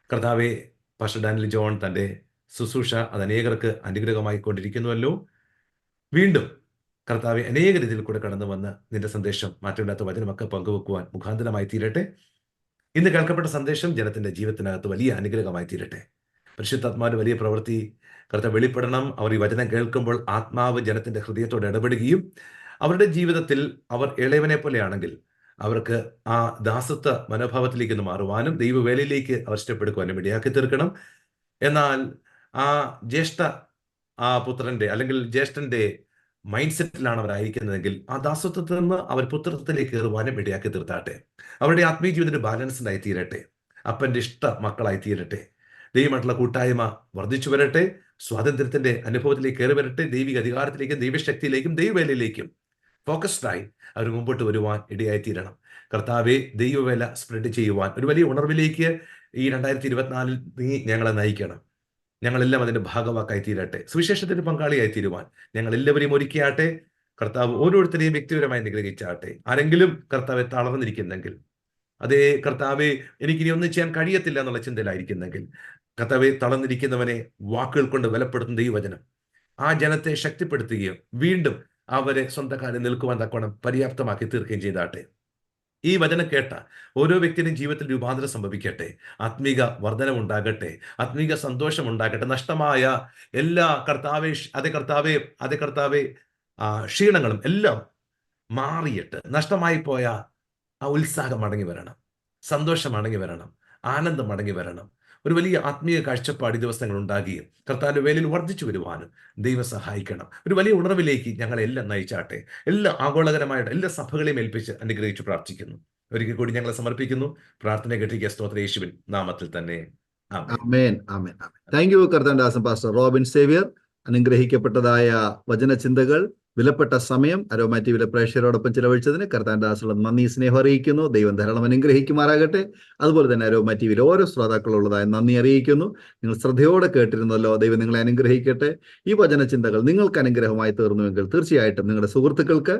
കർത്താവെ, പാസ്റ്റർ ഡാനിൽ ജോൺ തൻ്റെ ശുശ്രൂഷ അത് അനേകർക്ക് അനുഗ്രഹമായി കൊണ്ടിരിക്കുന്നുവല്ലോ. വീണ്ടും കർത്താവെ, അനേക രീതിയിൽ കൂടെ കടന്നു വന്ന് നിന്റെ സന്ദേശം, മാറ്റമില്ലാത്ത വചനമൊക്കെ പങ്കുവെക്കുവാൻ മുഖാന്തരമായി തീരട്ടെ. ഇന്ന് കേൾക്കപ്പെട്ട സന്ദേശം ജനത്തിന്റെ ജീവിതത്തിനകത്ത് വലിയ അനുഗ്രഹമായി തീരട്ടെ. പരിശുദ്ധാത്മാവിന്റെ വലിയ പ്രവൃത്തി കർത്താവ് വെളിപ്പെടണം. അവർ ഈ വചനം കേൾക്കുമ്പോൾ ആത്മാവ് ജനത്തിന്റെ ഹൃദയത്തോട് ഇടപെടുകയും അവരുടെ ജീവിതത്തിൽ അവർ ഇളയവനെ പോലെയാണെങ്കിൽ അവർക്ക് ആ ദാസത്വ മനോഭാവത്തിലേക്ക് മാറുവാനും ദൈവവേലയിലേക്ക് അവർ സ്റ്റെപ്പെടുക്കുവാനും ഇടയാക്കി തീർക്കണം. എന്നാൽ ആ പുത്രന്റെ അല്ലെങ്കിൽ ജ്യേഷ്ഠന്റെ മൈൻഡ് സെറ്റിലാണ് അവരായിരിക്കുന്നതെങ്കിൽ ആ ദാസത്വത്തിൽ നിന്ന് അവർ പുത്രത്വത്തിലേക്ക് കയറുവാനും ഇടയാക്കി തീർത്താട്ടെ. അവരുടെ ആത്മീയ ജീവിതത്തിന്റെ ബാലൻസ്ഡായി തീരട്ടെ. അപ്പന്റെ ഇഷ്ട മക്കളായി തീരട്ടെ. ദൈവമായിട്ടുള്ള കൂട്ടായ്മ വർദ്ധിച്ചു വരട്ടെ. സ്വാതന്ത്ര്യത്തിന്റെ അനുഭവത്തിലേക്ക് കയറി വരട്ടെ. ദൈവിക അധികാരത്തിലേക്കും ദൈവശക്തിയിലേക്കും ദൈവവേലയിലേക്കും ഫോക്കസ്ഡായി അവർ മുമ്പോട്ട് വരുവാൻ ഇടയായി തീരണം. കർത്താവെ, ദൈവവേല സ്പ്രെഡ് ചെയ്യുവാൻ ഒരു വലിയ ഉണർവിലേക്ക് ഈ 2024 നീ ഞങ്ങളെ നയിക്കണം. ഞങ്ങളെല്ലാം അതിന്റെ ഭാഗവാക്കായി തീരട്ടെ. സുവിശേഷത്തിന്റെ പങ്കാളിയായി തീരുവാൻ ഞങ്ങൾ എല്ലാവരെയും ഒരുക്കിയാട്ടെ. കർത്താവ് ഓരോരുത്തരെയും വ്യക്തിപരമായി നിഗ്രഹിച്ചാട്ടെ. ആരെങ്കിലും കർത്താവെ തളർന്നിരിക്കുന്നെങ്കിൽ, അതേ കർത്താവെ എനിക്കിനി ഒന്നും ചെയ്യാൻ കഴിയത്തില്ല എന്നുള്ള ചിന്തയിലായിരിക്കുന്നെങ്കിൽ, കർത്താവെ തളർന്നിരിക്കുന്നവനെ വാക്കുകൾ കൊണ്ട് ബലപ്പെടുത്തുന്ന ദൈവവചനം ആ ജനത്തെ ശക്തിപ്പെടുത്തുകയും വീണ്ടും അവരെ സ്വന്തം കാലിൽ നിൽക്കുവാൻ തക്കവണ്ണം പര്യാപ്തമാക്കി തീർക്കുകയും ചെയ്താട്ടെ. ഈ വചനം കേട്ട ഓരോ വ്യക്തിയുടെയും ജീവിതത്തിൽ രൂപാന്തരം സംഭവിക്കട്ടെ. ആത്മീക വർധനമുണ്ടാകട്ടെ. ആത്മീക സന്തോഷം ഉണ്ടാകട്ടെ. നഷ്ടമായ എല്ലാ കർത്താവെ ക്ഷീണങ്ങളും എല്ലാം മാറിയിട്ട് നഷ്ടമായി പോയ ആ ഉത്സാഹം മടങ്ങി വരണം. സന്തോഷം മടങ്ങി വരണം. ആനന്ദം മടങ്ങി വരണം. ഒരു വലിയ ആത്മീയ കാഴ്ചപ്പാട് ദിവസങ്ങൾ ഉണ്ടാകുകയും കർത്താവിന്റെ വേലയിൽ വർദ്ധിച്ചു വരുവാനും ദൈവം സഹായിക്കണം. ഒരു വലിയ ഉണർവിലേക്ക് ഞങ്ങളെല്ലാം നയിച്ചാട്ടെ. എല്ലാ ആഗോളകരമായിട്ട് എല്ലാ സഭകളെയും ഏൽപ്പിച്ച് അനുഗ്രഹിച്ച് പ്രാർത്ഥിക്കുന്നു. ഒരിക്കൽ കൂടി ഞങ്ങളെ സമർപ്പിക്കുന്നു. പ്രാർത്ഥന കേട്ടിരിക്കുക. സ്തോത്രം യേശുവിൻ നാമത്തിൽ തന്നെ. ആമേൻ, ആമേൻ, ആമേൻ. താങ്ക് യു കർത്താവിന്റെ ദാസൻ പാസ്റ്റർ റോബിൻ സേവ്യർ. അനുഗ്രഹിക്കപ്പെട്ടതായ വചനചിന്തകൾ, വിലപ്പെട്ട സമയം അരോമ ടിവിയിലെ പ്രേക്ഷകരോടൊപ്പം ചിലവഴിച്ചതിന് കർത്താവിന്റെ ദാസനോട് നന്ദി, സ്നേഹം അറിയിക്കുന്നു. ദൈവം ധാരാളം അനുഗ്രഹിക്കുമാറാകട്ടെ. അതുപോലെ തന്നെ അരോമ ടിവിയിൽ ഓരോ ശ്രോതാക്കളുള്ളതായ നന്ദി അറിയിക്കുന്നു. നിങ്ങൾ ശ്രദ്ധയോടെ കേട്ടിരുന്നല്ലോ. ദൈവം നിങ്ങളെ അനുഗ്രഹിക്കട്ടെ. ഈ വചനചിന്തകൾ നിങ്ങൾക്ക് അനുഗ്രഹമായി തീർന്നുവെങ്കിൽ തീർച്ചയായിട്ടും നിങ്ങളുടെ സുഹൃത്തുക്കൾക്ക്,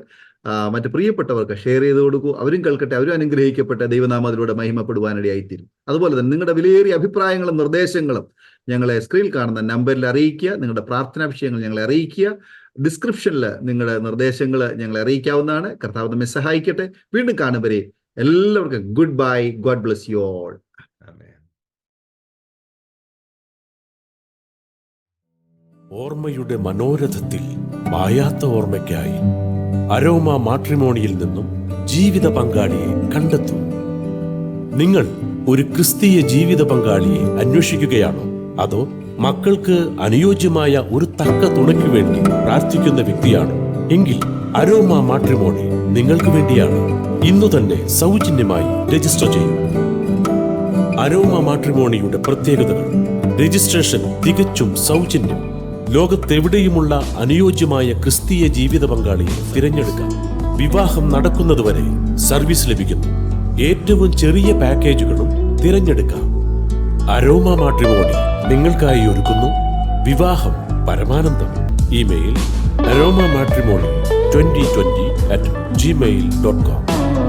മറ്റ് പ്രിയപ്പെട്ടവർക്ക് ഷെയർ ചെയ്ത് കൊടുക്കൂ. അവരും കേൾക്കട്ടെ, അവരും അനുഗ്രഹിക്കട്ടെ. ദൈവനാമത്തിലൂടെ മഹിമപ്പെടുവാനിടയായിത്തീരും. അതുപോലെ തന്നെ നിങ്ങളുടെ വിലയേറിയ അഭിപ്രായങ്ങളും നിർദ്ദേശങ്ങളും ഞങ്ങളെ സ്ക്രീനിൽ കാണുന്ന നമ്പറിൽ അറിയിക്കുക. നിങ്ങളുടെ പ്രാർത്ഥനാ വിഷയങ്ങൾ ഞങ്ങളെ അറിയിക്കുക. ഡിസ്ക്രിപ്ഷനിൽ നിങ്ങളുടെ നിർദ്ദേശങ്ങൾ ഞങ്ങളെ അറിയിക്കാവുന്നതാണ്. കർത്താവ് നമ്മെ സഹായിക്കട്ടെ. വീണ്ടും കാണും വരെ എല്ലാവർക്കും good bye. God bless you all. ഓർമ്മയുടെ മനോരഥത്തിൽ മായാത്ത ഓർമ്മയ്ക്കായി അരോമ മാട്രിമോണിയിൽ നിന്നും ജീവിത പങ്കാളിയെ കണ്ടെത്തൂ. നിങ്ങൾ ഒരു ക്രിസ്തീയ ജീവിത പങ്കാളിയെ അന്വേഷിക്കുകയാണോ? അതോ മക്കൾക്ക് അനുയോജ്യമായ ഒരു തക്ക തുണയ്ക്ക് വേണ്ടി പ്രാർത്ഥിക്കുന്ന വ്യക്തിയാണോ? എങ്കിൽ അരോമ മാട്രിമോണി നിങ്ങൾക്ക് വേണ്ടിയാണ്. ഇന്നു തന്നെ സൗജന്യമായി രജിസ്റ്റർ ചെയ്യൂ. അരോമ മാട്രിമോണിയുടെ പ്രത്യേകതകൾ: രജിസ്ട്രേഷൻ തികച്ചും സൗജന്യം. ലോകത്തെവിടെയുമുള്ള അനുയോജ്യമായ ക്രിസ്തീയ ജീവിത പങ്കാളിയെ തിരഞ്ഞെടുക്കാം. വിവാഹം നടക്കുന്നതുവരെ സർവീസ് ലഭിക്കുന്നു. ഏറ്റവും ചെറിയ പാക്കേജുകളും തിരഞ്ഞെടുക്കാം. അരോമ മാട്രിമോണി നിങ്ങൾക്കായി ഒരുക്കുന്നു വിവാഹം പരമാനന്ദം. Email aroma matrimony 2020@gmail.com.